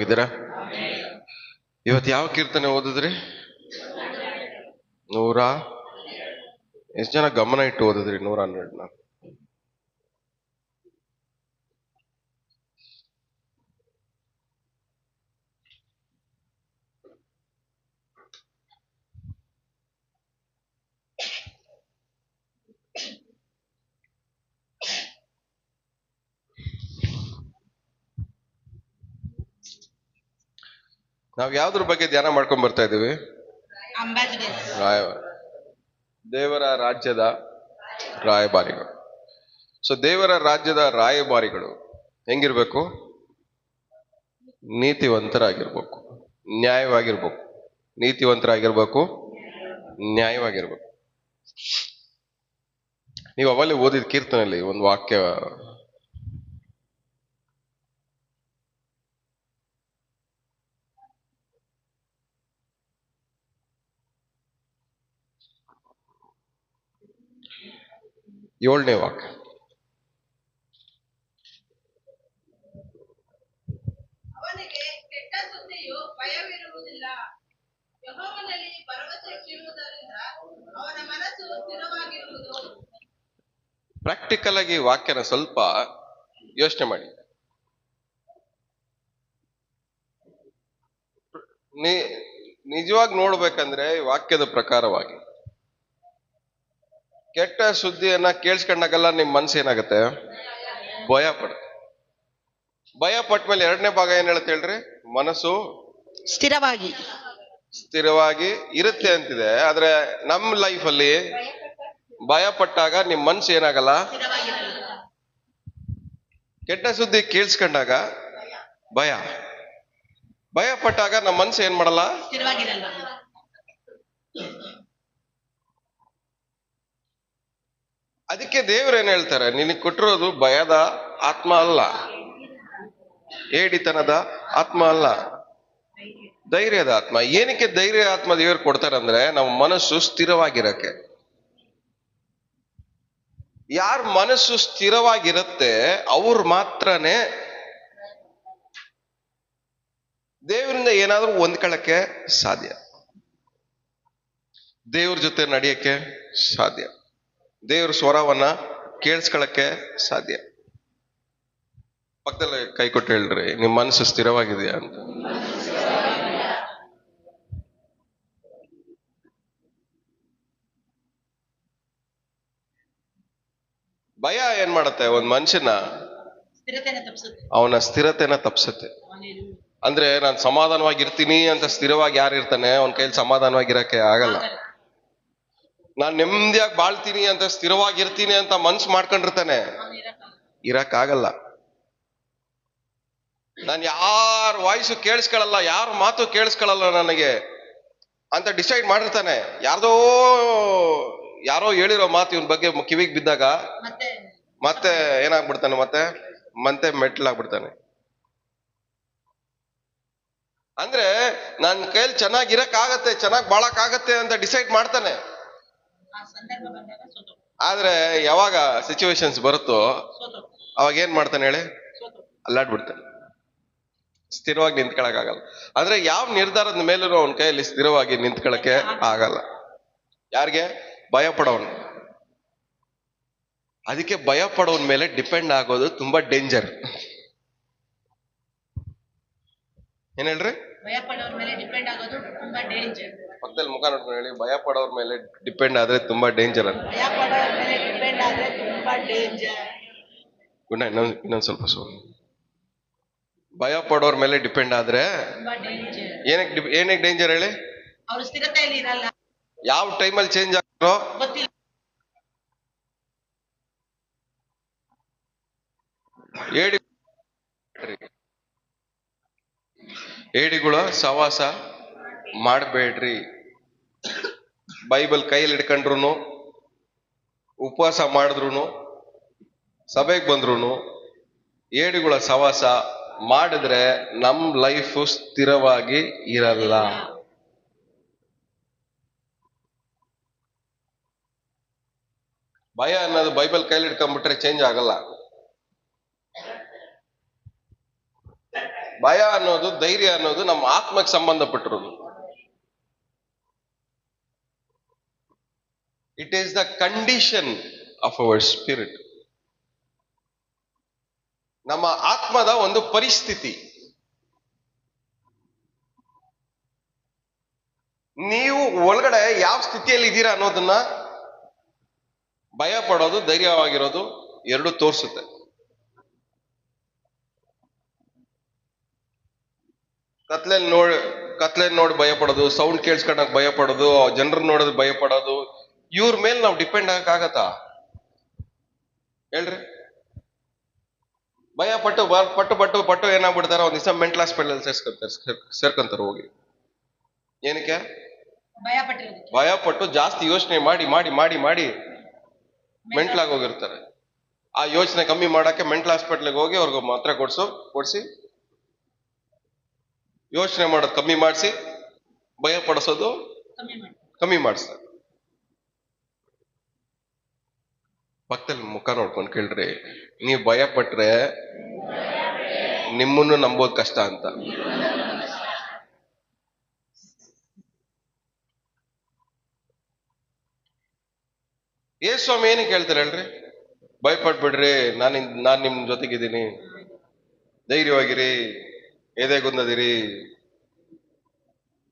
ಸಿದ್ಧವಾಗಿದ್ದೀರಾ? ಇವತ್ತು ಯಾವ ಕೀರ್ತನೆ ಓದಿದ್ರಿ? 100. ಎಷ್ಟು ಜನ ಗಮನ ಇಟ್ಟು ಓದಿದ್ರಿ 112? ನಾವ್ ಯಾವ್ದ್ರ ಬಗ್ಗೆ ಧ್ಯಾನ ಮಾಡ್ಕೊಂಡ್ ಬರ್ತಾ ಇದೀವಿ? ದೇವರ ರಾಜ್ಯದ ರಾಯಭಾರಿಗಳು. ಸೊ ದೇವರ ರಾಜ್ಯದ ರಾಯಭಾರಿಗಳು ಹೆಂಗಿರ್ಬೇಕು? ನೀತಿವಂತರಾಗಿರ್ಬೇಕು, ನ್ಯಾಯವಾಗಿರ್ಬೇಕು. ನೀತಿವಂತರಾಗಿರ್ಬೇಕು, ನ್ಯಾಯವಾಗಿರ್ಬೇಕು. ನೀವು ಅವಲ್ಲಿ ಓದಿದ ಕೀರ್ತನೆಯಲ್ಲಿ ಒಂದು ವಾಕ್ಯ, ಏಳನೇ ವಾಕ್ಯ. ಅವನಿಗೆ ಕೆಟ್ಟ ಸುದ್ದಿಯು ಭಯವಿರುವುದಿಲ್ಲ, ಯೆಹೋವನಲ್ಲಿ ಭರವಸೆ ಇಡುವುದರಿಂದ ಅವನ ಮನಸ್ಸು ಸ್ಥಿರವಾಗಿರುವುದು. ಪ್ರಾಕ್ಟಿಕಲ್ ಆಗಿ ವಾಕ್ಯನ ಸ್ವಲ್ಪ ಯೋಚನೆ ಮಾಡಿ. ನಿಜವಾಗಿ ನೋಡ್ಬೇಕಂದ್ರೆ ಈ ವಾಕ್ಯದ ಪ್ರಕಾರವಾಗಿ ಕೆಟ್ಟ ಸುದ್ದಿಯನ್ನ ಕೇಳಿಸ್ಕೊಂಡಾಗಲ್ಲ ನಿಮ್ ಮನ್ಸು ಏನಾಗುತ್ತೆ? ಭಯ ಪಡುತ್ತೆ. ಭಯ ಪಟ್ಮೇಲೆ ಎರಡನೇ ಭಾಗ ಏನ್ ಹೇಳುತ್ತೆ ಹೇಳ್ರಿ? ಮನಸ್ಸು ಸ್ಥಿರವಾಗಿ ಇರುತ್ತೆ ಅಂತಿದೆ. ಆದ್ರೆ ನಮ್ಮ ಲೈಫಲ್ಲಿ ಭಯ ಪಟ್ಟಾಗ ನಿಮ್ ಮನ್ಸು ಏನಾಗಲ್ಲ? ಕೆಟ್ಟ ಸುದ್ದಿ ಕೇಳಿಸ್ಕೊಂಡಾಗ ಭಯ ಪಟ್ಟಾಗ ನಮ್ಮ ಮನ್ಸು ಏನ್ ಮಾಡಲ್ಲ? ಅದಕ್ಕೆ ದೇವ್ರು ಏನ್ ಹೇಳ್ತಾರೆ? ನಿನಗೆ ಕೊಟ್ಟಿರೋದು ಭಯದ ಆತ್ಮ ಅಲ್ಲ, ಏಡಿತನದ ಆತ್ಮ ಅಲ್ಲ, ಧೈರ್ಯದ ಆತ್ಮ. ಏನಕ್ಕೆ ಧೈರ್ಯ ಆತ್ಮ ದೇವರು ಕೊಡ್ತಾರಂದ್ರೆ ನಮ್ಮ ಮನಸ್ಸು ಸ್ಥಿರವಾಗಿರಕ್ಕೆ. ಯಾರ ಮನಸ್ಸು ಸ್ಥಿರವಾಗಿರುತ್ತೆ ಅವ್ರು ಮಾತ್ರನೇ ದೇವರಿಂದ ಏನಾದ್ರೂ ಹೊಂದ್ಕೊಳ್ಳಕ್ಕೆ ಸಾಧ್ಯ, ದೇವ್ರ ಜೊತೆ ನಡೆಯಕ್ಕೆ ಸಾಧ್ಯ, ದೇವ್ರ ಸ್ವರವನ್ನ ಕೇಳಿಸ್ಕೊಳಕ್ಕೆ ಸಾಧ್ಯ. ಪಕ್ಕದಲ್ಲಿ ಕೈ ಕೊಟ್ಟು ಹೇಳ್ರಿ, ನಿಮ್ ಮನಸ್ಸು ಸ್ಥಿರವಾಗಿದೆಯಾ ಅಂತ. ಭಯ ಏನ್ ಮಾಡತ್ತೆ? ಒಂದ್ ಮನುಷ್ಯನ ಅವನ ಸ್ಥಿರತೆನ ತಪ್ಸುತ್ತೆ. ಅಂದ್ರೆ ನಾನು ಸಮಾಧಾನವಾಗಿರ್ತೀನಿ ಅಂತ ಸ್ಥಿರವಾಗಿ ಯಾರು ಇರ್ತಾನೆ ಅವನ ಕೈಲಿ ಸಮಾಧಾನವಾಗಿರಕ್ಕೆ ಆಗಲ್ಲ. ನಾನ್ ನೆಮ್ಮದಿಯಾಗಿ ಬಾಳ್ತೀನಿ ಅಂತ ಸ್ಥಿರವಾಗಿರ್ತೀನಿ ಅಂತ ಮನ್ಸು ಮಾಡ್ಕೊಂಡಿರ್ತಾನೆ, ಇರಕ್ ಆಗಲ್ಲ. ನಾನು ಯಾರ ವಾಯ್ಸು ಕೇಳಿಸ್ಕೊಳ್ಳಲ್ಲ, ಯಾರ ಮಾತು ಕೇಳಿಸ್ಕೊಳ್ಳಲ್ಲ ನನಗೆ ಅಂತ ಡಿಸೈಡ್ ಮಾಡಿರ್ತಾನೆ. ಯಾರೋ ಹೇಳಿರೋ ಮಾತು ಇವನ್ ಬಗ್ಗೆ ಕಿವಿಗೆ ಬಿದ್ದಾಗ ಮತ್ತೆ ಏನಾಗ್ಬಿಡ್ತಾನೆ? ಮತ್ತೆ ಮೆಟ್ಲಾಗ್ಬಿಡ್ತಾನೆ. ಅಂದ್ರೆ ನನ್ ಕೈಲಿ ಚೆನ್ನಾಗಿರಕ್ಕಾಗತ್ತೆ, ಚೆನ್ನಾಗಿ ಬಾಳಕ್ಕಾಗತ್ತೆ ಅಂತ ಡಿಸೈಡ್ ಮಾಡ್ತಾನೆ. ಆದ್ರೆ ಯಾವಾಗ ಸಿಚುವೇಶನ್ಸ್ ಬರುತ್ತೋ ಅವಾಗ ಏನ್ ಮಾಡ್ತಾನೆ ಹೇಳಿ? ಅಲ್ಲಾಡ್ಬಿಡ್ತಾನೆ, ಸ್ಥಿರವಾಗಿ ನಿಂತ್ಕೊಳಕ್ ಆಗಲ್ಲ. ಅಂದ್ರೆ ಯಾವ ನಿರ್ಧಾರದ ಮೇಲೂ ಅವನ ಕೈಯಲ್ಲಿ ಸ್ಥಿರವಾಗಿ ನಿಂತ್ಕೊಳಕ್ಕೆ ಆಗಲ್ಲ. ಯಾರಿಗೆ? ಭಯ ಪಡೋನು. ಅದಕ್ಕೆ ಭಯ ಪಡೋನ್ ಮೇಲೆ ಡಿಪೆಂಡ್ ಆಗೋದು ತುಂಬಾ ಡೇಂಜರ್. ಏನ್ ಹೇಳ್ರಿ? ಪಕ್ಕದಲ್ಲಿ ಮುಖ ನೋಡ್ಕೊಂಡು ಹೇಳಿ, ಭಯ ಪಡೋರ್ ಮೇಲೆ ಡಿಪೆಂಡ್ ಆದ್ರೆ ತುಂಬಾ ಡೇಂಜರ್ ಅಂತ. ಇನ್ನೊಂದ್ ಸ್ವಲ್ಪ ಭಯ ಪಡೋರ್ ಮೇಲೆ ಡಿಪೆಂಡ್ ಆದ್ರೆ ಏನಕ್ಕೆ ಡೇಂಜರ್ ಹೇಳಿ? ಯಾವ ಟೈಮಲ್ಲಿ ಚೇಂಜ್ ಆಗ್ತಾರೋ ಏಡಿಗಳ ಸವಾಸ ಮಾಡಬೇಡ್ರಿ. ಬೈಬಲ್ ಕೈಯಲ್ಲಿ ಹಿಡ್ಕೊಂಡ್ರು, ಉಪವಾಸ ಮಾಡಿದ್ರು, ಸಭೆಗೆ ಬಂದ್ರು, ಏಡಿಗಳ ಸವಾಸ ಮಾಡಿದ್ರೆ ನಮ್ ಲೈಫ್ ಸ್ಥಿರವಾಗಿ ಇರಲ್ಲ. ಭಯ ಅನ್ನೋದು ಬೈಬಲ್ ಕೈಲಿ ಹಿಡ್ಕೊಂಡ್ಬಿಟ್ರೆ ಚೇಂಜ್ ಆಗಲ್ಲ. ಭಯ ಅನ್ನೋದು, ಧೈರ್ಯ ಅನ್ನೋದು ನಮ್ಮ ಆತ್ಮಕ್ಕೆ ಸಂಬಂಧಪಟ್ಟಿರೋದು. It is the condition of our spirit. ನಮ್ಮ ಆತ್ಮದ ಒಂದು ಪರಿಸ್ಥಿತಿ. ನೀವು ಒಳಗಡೆ ಯಾವ ಸ್ಥಿತಿಯಲ್ಲಿ ಇದ್ದೀರಾ ಅನ್ನೋದನ್ನ ಭಯ ಪಡೋದು, ಧೈರ್ಯವಾಗಿರೋದು ಎರಡು ತೋರಿಸುತ್ತೆ. ಕತ್ಲೆನ್ ನೋಡಿ ಭಯ ಪಡೋದು, ಸೌಂಡ್ ಕೇಳಿಸ್ಕೊಂಡಾಗ ಭಯ ಪಡೋದು, ಜನರನ್ನ ನೋಡೋದು ಭಯ ಪಡೋದು, ಇವ್ರ ಮೇಲೆ ನಾವು ಡಿಪೆಂಡ್ ಆಗಕ್ಕಾಗತ್ತಾ ಹೇಳ್ರಿ? ಭಯ ಪಟ್ಟು ಪಟ್ಟು ಪಟ್ಟು ಪಟ್ಟು ಏನಾಗ್ಬಿಡ್ತಾರ, ಒಂದ್ ದಿವಸ ಮೆಂಟಲ್ ಹಾಸ್ಪಿಟಲ್ ಸೇರ್ಕೊಂತಾರೆ ಹೋಗಿ. ಏನಕ್ಕೆ? ಭಯ ಪಟ್ಟು ಜಾಸ್ತಿ ಯೋಚನೆ ಮಾಡಿ ಮಾಡಿ ಮಾಡಿ ಮಾಡಿ ಮೆಂಟಲ್ ಆಗಿ ಹೋಗಿರ್ತಾರೆ. ಆ ಯೋಚನೆ ಕಮ್ಮಿ ಮಾಡಕ್ಕೆ ಮೆಂಟಲ್ ಹಾಸ್ಪಿಟ್ಲಿಗೆ ಹೋಗಿ ಅವ್ರಿಗೆ ಮಾತ್ರೆ ಕೊಡ್ಸಿ ಯೋಚನೆ ಮಾಡೋದು ಕಮ್ಮಿ ಮಾಡಿಸಿ ಭಯ ಪಡಿಸೋದು ಕಮ್ಮಿ ಮಾಡಿಸ್ತಾರೆ. ಪಕ್ಕದಲ್ಲಿ ಮುಖ ನೋಡ್ಕೊಂಡು ಕೇಳ್ರಿ, ನೀವು ಭಯ ಪಟ್ರೆ ನಿಮ್ಮನ್ನು ನಂಬೋದು ಕಷ್ಟ ಅಂತ. ಸ್ವಾಮಿ ಏನಕ್ಕೆ ಹೇಳ್ತಾರೆ ಹೇಳ್ರಿ? ಭಯಪಟ್ಬಿಡ್ರಿ, ನಾನ್ ನಿಮ್ ಜೊತೆಗಿದ್ದೀನಿ, ಧೈರ್ಯವಾಗಿರಿ, ಎದೆಗುಂದದಿರಿ,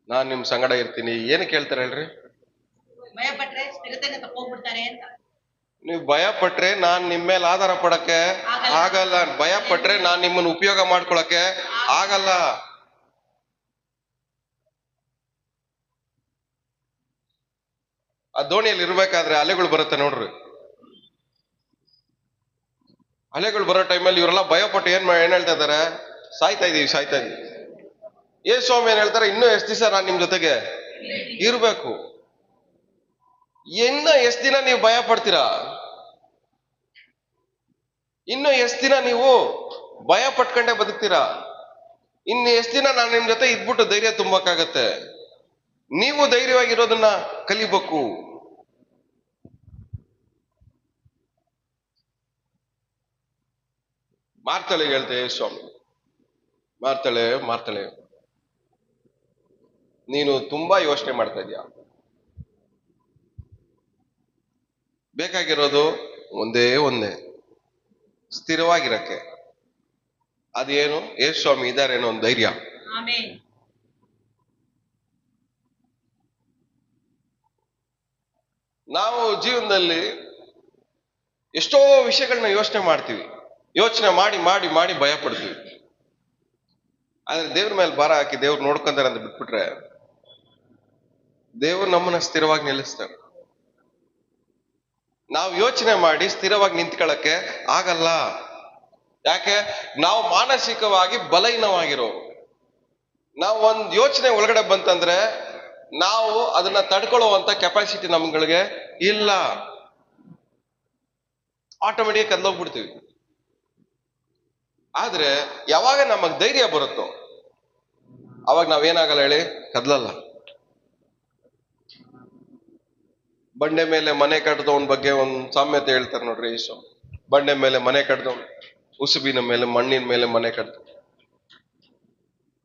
ನಾನ್ ನಿಮ್ ಸಂಗಡ ಇರ್ತೀನಿ. ಏನಕ್ಕೆ ಹೇಳ್ತಾರೆ ಹೇಳ್ರಿ? ನೀವು ಭಯ ಪಟ್ರೆ ನಾನ್ ನಿಮ್ ಮೇಲೆ ಆಧಾರ ಪಡಕ್ಕೆ ಆಗಲ್ಲ. ಭಯ ಪಟ್ರೆ ನಾನ್ ನಿಮ್ಮನ್ನು ಉಪಯೋಗ ಮಾಡ್ಕೊಳಕ್ಕೆ ಆಗಲ್ಲ. ಆ ದೋಣಿಯಲ್ಲಿ ಇರ್ಬೇಕಾದ್ರೆ ಅಲೆಗಳು ಬರುತ್ತೆ ನೋಡ್ರಿ. ಅಲೆಗಳು ಬರೋ ಟೈಮಲ್ಲಿ ಇವರೆಲ್ಲ ಭಯಪಟ್ಟು ಏನ್ ಹೇಳ್ತಾ ಇದಾರೆ? ಸಾಯ್ತಾ ಇದೀವಿ. ಸ್ವಾಮಿ ಏನ್ ಹೇಳ್ತಾರೆ? ಇನ್ನೂ ಎಷ್ಟು ದಿವಸ ನಾನ್ ನಿಮ್ ಜೊತೆಗೆ ಇರ್ಬೇಕು? ಇನ್ನ ಎಷ್ಟು ದಿನ ನೀವು ಭಯ ಪಡ್ತೀರಾ? ಇನ್ನು ಎಷ್ಟು ದಿನ ನೀವು ಭಯ ಪಟ್ಕೊಂಡೇ ಬದುಕ್ತೀರಾ? ಇನ್ನು ಎಷ್ಟು ದಿನ ನಾನು ನಿಮ್ ಜೊತೆ ಇದ್ಬಿಟ್ಟು ಧೈರ್ಯ ತುಂಬಕ್ಕಾಗತ್ತೆ? ನೀವು ಧೈರ್ಯವಾಗಿರೋದನ್ನ ಕಲಿಬೇಕು. ಮಾರ್ತಳೆ ಹೇಳ್ತೆ ಸ್ವಾಮಿ, ಮಾರ್ತಳೆ ನೀನು ತುಂಬಾ ಯೋಚನೆ ಮಾಡ್ತಾ ಇದೀಯ. ಬೇಕಾಗಿರೋದು ಒಂದೇ ಸ್ಥಿರವಾಗಿರಕ್ಕೆ. ಅದೇನು? ಸ್ವಾಮಿ ಇದಾರೇನೋ ಒಂದು ಧೈರ್ಯ. ನಾವು ಜೀವನದಲ್ಲಿ ಎಷ್ಟೋ ವಿಷಯಗಳನ್ನ ಯೋಚನೆ ಮಾಡ್ತೀವಿ. ಯೋಚನೆ ಮಾಡಿ ಮಾಡಿ ಮಾಡಿ ಭಯ ಪಡ್ತೀವಿ. ಆದ್ರೆ ದೇವ್ರ ಮೇಲೆ ಭಾರ ಹಾಕಿ ದೇವ್ರು ನೋಡ್ಕೊಂತಾರೆ ಅಂತ ಬಿಟ್ಬಿಟ್ರೆ ದೇವ್ರು ನಮ್ಮನ್ನ ಸ್ಥಿರವಾಗಿ ನಿಲ್ಲಿಸ್ತಾರೆ. ನಾವು ಯೋಚನೆ ಮಾಡಿ ಸ್ಥಿರವಾಗಿ ನಿಂತ್ಕೊಳ್ಳಕ್ಕೆ ಆಗಲ್ಲ. ಯಾಕೆ? ನಾವು ಮಾನಸಿಕವಾಗಿ ಬಲಹೀನವಾಗಿರೋರು. ನಾವು ಒಂದ್ ಯೋಚನೆ ಒಳಗಡೆ ಬಂತಂದ್ರೆ ನಾವು ಅದನ್ನ ತಡ್ಕೊಳ್ಳುವಂತ ಕೆಪಾಸಿಟಿ ನಮ್ಗಳಿಗೆ ಇಲ್ಲ. ಆಟೋಮೆಟಿಕ್ ಕದ್ಲೋಗ್ಬಿಡ್ತೀವಿ. ಆದ್ರೆ ಯಾವಾಗ ನಮಗ್ ಧೈರ್ಯ ಬರುತ್ತೋ ಅವಾಗ ನಾವೇನಾಗಲ್ಲ ಹೇಳಿ, ಕದ್ಲಲ್ಲ. ಬಂಡೆ ಮೇಲೆ ಮನೆ ಕಟ್ಟದವನ್ ಬಗ್ಗೆ ಒಂದ್ ಸಾಮ್ಯತೆ ಹೇಳ್ತಾರೆ ನೋಡ್ರಿ. ಬಂಡೆ ಮೇಲೆ ಮನೆ ಕಟ್ಟದವನ್, ಉಸುಬಿನ ಮೇಲೆ, ಮಣ್ಣಿನ ಮೇಲೆ ಮನೆ ಕಟ್ಟ.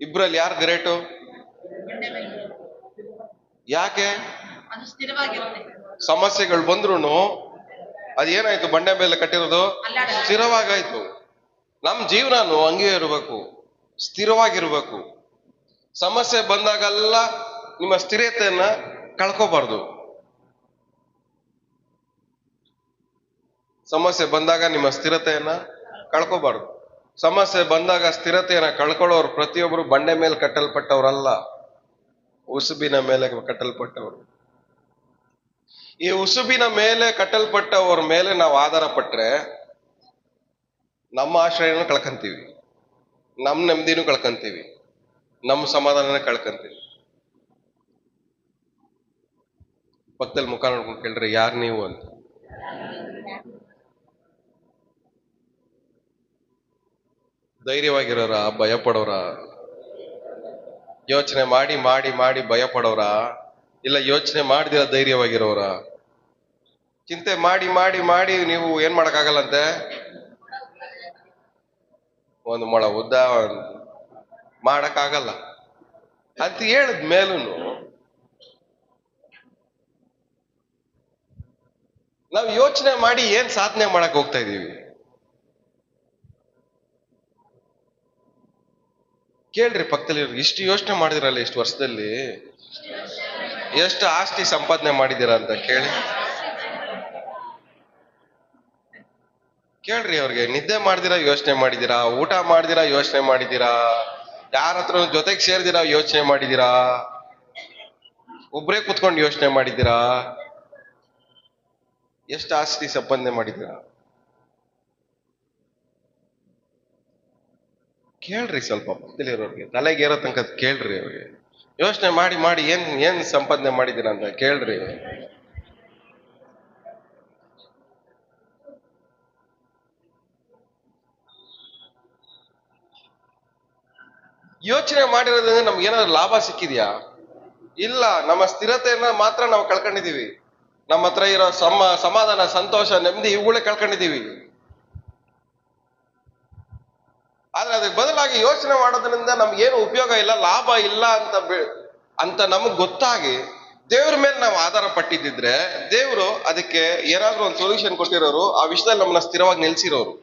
ಇಬ್ರಲ್ಲಿ ಯಾರು ಗ್ರೇಟು? ಯಾಕೆ? ಸಮಸ್ಯೆಗಳು ಬಂದ್ರು ಅದೇನಾಯ್ತು? ಬಂಡೆ ಮೇಲೆ ಕಟ್ಟಿರೋದು ಸ್ಥಿರವಾಗಾಯ್ತು. ನಮ್ ಜೀವನನು ಹಂಗೆ ಇರಬೇಕು, ಸ್ಥಿರವಾಗಿರ್ಬೇಕು. ಸಮಸ್ಯೆ ಬಂದಾಗೆಲ್ಲ ನಿಮ್ಮ ಸ್ಥಿರತೆಯನ್ನ ಕಳ್ಕೋಬಾರ್ದು. ಸಮಸ್ಯೆ ಬಂದಾಗ ನಿಮ್ಮ ಸ್ಥಿರತೆಯನ್ನ ಕಳ್ಕೋಬಾರ್ದು. ಸಮಸ್ಯೆ ಬಂದಾಗ ಸ್ಥಿರತೆಯನ್ನ ಕಳ್ಕೊಳ್ಳೋರು ಪ್ರತಿಯೊಬ್ಬರು ಬಂಡೆ ಮೇಲೆ ಕಟ್ಟಲ್ಪಟ್ಟವರಲ್ಲ, ಉಸುಬಿನ ಮೇಲೆ ಕಟ್ಟಲ್ಪಟ್ಟವರು. ಈ ಉಸುಬಿನ ಮೇಲೆ ಕಟ್ಟಲ್ಪಟ್ಟವ್ರ ಮೇಲೆ ನಾವು ಆಧಾರ ಪಟ್ರೆ ನಮ್ಮ ಆಶ್ರಯನ ಕಳ್ಕಂತೀವಿ, ನಮ್ಮ ನೆಮ್ಮದಿನೂ ಕಳ್ಕಂತೀವಿ, ನಮ್ಮ ಸಮಾಧಾನನ ಕಳ್ಕಂತೀವಿ. ಪಕ್ಕದಲ್ಲಿ ಮುಖ ನೋಡ್ಕೊಂಡು ಕೇಳ್ರಿ, ಯಾರು ನೀವು ಅಂತ. ಧೈರ್ಯವಾಗಿರೋರ, ಭಯ ಪಡೋರ? ಯೋಚನೆ ಮಾಡಿ ಮಾಡಿ ಮಾಡಿ ಭಯ ಪಡೋರ? ಇಲ್ಲ ಯೋಚನೆ ಮಾಡ್ದಿರ ಧೈರ್ಯವಾಗಿರೋರ? ಚಿಂತೆ ಮಾಡಿ ಮಾಡಿ ಮಾಡಿ ನೀವು ಏನ್ ಮಾಡಕ್ಕಾಗಲ್ಲಂತೆ? ಒಂದು ಮೊಳ ಉದ್ದ ಮಾಡಕ್ಕಾಗಲ್ಲ ಅಂತ ಹೇಳಿದ ಮೇಲೂ ನಾವು ಯೋಚನೆ ಮಾಡಿ ಏನ್ ಸಾಧನೆ ಮಾಡಕ್ ಹೋಗ್ತಾ ಇದೀವಿ? ಕೇಳ್ರಿ ಪಕ್ಕದಲ್ಲಿ ಇಷ್ಟು ಯೋಚನೆ ಮಾಡಿದಿರಲ್ಲ ಇಷ್ಟು ವರ್ಷದಲ್ಲಿ, ಎಷ್ಟು ಆಸ್ತಿ ಸಂಪಾದನೆ ಮಾಡಿದಿರ ಅಂತ ಕೇಳ್ರಿ ಅವ್ರಿಗೆ. ನಿದ್ದೆ ಮಾಡ್ದಿರಾ ಯೋಚನೆ ಮಾಡಿದಿರಾ? ಊಟ ಮಾಡ್ದಿರಾ ಯೋಚನೆ ಮಾಡಿದಿರಾ? ಯಾರ ಹತ್ರ ಜೊತೆಗೆ ಸೇರ್ದಿರಾ ಯೋಚನೆ ಮಾಡಿದಿರಾ? ಒಬ್ರೇ ಕುತ್ಕೊಂಡು ಯೋಚನೆ ಮಾಡಿದಿರಾ? ಎಷ್ಟು ಆಸ್ತಿ ಸಂಪಾದನೆ ಮಾಡಿದಿರಾ? ಕೇಳ್ರಿ ಸ್ವಲ್ಪ ಪಕ್ಕದಲ್ಲಿರೋರ್ಗೆ, ತಲೆಗೆ ಏರೋ ತನಕ ಕೇಳ್ರಿ ಅವ್ರಿಗೆ. ಯೋಚನೆ ಮಾಡಿ ಮಾಡಿ ಏನ್ ಸಂಪಾದನೆ ಮಾಡಿದಿರಾ ಅಂತ ಕೇಳ್ರಿ. ಯೋಚನೆ ಮಾಡಿರೋದ್ರಿಂದ ನಮ್ಗೆ ಏನಾದ್ರು ಲಾಭ ಸಿಕ್ಕಿದ್ಯಾ? ಇಲ್ಲ. ನಮ್ಮ ಸ್ಥಿರತೆಯನ್ನ ಮಾತ್ರ ನಾವು ಕಳ್ಕೊಂಡಿದೀವಿ. ನಮ್ಮ ಹತ್ರ ಇರೋ ಸಮಾಧಾನ, ಸಂತೋಷ, ನೆಮ್ಮದಿ ಇವುಗಳೇ ಕಳ್ಕೊಂಡಿದೀವಿ. ಆದ್ರೆ ಅದಕ್ಕೆ ಬದಲಾಗಿ ಯೋಚನೆ ಮಾಡೋದ್ರಿಂದ ನಮ್ಗೇನು ಉಪಯೋಗ ಇಲ್ಲ, ಲಾಭ ಇಲ್ಲ ಅಂತ ನಮಗ್ ಗೊತ್ತಾಗಿ ದೇವ್ರ ಮೇಲೆ ನಾವು ಆಧಾರ ಪಟ್ಟಿದ್ದಿದ್ರೆ ದೇವ್ರು ಅದಕ್ಕೆ ಏನಾದ್ರೂ ಒಂದು ಸೊಲ್ಯೂಷನ್ ಕೊಟ್ಟಿರೋರು, ಆ ವಿಷಯದಲ್ಲಿ ನಮ್ಮನ್ನ ಸ್ಥಿರವಾಗಿ ನಿಲ್ಸಿರೋರು.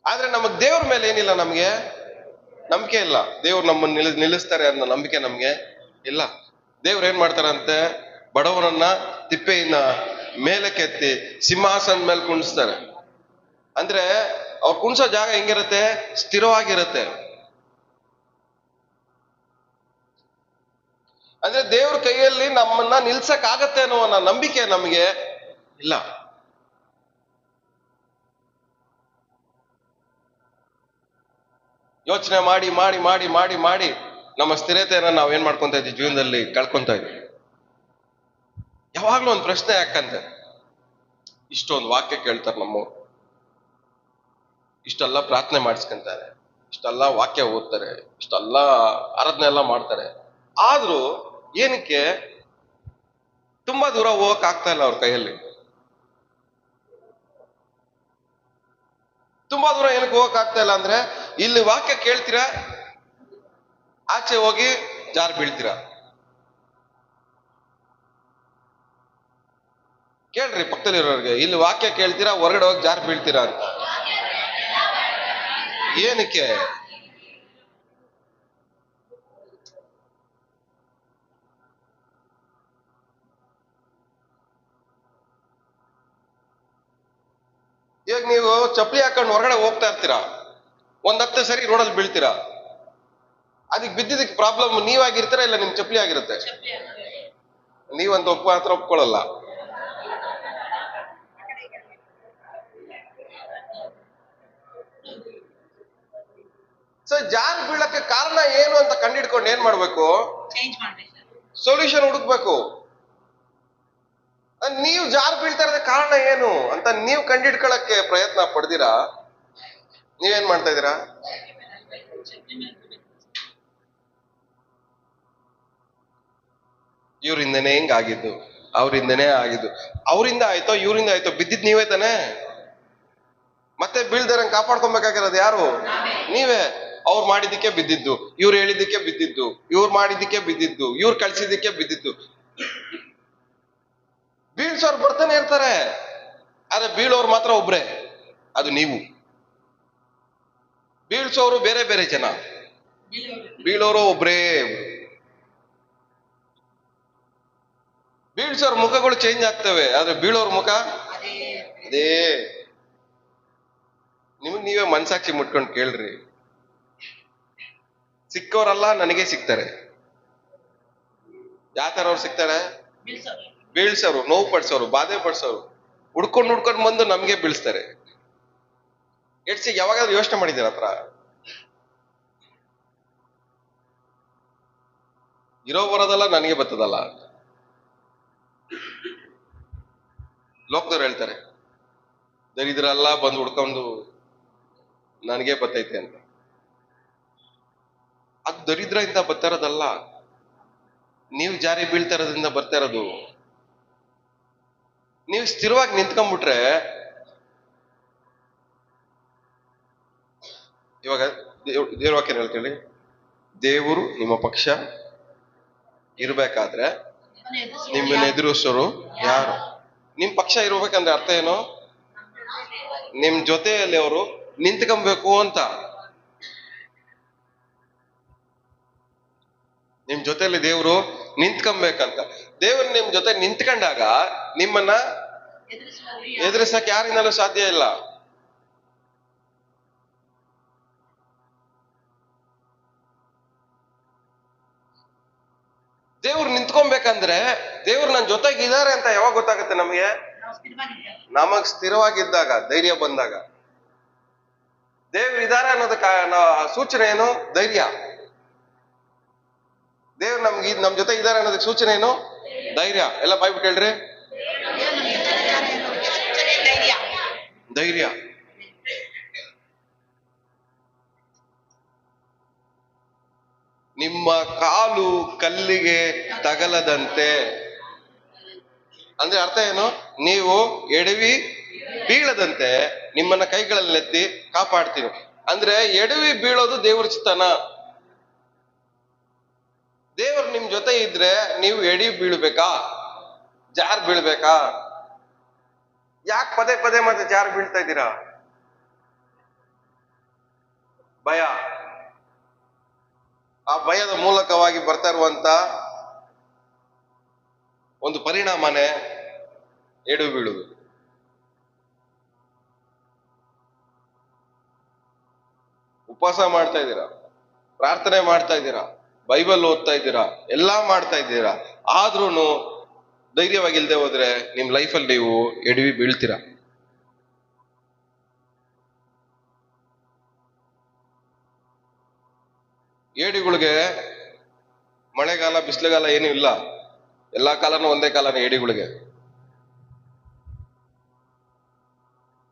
ಆದ್ರೆ ನಮಗ್ ದೇವ್ರ ಮೇಲೆ ಏನಿಲ್ಲ, ನಮ್ಗೆ ನಂಬಿಕೆ ಇಲ್ಲ. ದೇವ್ರು ನಮ್ಮನ್ನ ನಿಲ್ಲಿಸ್ತಾರೆ ಅನ್ನೋ ನಂಬಿಕೆ ನಮ್ಗೆ ಇಲ್ಲ. ದೇವ್ರು ಏನ್ ಮಾಡ್ತಾರಂತೆ, ಬಡವರನ್ನ ತಿಪ್ಪೆಯಿಂದ ಮೇಲಕ್ಕೆತ್ತಿ ಸಿಂಹಾಸನ ಮೇಲೆ ಕುಣಿಸ್ತಾರೆ. ಅಂದ್ರೆ ಅವ್ರು ಕುಣಿಸೋ ಜಾಗ ಹೆಂಗಿರುತ್ತೆ? ಸ್ಥಿರವಾಗಿರುತ್ತೆ. ಅಂದ್ರೆ ದೇವ್ರ ಕೈಯಲ್ಲಿ ನಮ್ಮನ್ನ ನಿಲ್ಸಕ್ ಆಗತ್ತೆ ಅನ್ನೋ ನಂಬಿಕೆ ನಮ್ಗೆ ಇಲ್ಲ. ಯೋಚನೆ ಮಾಡಿ ಮಾಡಿ ಮಾಡಿ ಮಾಡಿ ಮಾಡಿ ನಮ್ಮ ಸ್ಥಿರತೆಯನ್ನ ನಾವ್ ಏನ್ ಮಾಡ್ಕೊಂತ ಇದ್ವಿ? ಜೀವನದಲ್ಲಿ ಕಳ್ಕೊಂತ ಇದ್ವಿ. ಯಾವಾಗ್ಲೂ ಒಂದು ಪ್ರಶ್ನೆ ಯಾಕಂತೆ, ಇಷ್ಟೊಂದು ವಾಕ್ಯ ಕೇಳ್ತಾರೆ ನಮ್ಮವ್ರು, ಇಷ್ಟೆಲ್ಲ ಪ್ರಾರ್ಥನೆ ಮಾಡಿಸ್ಕೊಂತಾರೆ, ಇಷ್ಟೆಲ್ಲ ವಾಕ್ಯ ಓದ್ತಾರೆ, ಇಷ್ಟೆಲ್ಲ ಆರಾಧನೆ ಎಲ್ಲ ಮಾಡ್ತಾರೆ, ಆದ್ರೂ ಏನಕ್ಕೆ ತುಂಬಾ ದೂರ ಹೋಗಕ್ ಆಗ್ತಾ ಇಲ್ಲ ಅವ್ರ ಕೈಯಲ್ಲಿ? ತುಂಬಾ ದೂರ ಏನಕ್ಕೆ ಹೋಗಕ್ ಆಗ್ತಾ ಇಲ್ಲ ಅಂದ್ರೆ, ಇಲ್ಲಿ ವಾಕ್ಯ ಕೇಳ್ತೀರಾ, ಆಚೆ ಹೋಗಿ ಜಾರ್ ಬೀಳ್ತೀರಾ. ಕೇಳ್ರಿ ಪಕ್ಕದಲ್ಲಿರೋರ್ಗೆ, ಇಲ್ಲಿ ವಾಕ್ಯ ಕೇಳ್ತೀರಾ, ಹೊರಗಡೆ ಹೋಗಿ ಜಾರ್ ಬೀಳ್ತೀರಾ ಅಂತ. ಏನಕ್ಕೆ? ಇವಾಗ ನೀವು ಚಪ್ಪಲಿ ಹಾಕೊಂಡು ಹೊರಗಡೆ ಹೋಗ್ತಾ ಇರ್ತೀರಾ, ಒಂದ್ 10 ಸರಿ ರೋಡಲ್ಲಿ ಬೀಳ್ತೀರಾ. ಅದಕ್ಕೆ ಬಿದ್ದಿದ್ದಕ್ಕೆ ಪ್ರಾಬ್ಲಮ್ ನೀವಾಗಿರ್ತೀರಾ ಇಲ್ಲ ನಿಮ್ ಚಪ್ಪಲಿ ಆಗಿರುತ್ತೆ? ನೀವಂತ ಒಪ್ಕೊಳ್ಳಲ್ಲ. ಸೊ ಜಾರ್ ಬೀಳಕ್ಕೆ ಕಾರಣ ಏನು ಅಂತ ಕಂಡಿಡ್ಕೊಂಡು ಏನ್ ಮಾಡ್ಬೇಕು? ಸೊಲ್ಯೂಷನ್ ಹುಡುಕ್ಬೇಕು. ನೀವು ಜಾರ್ ಬೀಳ್ತಾ ಇರೋದಕ್ಕೆ ಕಾರಣ ಏನು ಅಂತ ನೀವು ಕಂಡಿಡ್ಕೊಳಕ್ಕೆ ಪ್ರಯತ್ನ ಪಡ್ದಿರಾ, ನೀವೇನ್ ಮಾಡ್ತಾ ಇದ್ದೀರಾ? ಇವ್ರಿಂದನೇ ಹಿಂಗಾಗಿದ್ದು, ಅವರಿಂದನೇ ಆಗಿದ್ದು. ಅವರಿಂದ ಆಯ್ತೋ ಇವರಿಂದ ಆಯ್ತೋ, ಬಿದ್ದಿದ್ ನೀವೇ ತಾನೆ. ಮತ್ತೆ ಬೀಳ್ದಾರಂಗ್ ಕಾಪಾಡ್ಕೊಬೇಕಾಗಿರೋದು ಯಾರು? ನೀವೇ. ಅವ್ರು ಮಾಡಿದ್ದಕ್ಕೆ ಬಿದ್ದಿದ್ದು, ಇವ್ರು ಹೇಳಿದ್ದಕ್ಕೆ ಬಿದ್ದಿದ್ದು, ಇವ್ರು ಮಾಡಿದ್ದಕ್ಕೆ ಬಿದ್ದಿದ್ದು, ಇವ್ರು ಕಳ್ಸಿದ್ದಕ್ಕೆ ಬಿದ್ದಿದ್ದು. ಬೀಳ್ಸೋರು ಬರ್ತಾನೆ ಇರ್ತಾರೆ, ಆದ್ರೆ ಬೀಳೋರು ಮಾತ್ರ ಒಬ್ರೆ, ಅದು ನೀವು. ಬೀಳ್ಸೋರು ಬೇರೆ ಬೇರೆ ಜನ, ಬೀಳೋರು ಒಬ್ರೇ. ಬೀಳ್ಸೋರ್ ಮುಖಗಳು ಚೇಂಜ್ ಆಗ್ತವೆ, ಆದ್ರೆ ಬೀಳೋರ್ ಮುಖ ಅದೇ. ನಿಮಗ್ ನೀವೇ ಮನ್ಸಾಕ್ಷಿ ಮುಟ್ಕೊಂಡು ಕೇಳ್ರಿ. ಸಿಕ್ಕವರೆಲ್ಲ ನನಗೆ ಸಿಗ್ತಾರೆ. ಯಾವ ತರ ಅವ್ರು ಸಿಗ್ತಾರೆ? ಬೀಳ್ಸೋರು, ನೋವು ಪಡ್ಸೋರು, ಬಾಧೆ ಪಡ್ಸೋರು, ಹುಡ್ಕೊಂಡು ಬಂದು ನಮ್ಗೆ ಬೀಳ್ಸ್ತಾರೆ. ಯಾವಾಗಾದ್ರೂ ಯೋಚನೆ ಮಾಡಿದ್ದೀರ ಹತ್ರ? ಇರೋ ಬರೋದಲ್ಲ ನನಗೆ ಬರ್ತದಲ್ಲ. ಲೋಕದವ್ರು ಹೇಳ್ತಾರೆ, ದರಿದ್ರೆಲ್ಲ ಬಂದು ಹುಡ್ಕೊಂಡು ನನಗೆ ಬರ್ತೈತೆ ಅಂತ. ಅದು ದರಿದ್ರದಿಂದ ಬರ್ತಾ ಇರೋದಲ್ಲ, ನೀವು ಜಾರಿ ಬೀಳ್ತಾ ಇರೋದ್ರಿಂದ ಬರ್ತಾ ಇರೋದು. ನೀವು ಸ್ಥಿರವಾಗಿ ನಿಂತ್ಕೊಂಡ್ಬಿಟ್ರೆ ಇವಾಗ ದೇವ್ರ ವಾಕ್ಯ ಹೇಳ್ತೇಳಿ, ದೇವರು ನಿಮ್ಮ ಪಕ್ಷ ಇರ್ಬೇಕಾದ್ರೆ ನಿಮ್ಮನ್ನ ಎದುರಿಸೋರು ಯಾರು? ನಿಮ್ ಪಕ್ಷ ಇರ್ಬೇಕಂದ್ರೆ ಅರ್ಥ ಏನು? ನಿಮ್ ಜೊತೆಯಲ್ಲಿ ಅವರು ನಿಂತ್ಕೊಬೇಕು ಅಂತ. ನಿಮ್ ಜೊತೆಯಲ್ಲಿ ದೇವ್ರು ನಿಂತ್ಕೊಬೇಕಂತ. ದೇವ್ರು ನಿಮ್ ಜೊತೆ ನಿಂತ್ಕೊಂಡಾಗ ನಿಮ್ಮನ್ನ ಎದುರಿಸಕ್ ಯಾರಿಂದಲೂ ಸಾಧ್ಯ ಇಲ್ಲ. ದೇವ್ರು ನಿಂತ್ಕೊಬೇಕಂದ್ರೆ ದೇವ್ರು ನನ್ನ ಜೊತೆಗಿದ್ದಾರೆ ಅಂತ ಯಾವಾಗ ಗೊತ್ತಾಗುತ್ತೆ ನಮಗೆ? ನಮಗ್ ಸ್ಥಿರವಾಗಿದ್ದಾಗ, ಧೈರ್ಯ ಬಂದಾಗ. ದೇವ್ರು ಇದ್ದಾರೆ ಅನ್ನೋದಕ್ಕ ಸೂಚನೆ ಏನು? ಧೈರ್ಯ. ದೇವ್ರು ನಮ್ ಜೊತೆ ಇದ್ದಾರೆ ಅನ್ನೋದಕ್ಕೆ ಸೂಚನೆ ಏನು? ಧೈರ್ಯ. ಎಲ್ಲ ಬಾಯ್ಬಿಟ್ಟು ಹೇಳ್ರಿ, ಧೈರ್ಯ. ನಿಮ್ಮ ಕಾಲು ಕಲ್ಲಿಗೆ ತಗಲದಂತೆ ಅಂದ್ರೆ ಅರ್ಥ ಏನು? ನೀವು ಎಡವಿ ಬೀಳದಂತೆ ನಿಮ್ಮನ್ನ ಕೈಗಳಲ್ಲಿ ಎತ್ತಿ ಕಾಪಾಡ್ತೀನಿ. ಅಂದ್ರೆ ಎಡವಿ ಬೀಳೋದು ದೇವ್ರ ಚಿತ್ತನ. ದೇವ್ರು ನಿಮ್ ಜೊತೆ ಇದ್ರೆ ನೀವು ಎಡಿ ಬೀಳ್ಬೇಕಾ? ಜಾರ್ ಬೀಳ್ಬೇಕಾ? ಯಾಕೆ ಪದೇ ಪದೇ ಮತ್ತೆ ಜಾರ್ ಬೀಳ್ತಾ ಇದ್ದೀರಾ? ಭಯ. ಆ ಭಯದ ಮೂಲಕವಾಗಿ ಬರ್ತಾ ಇರುವಂತ ಒಂದು ಪರಿಣಾಮನೇ ಎಡು ಬೀಳುವುದು. ಉಪವಾಸ ಮಾಡ್ತಾ ಇದ್ದೀರಾ, ಪ್ರಾರ್ಥನೆ ಮಾಡ್ತಾ ಇದ್ದೀರಾ, ಬೈಬಲ್ ಓದ್ತಾ ಇದ್ದೀರಾ, ಎಲ್ಲಾ ಮಾಡ್ತಾ ಇದ್ದೀರಾ, ಆದ್ರೂನು ಧೈರ್ಯವಾಗಿಲ್ದೆ ಹೋದ್ರೆ ನಿಮ್ ಲೈಫಲ್ಲಿ ನೀವು ಎಡವಿ ಬೀಳ್ತೀರಾ. ಏಡಿಗಳಿಗೆ ಮಳೆಗಾಲ ಬಿಸಿಲುಗಾಲ ಏನು ಇಲ್ಲ, ಎಲ್ಲಾ ಕಾಲನೂ ಒಂದೇ ಕಾಲನೇ ಏಡಿಗಳಿಗೆ.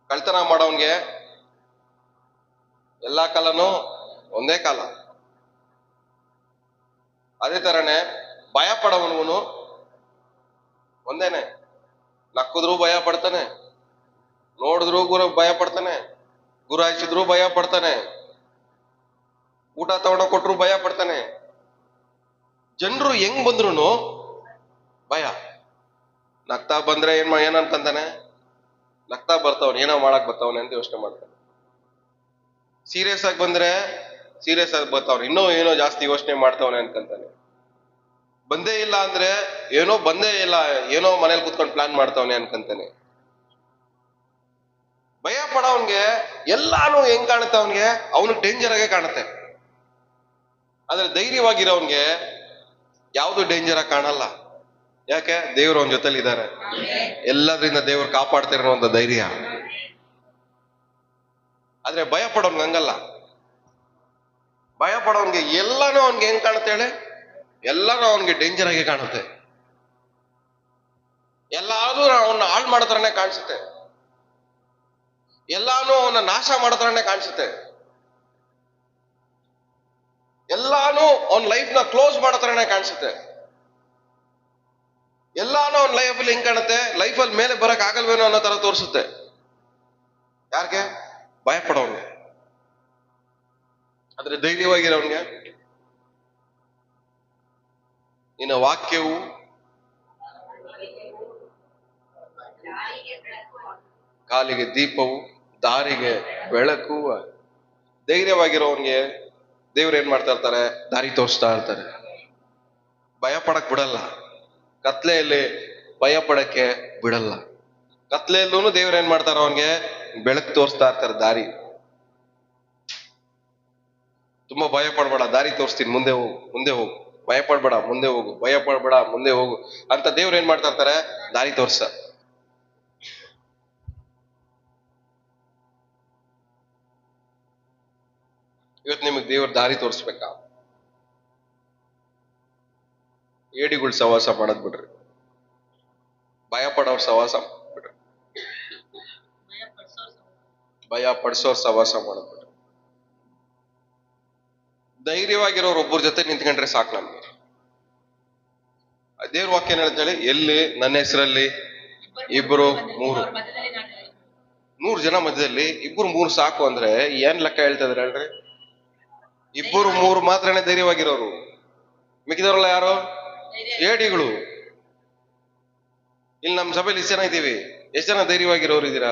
ಕಳ್ತನ ಮಾಡೋನ್ಗೆ ಎಲ್ಲಾ ಕಾಲನೂ ಒಂದೇ ಕಾಲ. ಅದೇ ತರನೇ ಭಯ ಪಡೋವನು ಒಂದೇನೆ. ನಕ್ಕಿದ್ರು ಭಯ ಪಡ್ತಾನೆ, ನೋಡಿದ್ರು ಭಯ ಪಡ್ತಾನೆ, ಗುರಾಯಿಸಿದ್ರು ಭಯ ಪಡ್ತಾನೆ, ಊಟ ತಗೊಂಡ ಕೊಟ್ರು ಭಯ ಪಡ್ತಾನೆ. ಜನರು ಹೆಂಗ್ ಬಂದ್ರು ಭಯ. ನಗ್ತಾ ಬಂದ್ರೆ ಏನಂತಾನೆ? ನಗ್ತಾ ಬರ್ತಾವನೆ, ಏನೋ ಮಾಡಕ್ ಬರ್ತಾವನೆ ಅಂತ ಯೋಚನೆ ಮಾಡ್ತಾನೆ. ಸೀರಿಯಸ್ ಆಗಿ ಬಂದ್ರೆ ಸೀರಿಯಸ್ ಆಗಿ ಬರ್ತಾವನೆ, ಇನ್ನೂ ಏನೋ ಜಾಸ್ತಿ ಯೋಚನೆ ಮಾಡ್ತಾವನೆ ಅನ್ಕಂತಾನೆ. ಬಂದೇ ಇಲ್ಲ ಅಂದ್ರೆ ಬಂದೇ ಇಲ್ಲ, ಏನೋ ಮನೇಲಿ ಕುತ್ಕೊಂಡು ಪ್ಲಾನ್ ಮಾಡ್ತಾವನೆ ಅನ್ಕಂತಾನೆ. ಭಯ ಪಡೋನ್ಗೆ ಎಲ್ಲಾನು ಹೆಂಗ್ ಕಾಣುತ್ತೆ? ಅವನ್ಗೆ ಅವನಿಗೆ ಡೇಂಜರ್ ಆಗೇ ಕಾಣುತ್ತೆ. ಆದ್ರೆ ಧೈರ್ಯವಾಗಿರೋನ್ಗೆ ಯಾವುದು ಡೇಂಜರ್ ಆಗಿ ಕಾಣಲ್ಲ. ಯಾಕೆ? ದೇವ್ರು ಅವನ ಜೊತೆಲಿ ಇದ್ದಾರೆ. ಎಲ್ಲದ್ರಿಂದ ದೇವ್ರು ಕಾಪಾಡ್ತಿರೋ ಧೈರ್ಯ. ಆದ್ರೆ ಭಯ ಪಡೋನ್ಗೆ ಹಂಗಲ್ಲ. ಭಯ ಪಡೋನ್ಗೆ ಎಲ್ಲಾನು ಅವನ್ಗೆ ಹೆಂಗ್ ಕಾಣುತ್ತೆ ಹೇಳಿ? ಎಲ್ಲಾನು ಅವನ್ಗೆ ಡೇಂಜರ್ ಆಗಿ ಕಾಣುತ್ತೆ. ಎಲ್ಲಾದ್ರೂ ಅವನ್ನ ಹಾಳು ಮಾಡೋದ್ರನೇ ಕಾಣಿಸುತ್ತೆ, ಎಲ್ಲಾನು ಅವನ್ನ ನಾಶ ಮಾಡೋದ್ರನೇ ಕಾಣಿಸುತ್ತೆ, ಎಲ್ಲಾನು ಅವನ ಲೈಫ್ ನ ಕ್ಲೋಸ್ ಮಾಡೋದ್ರನೇ ಕಾಣಿಸುತ್ತೆ. ಎಲ್ಲಾನು ಅವನ ಲೈಫಲ್ಲಿ ಹೆಂಗ್ ಕಾಣುತ್ತೆ? ಲೈಫಲ್ಲಿ ಮೇಲೆ ಬರಕ್ ಆಗಲ್ವೇನೋ ಅನ್ನೋ ತರ ತೋರಿಸುತ್ತೆ. ಯಾರಿಗೆ? ಭಯ ಪಡೋನ್ಗೆ. ಆದ್ರೆ ಧೈರ್ಯವಾಗಿರೋನ್ಗೆ ನಿನ್ನ ವಾಕ್ಯವು ಕಾಲಿಗೆ ದೀಪವು ದಾರಿಗೆ ಬೆಳಕು. ಧೈರ್ಯವಾಗಿರೋನ್ಗೆ ದೇವ್ರು ಏನ್ ಮಾಡ್ತಾ ಇರ್ತಾರೆ? ದಾರಿ ತೋರಿಸ್ತಾ ಇರ್ತಾರೆ. ಭಯ ಪಡಕ್ ಬಿಡಲ್ಲ. ಕತ್ಲೆಯಲ್ಲಿ ಭಯ ಪಡಕ್ಕೆ ಬಿಡಲ್ಲ. ಕತ್ಲೆಯಲ್ಲೂ ದೇವ್ರು ಏನ್ ಮಾಡ್ತಾರ? ಅವನ್ಗೆ ಬೆಳಕು ತೋರಿಸ್ತಾ ಇರ್ತಾರೆ, ದಾರಿ. ತುಂಬಾ ಭಯ ಪಡ್ಬೇಡ, ದಾರಿ ತೋರಿಸ್ತೀನಿ, ಮುಂದೆ ಹೋಗು, ಮುಂದೆ ಹೋಗು. ಭಯ ಪಡ್ಬೇಡ, ಮುಂದೆ ಹೋಗು. ಭಯ ಪಡ್ಬೇಡ, ಮುಂದೆ ಹೋಗು ಅಂತ ದೇವ್ರು ಏನ್ ಮಾಡ್ತಾ ಇರ್ತಾರೆ? ದಾರಿ ತೋರ್ಸ. ಇವತ್ತು ನಿಮಗೆ ದೇವ್ರ ದಾರಿ ತೋರಿಸ್ಬೇಕಾ? ಏಡಿಗಳು ಸವಾಸ ಮಾಡದ್ ಬಿಡ್ರಿ, ಭಯ ಪಡೋರ್ ಸವಾಸ ಬಿಡ್ರಿ, ಭಯ ಪಡಿಸೋರ್ ಸವಾಸ ಮಾಡದ್ ಬಿಡ್ರಿ. ಧೈರ್ಯವಾಗಿರೋರು ಒಬ್ಬರ ಜೊತೆ ನಿಂತ್ಕೊಂಡ್ರೆ ಸಾಕು ನಮ್ಗೆ. ದೇವ್ರ ವಾಕ್ಯ ಏನ್ ಹೇಳ್ತಾಳೆ? ಎಲ್ಲಿ ನನ್ನ ಹೆಸರಲ್ಲಿ ಇಬ್ಬರು ಮೂರು 100 ಜನ ಮಧ್ಯದಲ್ಲಿ 2-3 ಸಾಕು ಅಂದ್ರೆ ಏನ್ ಲೆಕ್ಕ ಹೇಳ್ತಾ ಇದ್ರ ಹೇಳ್ರಿ? 2-3 ಮಾತ್ರನೇ ಧೈರ್ಯವಾಗಿರೋರು, ಮಿಕ್ಕಿದವರಲ್ಲ ಯಾರು? ಏಡಿಗಳು. ಇಲ್ಲಿ ನಮ್ಮ ಸಭೆಯಲ್ಲಿ ಎಷ್ಟು ಜನ ಇದ್ದೀವಿ? ಎಷ್ಟು ಜನ ಧೈರ್ಯವಾಗಿರೋರು ಇದ್ದೀರಾ?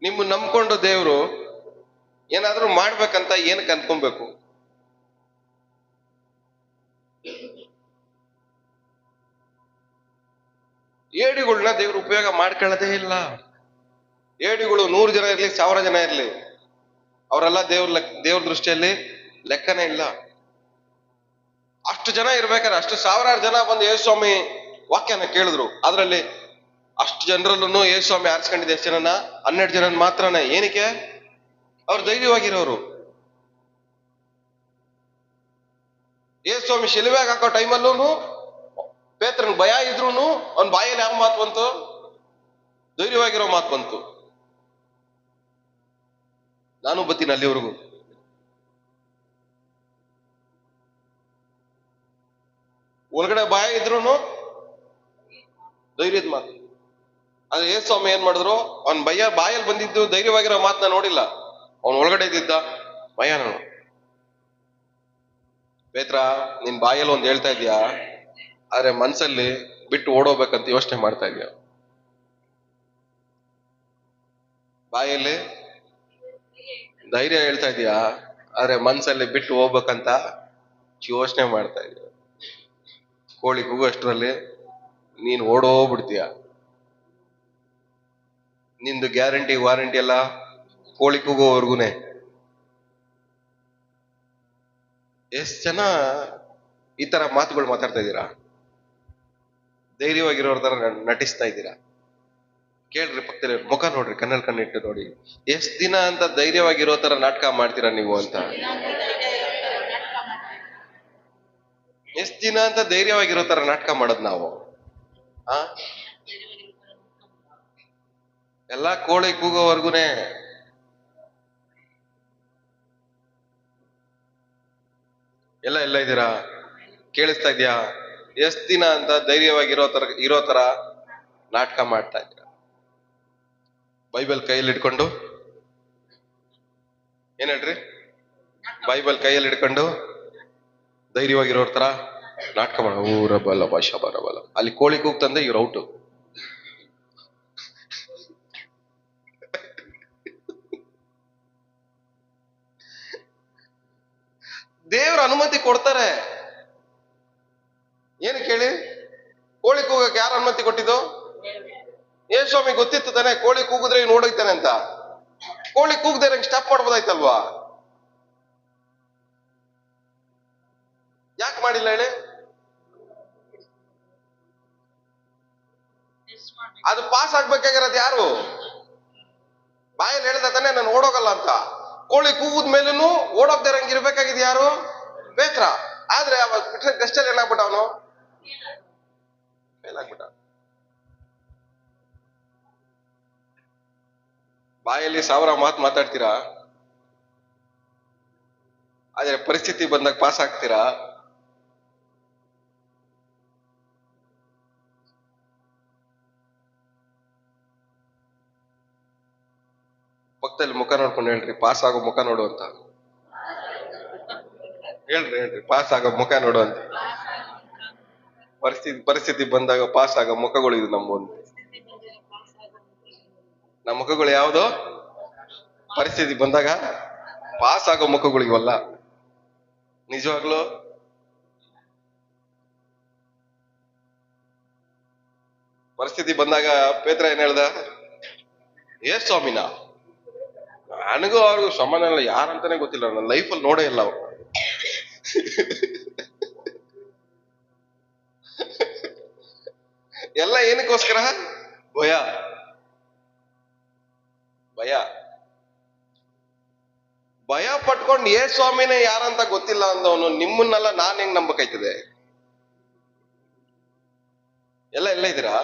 ನಿಮ್ಮ ನಂಬ್ಕೊಂಡು ದೇವ್ರು ಏನಾದ್ರೂ ಮಾಡ್ಬೇಕಂತ ಏನಕ್ಕೆ ಅನ್ಕೊಬೇಕು? ಏಡಿಗಳನ್ನ ದೇವ್ರು ಉಪಯೋಗ ಮಾಡ್ಕೊಳ್ಳೋದೇ ಇಲ್ಲ. ಏಡಿಗಳು 100 ಜನ ಇರ್ಲಿ, 1000 ಜನ ಇರ್ಲಿ, ಅವರೆಲ್ಲ ದೇವ್ರ ದೃಷ್ಟಿಯಲ್ಲಿ ಲೆಕ್ಕನೇ ಇಲ್ಲ. ಅಷ್ಟು ಜನ ಇರ್ಬೇಕಾದ್ರೆ ಅಷ್ಟು ಸಾವಿರಾರು ಜನ ಬಂದು ಯೇಸು ಸ್ವಾಮಿ ವಾಕ್ಯನ ಕೇಳಿದ್ರು. ಅದ್ರಲ್ಲಿ ಅಷ್ಟು ಜನರಲ್ಲೂ ಯೇಸು ಸ್ವಾಮಿ ಆರಿಸ್ಕೊಂಡಿದ್ದೆ ಎಷ್ಟು ಜನನ? 12 ಜನ ಮಾತ್ರನೇ. ಏನಕ್ಕೆ? ಅವ್ರು ಧೈರ್ಯವಾಗಿರೋರು. ಯೇಸು ಸ್ವಾಮಿ ಶಿಲುವೆಗೆ ಹಾಕೋ ಟೈಮಲ್ಲೂ ಪೇತ್ರನ್ ಭಯ ಇದ್ರೂನು ಅವ್ನ ಬಾಯಲ್ಲಿ ಯಾವ ಮಾತು ಬಂತು? ಧೈರ್ಯವಾಗಿರೋ ಮಾತು ಬಂತು, ನಾನು ಬತ್ತೀನಿ ಅಲ್ಲಿವರೆಗೂ. ಒಳಗಡೆ ಭಯ ಇದ್ರೂನು ಧೈರ್ಯದ ಮಾತು. ಆದ್ರೆ ಯೇಸು ಸ್ವಾಮಿ ಏನ್ ಮಾಡಿದ್ರು? ಅವ್ನ ಬಾಯಲ್ಲಿ ಬಂದಿದ್ದು ಧೈರ್ಯವಾಗಿರೋ ಮಾತನ್ನ ನೋಡಿಲ್ಲ, ಅವನ್ ಒಳಗಡೆ ಇದ್ದಿದ್ದ ಭಯನ. ಪೇತ್ರ, ನಿನ್ ಬಾಯಲ್ಲಿ ಒಂದ್ ಹೇಳ್ತಾ ಇದ್ಯಾ, ಆದ್ರೆ ಮನ್ಸಲ್ಲಿ ಬಿಟ್ಟು ಓಡೋಗ್ಬೇಕಂತ ಯೋಚನೆ ಮಾಡ್ತಾ ಇದ್ಯಾ. ಬಾಯಲ್ಲಿ ಧೈರ್ಯ ಹೇಳ್ತಾ ಇದೀಯಾ, ಆದ್ರೆ ಮನ್ಸಲ್ಲಿ ಬಿಟ್ಟು ಹೋಗ್ಬೇಕಂತ ಯೋಚನೆ ಮಾಡ್ತಾ ಇದೀಯ. ಕೋಳಿ ಕೂಗೋಷ್ಟರಲ್ಲಿ ನೀನ್ ಓಡೋಗ್ಬಿಡ್ತೀಯ. ನಿಂದು ಗ್ಯಾರಂಟಿ ವಾರಂಟಿ ಎಲ್ಲ ಕೋಳಿ ಕೂಗೋವರೆಗೂನೆ. ಎಷ್ಟ್ ಜನ ಈ ತರ ಮಾತುಗಳು ಮಾತಾಡ್ತಾ ಇದ್ದೀರಾ? ಧೈರ್ಯವಾಗಿರೋರ್ ತರ ನಟಿಸ್ತಾ ಇದ್ದೀರಾ? ಕೇಳ್ರಿ, ಪಕ್ಕದಲ್ಲಿ ಮುಖ ನೋಡ್ರಿ, ಕಣ್ಣಿಟ್ಟು ನೋಡಿ. ಎಷ್ಟ್ ದಿನ ಅಂತ ಧೈರ್ಯವಾಗಿರೋ ತರ ನಾಟಕ ಮಾಡ್ತೀರಾ ನೀವು ಅಂತ? ಎಷ್ಟ್ ದಿನ ಅಂತ ಧೈರ್ಯವಾಗಿರೋ ತರ ನಾಟಕ ಮಾಡೋದ್ ನಾವು? ಎಲ್ಲ ಕೋಳಿ ಕೂಗೋವರೆಗೂನೆ. ಎಲ್ಲ ಇದ್ದೀರಾ? ಕೇಳಿಸ್ತಾ ಇದ್ಯಾ? ಎಷ್ಟ್ ದಿನ ಅಂತ ಇರೋ ತರ ನಾಟಕ ಮಾಡ್ತಾ ಇದ್ದೀರಾ? ಬೈಬಲ್ ಕೈಯಲ್ಲಿ ಹಿಡ್ಕೊಂಡು, ಏನ್ ಹೇಳ್ರಿ? ಬೈಬಲ್ ಕೈಯಲ್ಲಿ ಹಿಡ್ಕೊಂಡು ಧೈರ್ಯವಾಗಿರೋರ್ ತರ ನಾಟಕ ಮಾಡ. ಊರ ಬಲ ಭಾಷಾ ಬರಬಲ್ಲ. ಅಲ್ಲಿ ಕೋಳಿ ಕೂಗ್ತಂದ್ರೆ ಇವ್ರ ಔಟು. ದೇವ್ರ ಅನುಮತಿ ಕೊಡ್ತಾರೆ. ಏನು ಕೇಳಿ? ಕೋಳಿ ಕೂಗಕ್ಕೆ ಯಾರು ಅನುಮತಿ ಕೊಟ್ಟಿದ್ದು? ಯೇಸು ಸ್ವಾಮಿ ಗೊತ್ತಿತ್ತು ತಾನೆ ಕೋಳಿ ಕೂಗಿದ್ರೆ ಇವ್ನು ಓಡೋಗ್ತಾನೆ ಅಂತ. ಕೋಳಿ ಕೂಗದೆ ನಂಗೆ ಸ್ಟಾಪ್ ಮಾಡ್ಬೋದಾಯ್ತಲ್ವಾ? ಯಾಕೆ ಮಾಡಿಲ್ಲ ಹೇಳಿ? ಅದು ಪಾಸ್ ಆಗ್ಬೇಕಾಗಿರೋದು ಯಾರು? ಬಾಯಲ್ಲಿ ಹೇಳ್ದ ತಾನೆ ನಾನು ಓಡೋಗಲ್ಲ ಅಂತ. ಕೋಳಿ ಕೂಗುದ ಮೇಲೂ ಓಡೋಗ್ದೇ ಇರ್ಬೇಕಾಗಿದ್ ಯಾರು? ಪೇತ್ರ. ಆದ್ರೆ ಅವಾಗ ಬಿಟ್ರೆ ಟೆಸ್ಟಲ್ಲಿ ಏನಾಗ್ಬಿಟ್ಟ ಅವನು? ಫೇಲ್ ಆಗ್ಬಿಟ್ಟ. ಬಾಯಲ್ಲಿ 1000 ಮಾತು ಮಾತಾಡ್ತೀರಾ, ಆದ್ರೆ ಪರಿಸ್ಥಿತಿ ಬಂದಾಗ ಪಾಸ್ ಆಗ್ತೀರಾ? ಪಕ್ಕದಲ್ಲಿ ಮುಖ ನೋಡ್ಕೊಂಡು ಹೇಳ್ರಿ, ಪಾಸ್ ಆಗೋ ಮುಖ ನೋಡು ಅಂತ ಹೇಳ್ರಿ. ಪಾಸ್ ಆಗೋ ಮುಖ ನೋಡು ಅಂತ. ಪರಿಸ್ಥಿತಿ ಬಂದಾಗ ಪಾಸ್ ಆಗೋ ಮುಖಗಳು ಇದು ನಮ್ಮೊಂದು. ನಮ್ಮ ಮುಖಗಳು ಯಾವುದು? ಪರಿಸ್ಥಿತಿ ಬಂದಾಗ ಪಾಸ್ ಆಗೋ ಮುಖಗಳು ಇವಲ್ಲ. ನಿಜವಾಗ್ಲು ಪರಿಸ್ಥಿತಿ ಬಂದಾಗ ಪೇತ್ರ ಏನ್ ಹೇಳ್ದ? ಯೇಸು ಸ್ವಾಮಿನ ನನಗೂ ಅವ್ರಿಗೂ ಸಮಾನ ಇಲ್ಲ, ಯಾರಂತಾನೆ ಗೊತ್ತಿಲ್ಲ, ನನ್ನ ಲೈಫಲ್ಲಿ ನೋಡೇ ಇಲ್ಲ ಅವ್ರು. ಎಲ್ಲ ಏನಕ್ಕೋಸ್ಕರ? ಭಯ. ಭಯ ಪಟ್ಕೊಂಡು ಯೇಸು ಸ್ವಾಮಿನೇ ಯಾರಂತ ಗೊತ್ತಿಲ್ಲ ಅಂದವನು ನಿಮ್ಮನ್ನೆಲ್ಲ ನಾನ್ ಹೆಂಗ್ ನಂಬಕೈತದೆ? ಎಲ್ಲ ಇದ್ದೀರಾ?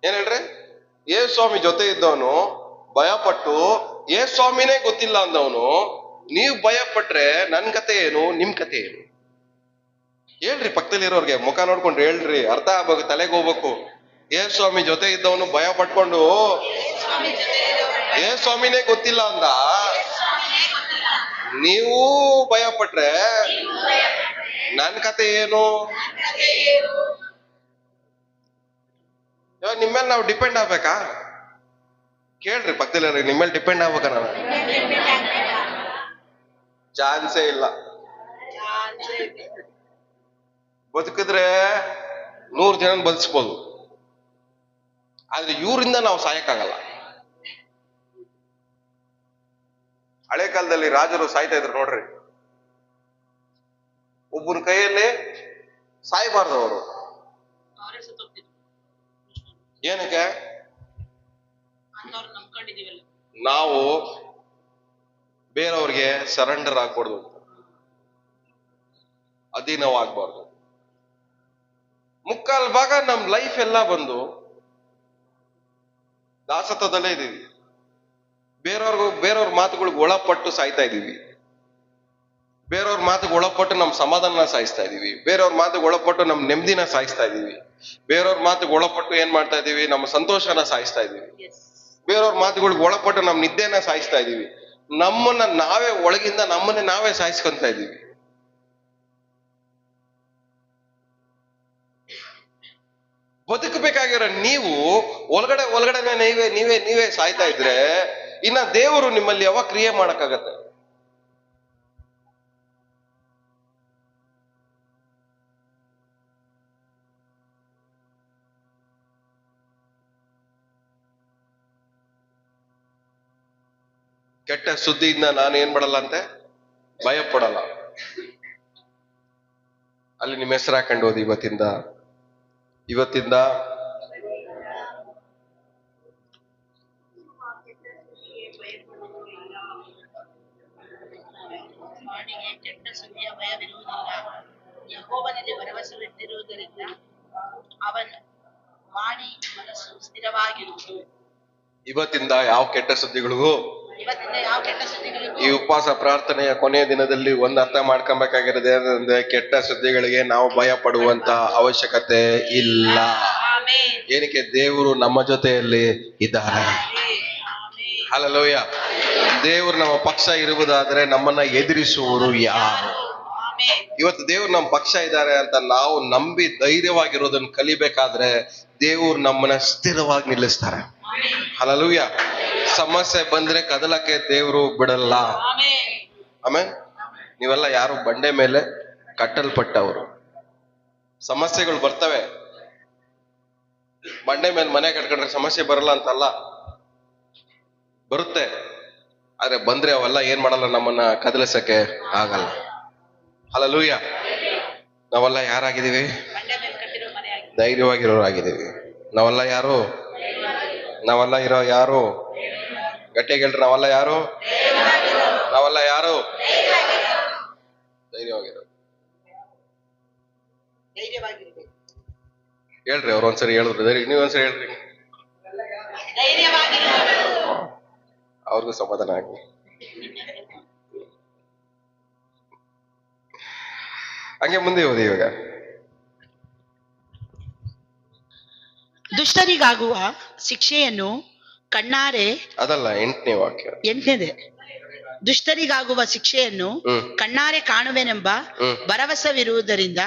ಏನ್ ಹೇಳ್ರಿ? ಯೇಸು ಸ್ವಾಮಿ ಜೊತೆ ಇದ್ದವನು ಭಯಪಟ್ಟು ಯೇಸು ಸ್ವಾಮಿನೇ ಗೊತ್ತಿಲ್ಲ ಅಂದವನು ನೀವು ಭಯ ಪಟ್ರೆ ನನ್ ಕತೆ ಏನು, ನಿಮ್ ಕತೆ ಏನು? ಹೇಳ್ರಿ ಪಕ್ಕದಲ್ಲಿರೋರ್ಗೆ, ಮುಖ ನೋಡ್ಕೊಂಡು ಹೇಳ್ರಿ, ಅರ್ಥ ಆಗ್ಬೇಕು, ತಲೆಗೆ ಹೋಗ್ಬೇಕು. ಸ್ವಾಮಿ ಜೊತೆ ಇದ್ದವನು ಭಯ ಪಟ್ಕೊಂಡು ಸ್ವಾಮಿನೇ ಗೊತ್ತಿಲ್ಲ ಅಂದ, ನೀವು ಭಯ ಪಟ್ರೆ ನನ್ ಕತೆ ಏನು? ಇವಾಗ ನಿಮ್ಮೇಲೆ ನಾವು ಡಿಪೆಂಡ್ ಆಗ್ಬೇಕಾ? ಕೇಳ್ರಿ ಪಕ್ಕದಲ್ಲಿ, ನಿಮ್ಮೇಲೆ ಡಿಪೆಂಡ್ ಆಗ್ಬೇಕಾ? ನಾನು ಚಾನ್ಸೇ ಇಲ್ಲ. ಬದುಕಿದ್ರೆ 100 ಜನ ಬದುಕ್ಸ್ಬೋದು, ಆದ್ರೆ ಇವರಿಂದ ನಾವು ಸಾಯಕ್ಕಾಗಲ್ಲ. ಹಳೆ ಕಾಲದಲ್ಲಿ ರಾಜರು ಸಾಯ್ತಾ ಇದ್ರು ನೋಡ್ರಿ, ಒಬ್ಬನ ಕೈಯಲ್ಲಿ ಸಾಯ್ಬಾರ್ದು ಅವರು. ಏನಕ್ಕೆ? ನಾವು ಬೇರೆಯವ್ರಿಗೆ ಸರೆಂಡರ್ ಆಗ್ಬಾರ್ದು, ಅಧೀನವಾಗ್ಬಾರ್ದು. ಮುಕ್ಕಾಲ್ ಭಾಗ ನಮ್ ಲೈಫ್ ಎಲ್ಲ ಬಂದು ದಾಸತ್ವದಲ್ಲೇ ಇದೀವಿ. ಬೇರೆಯವ್ರ ಮಾತುಗಳಿಗೆ ಒಳಪಟ್ಟು ಸಾಯ್ತಾ ಇದೀವಿ. ಬೇರೆಯವ್ರ ಮಾತಿಗೆ ಒಳಪಟ್ಟು ನಮ್ ಸಮಾಧಾನ ಸಾಯಿಸ್ತಾ ಇದೀವಿ. ಬೇರೆಯವ್ರ ಮಾತಿಗೆ ಒಳಪಟ್ಟು ನಮ್ ನೆಮ್ಮದಿನ ಸಾಯಿಸ್ತಾ ಇದೀವಿ. ಬೇರೆಯವ್ರ ಮಾತಿಗೆ ಒಳಪಟ್ಟು ಏನ್ ಮಾಡ್ತಾ ಇದೀವಿ? ನಮ್ಮ ಸಂತೋಷನ ಸಾಯಿಸ್ತಾ ಇದೀವಿ. ಬೇರೆಯವ್ರ ಮಾತುಗಳಿಗೆ ಒಳಪಟ್ಟು ನಮ್ ನಿದ್ದೆನ ಸಾಯಿಸ್ತಾ ಇದೀವಿ. ನಮ್ಮನ್ನ ನಾವೇ ಒಳಗಿಂದ ನಮ್ಮನ್ನೇ ನಾವೇ ಸಾಯಿಸ್ಕೊಂತ ಇದೀವಿ. ಬದುಕಬೇಕಾಗಿರೋ ನೀವು ಒಳಗಡೆ ನೀವೇ ಸಾಯ್ತಾ ಇದ್ರೆ ಇನ್ನ ದೇವರು ನಿಮ್ಮಲ್ಲಿ ಯಾವಾಗ ಕ್ರಿಯೆ ಮಾಡಕ್ಕಾಗತ್ತೆ? ಕೆಟ್ಟ ಸುದ್ದಿಯಿಂದ ನಾನು ಏನ್ ಮಾಡಲ್ಲ ಅಂತೆ, ಭಯ ಪಡಲ್ಲ. ಅಲ್ಲಿ ನಿಮ್ಮ ಹೆಸರು ಹಾಕೊಂಡು ಹೋದಿ ಇವತ್ತಿಂದ ಕೆಟ್ಟ ಸುದ್ದಿಯ ಭಯವಿರುವುದಿಲ್ಲ. ಯೆಹೋವನಲ್ಲಿ ಭರವಸವಿಟ್ಟಿರುವುದರಿಂದ ಅವನ ವಾಣಿ ಮನಸ್ಸು ಸ್ಥಿರವಾಗಿರುವುದು. ಇವತ್ತಿಂದ ಯಾವ ಕೆಟ್ಟ ಸುದ್ದಿಗಳಿಗೂ, ಈ ಉಪವಾಸ ಪ್ರಾರ್ಥನೆಯ ಕೊನೆಯ ದಿನದಲ್ಲಿ ಒಂದು ಅರ್ಥ ಮಾಡ್ಕೊಬೇಕಾಗಿರೋದು ಏನಂದ್ರೆ, ಕೆಟ್ಟ ಸುದ್ದಿಗಳಿಗೆ ನಾವು ಭಯ ಪಡುವಂತ ಅವಶ್ಯಕತೆ ಇಲ್ಲ. ಏನಕ್ಕೆ? ದೇವರು ನಮ್ಮ ಜೊತೆಯಲ್ಲಿ ಇದ್ದಾರೆ. ಹಲ್ಲೆಲೂಯಾ. ದೇವರು ನಮ್ಮ ಪಕ್ಷ ಇರುವುದಾದ್ರೆ ನಮ್ಮನ್ನ ಎದುರಿಸುವರು ಯಾರು? ಇವತ್ತು ದೇವ್ರು ನಮ್ಮ ಪಕ್ಷ ಇದ್ದಾರೆ ಅಂತ ನಾವು ನಂಬಿ ಧೈರ್ಯವಾಗಿರೋದನ್ನ ಕಲಿಬೇಕಾದ್ರೆ ದೇವ್ರು ನಮ್ಮನ್ನ ಸ್ಥಿರವಾಗಿ ನಿಲ್ಲಿಸ್ತಾರೆ. ಹಲ್ಲೆಲೂಯಾ. ಸಮಸ್ಯೆ ಬಂದ್ರೆ ಕದಲಕ್ಕೆ ದೇವ್ರು ಬಿಡಲ್ಲ. ಆಮೇಲೆ ನೀವೆಲ್ಲ ಯಾರು ಬಂಡೆ ಮೇಲೆ ಕಟ್ಟಲ್ಪಟ್ಟವರು. ಸಮಸ್ಯೆಗಳು ಬರ್ತವೆ. ಬಂಡೆ ಮೇಲೆ ಮನೆ ಕಟ್ಕೊಂಡ್ರೆ ಸಮಸ್ಯೆ ಬರಲ್ಲ ಅಂತಲ್ಲ, ಬರುತ್ತೆ. ಆದ್ರೆ ಬಂದ್ರೆ ಅವೆಲ್ಲ ಏನ್ ಮಾಡಲ್ಲ, ನಮ್ಮನ್ನ ಕದಲಿಸಕ್ಕೆ ಆಗಲ್ಲ. ಹಲ್ಲೆಲೂಯಾ. ನಾವೆಲ್ಲ ಯಾರಾಗಿದ್ದೀವಿ? ಧೈರ್ಯವಾಗಿರೋರಾಗಿದ್ದೀವಿ. ನಾವೆಲ್ಲ ಯಾರು? ಗಟ್ಟಿಗೆ ಹೇಳ್ರಿ, ನಾವೆಲ್ಲ ಯಾರು? ಧೈರ್ಯವಾಗಿರೋ. ಹೇಳ್ರಿ, ಅವ್ರು ಒಂದ್ಸರಿ ಹೇಳಿದ್ರು, ನೀವೊಂದ್ಸರಿ ಹೇಳ್ರಿ, ಅವ್ರಿಗೂ ಸಮಾಧಾನ ಆಗಿ. ಹಂಗೆ ಮುಂದೆ ಓದಿ ಇವಾಗ. ದುಷ್ಟರಿಗಾಗುವ ಶಿಕ್ಷೆಯನ್ನು ಕಣ್ಣಾರೆ, ಅದಲ್ಲ 8ನೇ ವಾಕ್ಯ. 8ನೇದೇ. ದುಷ್ಟರಿಗಾಗುವ ಶಿಕ್ಷೆಯನ್ನು ಕಣ್ಣಾರೆ ಕಾಣುವೆನೆಂಬ ಭರವಸವಿರುವುದರಿಂದ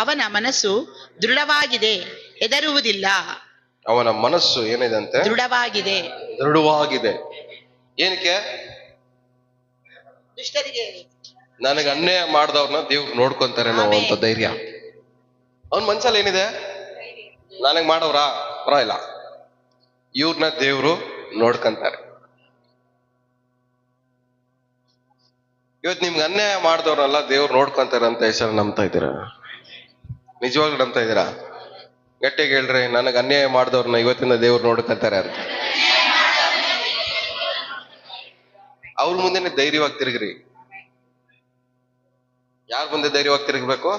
ಅವನ ಮನಸ್ಸು ದೃಢವಾಗಿದೆ, ಹೆದರುವುದಿಲ್ಲ. ಅವನ ಮನಸ್ಸು ಏನಿದೆ? ದೃಢವಾಗಿದೆ. ಏನಕ್ಕೆ? ದುಷ್ಟರಿಗೆ ನನಗೆ ಅನ್ಯಾಯ ಮಾಡಿದವ್ರನ್ನ ದೇವ್ರು ನೋಡ್ಕೊಂತಾರೆ ಅನ್ನೋ ಧೈರ್ಯ ಅವನ್ ಮನ್ಸಲ್ಲಿ ಏನಿದೆ. ನನಗ್ ಮಾಡೋರ ಪರವಾಗಿಲ್ಲ, ಇವ್ರನ್ನ ದೇವ್ರು ನೋಡ್ಕೊಂತಾರೆ. ಇವತ್ತು ನಿಮ್ಗೆ ಅನ್ಯಾಯ ಮಾಡಿದವ್ರನ್ನೆಲ್ಲ ದೇವ್ರು ನೋಡ್ಕೊಂತಾರೆ ಅಂತ ಹೆಸರು ನಂಬ್ತಾ ಇದ್ದೀರಾ? ನಿಜವಾಗ್ಲೂ ನಂಬ್ತಾ ಇದ್ದೀರಾ? ಗಟ್ಟಿಗೆ ಹೇಳ್ರಿ, ನನಗೆ ಅನ್ಯಾಯ ಮಾಡಿದವ್ರನ್ನ ಇವತ್ತಿನ ದೇವ್ರು ನೋಡ್ಕೊಂತಾರೆ ಅಂತ. ಅವ್ರ ಮುಂದೆನೆ ಧೈರ್ಯವಾಗಿ ತಿರುಗ್ರಿ. ಯಾರ ಮುಂದೆ ಧೈರ್ಯವಾಗಿ ತಿರುಗಬೇಕು?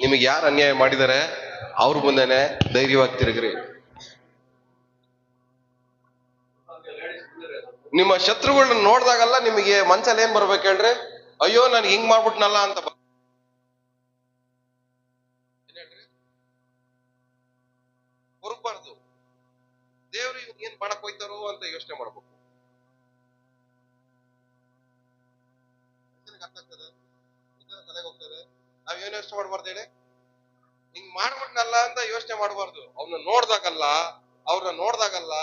ನಿಮಗೆ ಯಾರು ಅನ್ಯಾಯ ಮಾಡಿದಾರೆ ಅವ್ರ ಮುಂದೆನೆ ಧೈರ್ಯವಾಗಿ ತಿರುಗ್ರಿ. ನಿಮ್ಮ ಶತ್ರುಗಳನ್ನ ನೋಡ್ದಾಗಲ್ಲ ನಿಮಗೆ ಮನ್ಸಲ್ಲಿ ಏನ್ ಬರ್ಬೇಕು ಹೇಳ್ರಿ? ಅಯ್ಯೋ ನಾನು ಹಿಂಗ್ ಮಾಡ್ಬಿಟ್ನಲ್ಲ ಅಂತ. ಕೊರಗಬಾರ್ದು. ದೇವ್ರು ಇವ್ರು ಏನ್ ಮಾಡಕ್ ಹೋಯ್ತಾರೋ ಅಂತ ಯೋಚನೆ ಮಾಡ್ಬೇಕು. ಅರ್ಥ ಆಗ್ತದೆ, ತಲೆಗೆ ಹೋಗ್ತದೆ. ನಾವ್ ಏನ್ ಯೋಚನೆ ಮಾಡ್ಬಾರ್ದು ಹೇಳಿ, ಹಿಂಗ್ ಮಾಡ್ಬಿಟ್ನಲ್ಲ ಅಂತ ಯೋಚನೆ ಮಾಡ್ಬಾರ್ದು. ಅವ್ರನ್ನ ನೋಡ್ದಾಗಲ್ಲ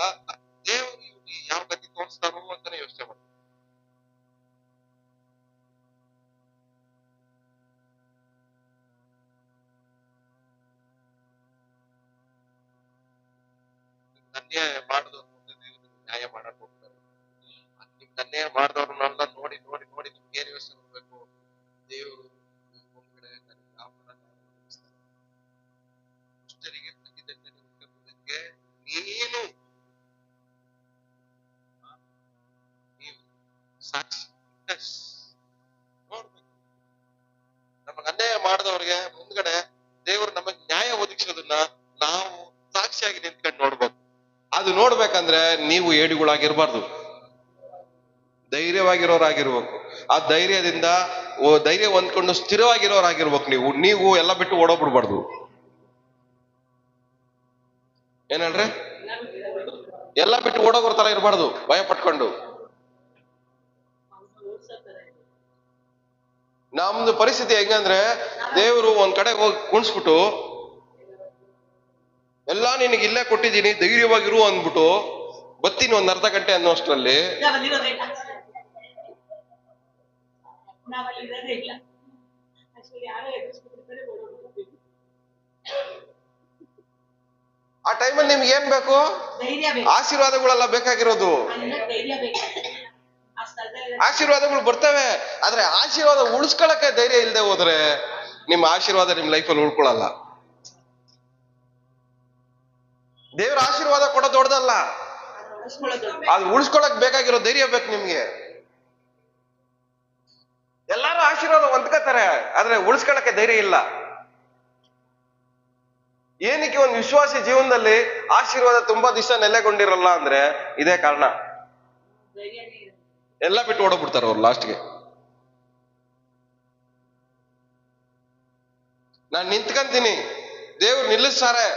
ದೇವ್ರು ಇವ್ರಿಗೆ ಯಾವ ಗತಿ ತೋರಿಸ್ತಾರೋ ಅಂತಾನೆ ಯೋಚನೆ ಮಾಡ್ತಾರೆ. ಅನ್ಯಾಯ ಮಾಡಿದವ್ರು ನ್ಯಾಯ ಮಾಡಕ್ ಹೋಗ್ತಾರೆ. ನಿಮ್ ಅನ್ಯಾಯ ಮಾಡಿದವ್ರನ್ನೆಲ್ಲ ನೋಡಿ ನೋಡಿ ನೋಡಿ ನಿಮ್ಗೆ ಏನ್ ಯೋಚನೆ ಮಾಡ್ಬೇಕು, ದೇವರು ಮುಂದ್ಗಡೆ ಯಾವ ತರ ದುಷ್ಟರಿಗೆ ಪ್ರತಿದಂಡನೆ ನೀನು ಸಾಕ್ಷಿ ನೋಡ್ಬೇಕು. ನಮಗ್ ಅನ್ಯಾಯ ಮಾಡಿದವ್ರಿಗೆ ಮುಂದ್ಗಡೆ ದೇವರು ನಮಗ್ ನ್ಯಾಯ ಒದಗಿಸೋದನ್ನ ನಾವು ಸಾಕ್ಷಿಯಾಗಿ ನಿಂತ್ಕೊಂಡು ನೋಡ್ಬೇಕು. ಅದು ನೋಡ್ಬೇಕಂದ್ರೆ ನೀವು ಏಡುಗಳಾಗಿರ್ಬಾರ್ದು, ಧೈರ್ಯವಾಗಿರೋರಾಗಿರ್ಬೇಕು. ಆ ಧೈರ್ಯದಿಂದ ಧೈರ್ಯ ಹೊಂದ್ಕೊಂಡು ಸ್ಥಿರವಾಗಿರೋರಾಗಿರ್ಬೇಕು. ನೀವು ಎಲ್ಲ ಬಿಟ್ಟು ಓಡೋಗ್ಬಿಡ್ಬಾರ್ದು. ಏನ್ ಹೇಳ್ರಿ, ಎಲ್ಲ ಬಿಟ್ಟು ಓಡೋಗೋರ್ ತರ ಇರಬಾರ್ದು, ಭಯ ಪಟ್ಕೊಂಡು. ನಮ್ದು ಪರಿಸ್ಥಿತಿ ಹೆಂಗಂದ್ರೆ, ದೇವರು ಒಂದ್ ಕಡೆ ಹೋಗಿ ಕುಣಿಸ್ಬಿಟ್ಟು ಎಲ್ಲಾ ನಿನಗೆ ಇಲ್ಲೇ ಕೊಟ್ಟಿದ್ದೀನಿ ಧೈರ್ಯವಾಗಿರು ಅಂದ್ಬಿಟ್ಟು ಬತ್ತೀನಿ ಒಂದ್ ಅರ್ಧ ಗಂಟೆ ಅನ್ನೋಷ್ಟರಲ್ಲಿ ಆ ಟೈಮಲ್ಲಿ ನಿಮ್ಗೆ ಏನ್ ಬೇಕು? ಆಶೀರ್ವಾದಗಳೆಲ್ಲ ಬೇಕಾಗಿರೋದು. ಆಶೀರ್ವಾದಗಳು ಬರ್ತವೆ, ಆದ್ರೆ ಆಶೀರ್ವಾದ ಉಳಿಸ್ಕೊಳಕ್ಕೆ ಧೈರ್ಯ ಇಲ್ಲದೆ ಹೋದ್ರೆ ನಿಮ್ಮ ಆಶೀರ್ವಾದ ನಿಮ್ ಲೈಫಲ್ಲಿ ಉಳ್ಕೊಳಲ್ಲ. ದೇವ್ರ ಆಶೀರ್ವಾದ ಕೊಡೋ ದೊಡ್ಡದಲ್ಲ, ಅದು ಉಳಿಸ್ಕೊಳಕ್ ಬೇಕಾಗಿರೋ ಧೈರ್ಯ ಬೇಕು ನಿಮ್ಗೆ. ಎಲ್ಲಾರು ಆಶೀರ್ವಾದ ಹೊಂದ್ಕೋತಾರೆ, ಆದ್ರೆ ಉಳಿಸ್ಕೊಳಕ್ಕೆ ಧೈರ್ಯ ಇಲ್ಲ. ಏನಕ್ಕೆ ಒಂದು ವಿಶ್ವಾಸಿ ಜೀವನದಲ್ಲಿ ಆಶೀರ್ವಾದ ತುಂಬಾ ದಿವಸ ನೆಲೆಗೊಂಡಿರಲ್ಲ ಅಂದ್ರೆ ಇದೇ ಕಾರಣ. ಎಲ್ಲ ಬಿಟ್ಟು ಓಡೋಗ್ಬಿಡ್ತಾರ ಅವ್ರು ಲಾಸ್ಟ್ಗೆ. ನಾನ್ ನಿಂತ್ಕಂತೀನಿ, ದೇವ್ರು ನಿಲ್ಲಿಸ್ತಾರೆ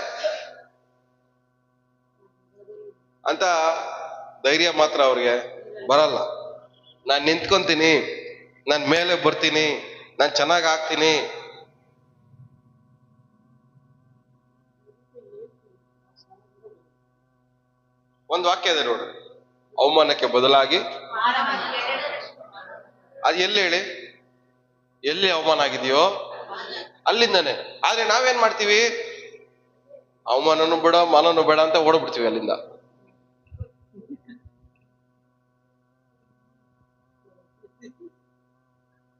ಅಂತ ಧೈರ್ಯ ಮಾತ್ರ ಅವ್ರಿಗೆ ಬರಲ್ಲ. ನಾನ್ ನಿಂತ್ಕೊಂತೀನಿ, ನಾನ್ ಮೇಲೆ ಬರ್ತೀನಿ, ನಾನ್ ಚೆನ್ನಾಗ್ ಆಗ್ತೀನಿ. ಒಂದು ವಾಕ್ಯ ಇದೆ ನೋಡ್ರಿ, ಅವಮಾನಕ್ಕೆ ಬದಲಾಗಿ ಅದು ಎಲ್ಲಿ ಹೇಳಿ, ಎಲ್ಲಿ ಅವಮಾನ ಆಗಿದೆಯೋ ಅಲ್ಲಿಂದಾನೆ. ಆದ್ರೆ ನಾವೇನ್ ಮಾಡ್ತೀವಿ, ಅವಮಾನನು ಬೇಡ ಮಾನನು ಬೇಡ ಅಂತ ಓಡ್ಬಿಡ್ತೀವಿ ಅಲ್ಲಿಂದ.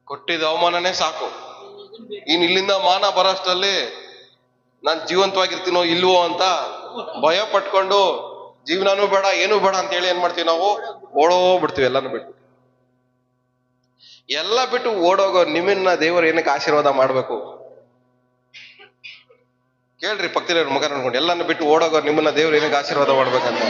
ಕೊಟ್ಟಿದ್ದ ಅವಮಾನನೇ ಸಾಕು, ಇನ್ ಇಲ್ಲಿಂದ ಮಾನ ಬರೋಷ್ಟರಲ್ಲಿ ನಾನ್ ಜೀವಂತವಾಗಿರ್ತೀನೋ ಇಲ್ವೋ ಅಂತ ಭಯ ಪಟ್ಕೊಂಡು ಜೀವನನೂ ಬೇಡ ಏನೂ ಬೇಡ ಅಂತ ಹೇಳಿ ಏನ್ ಮಾಡ್ತೀವಿ ನಾವು, ಓಡೋಗ್ಬಿಡ್ತೀವಿ. ಎಲ್ಲಾನು ಬಿಟ್ಟು ಎಲ್ಲ ಬಿಟ್ಟು ಓಡೋಗೋ ನಿಮ್ಮನ್ನ ದೇವರು ಏನಕ್ಕೆ ಆಶೀರ್ವಾದ ಮಾಡ್ಬೇಕು ಕೇಳ್ರಿ. ಪಕ್ಕದಲ್ಲಿರೋ ಮಗ ನೋಡ್ಕೊಂಡು, ಎಲ್ಲಾನು ಬಿಟ್ಟು ಓಡೋಗೋ ನಿಮ್ಮನ್ನ ದೇವ್ರು ಏನಕ್ಕೆ ಆಶೀರ್ವಾದ ಮಾಡ್ಬೇಕಂತ.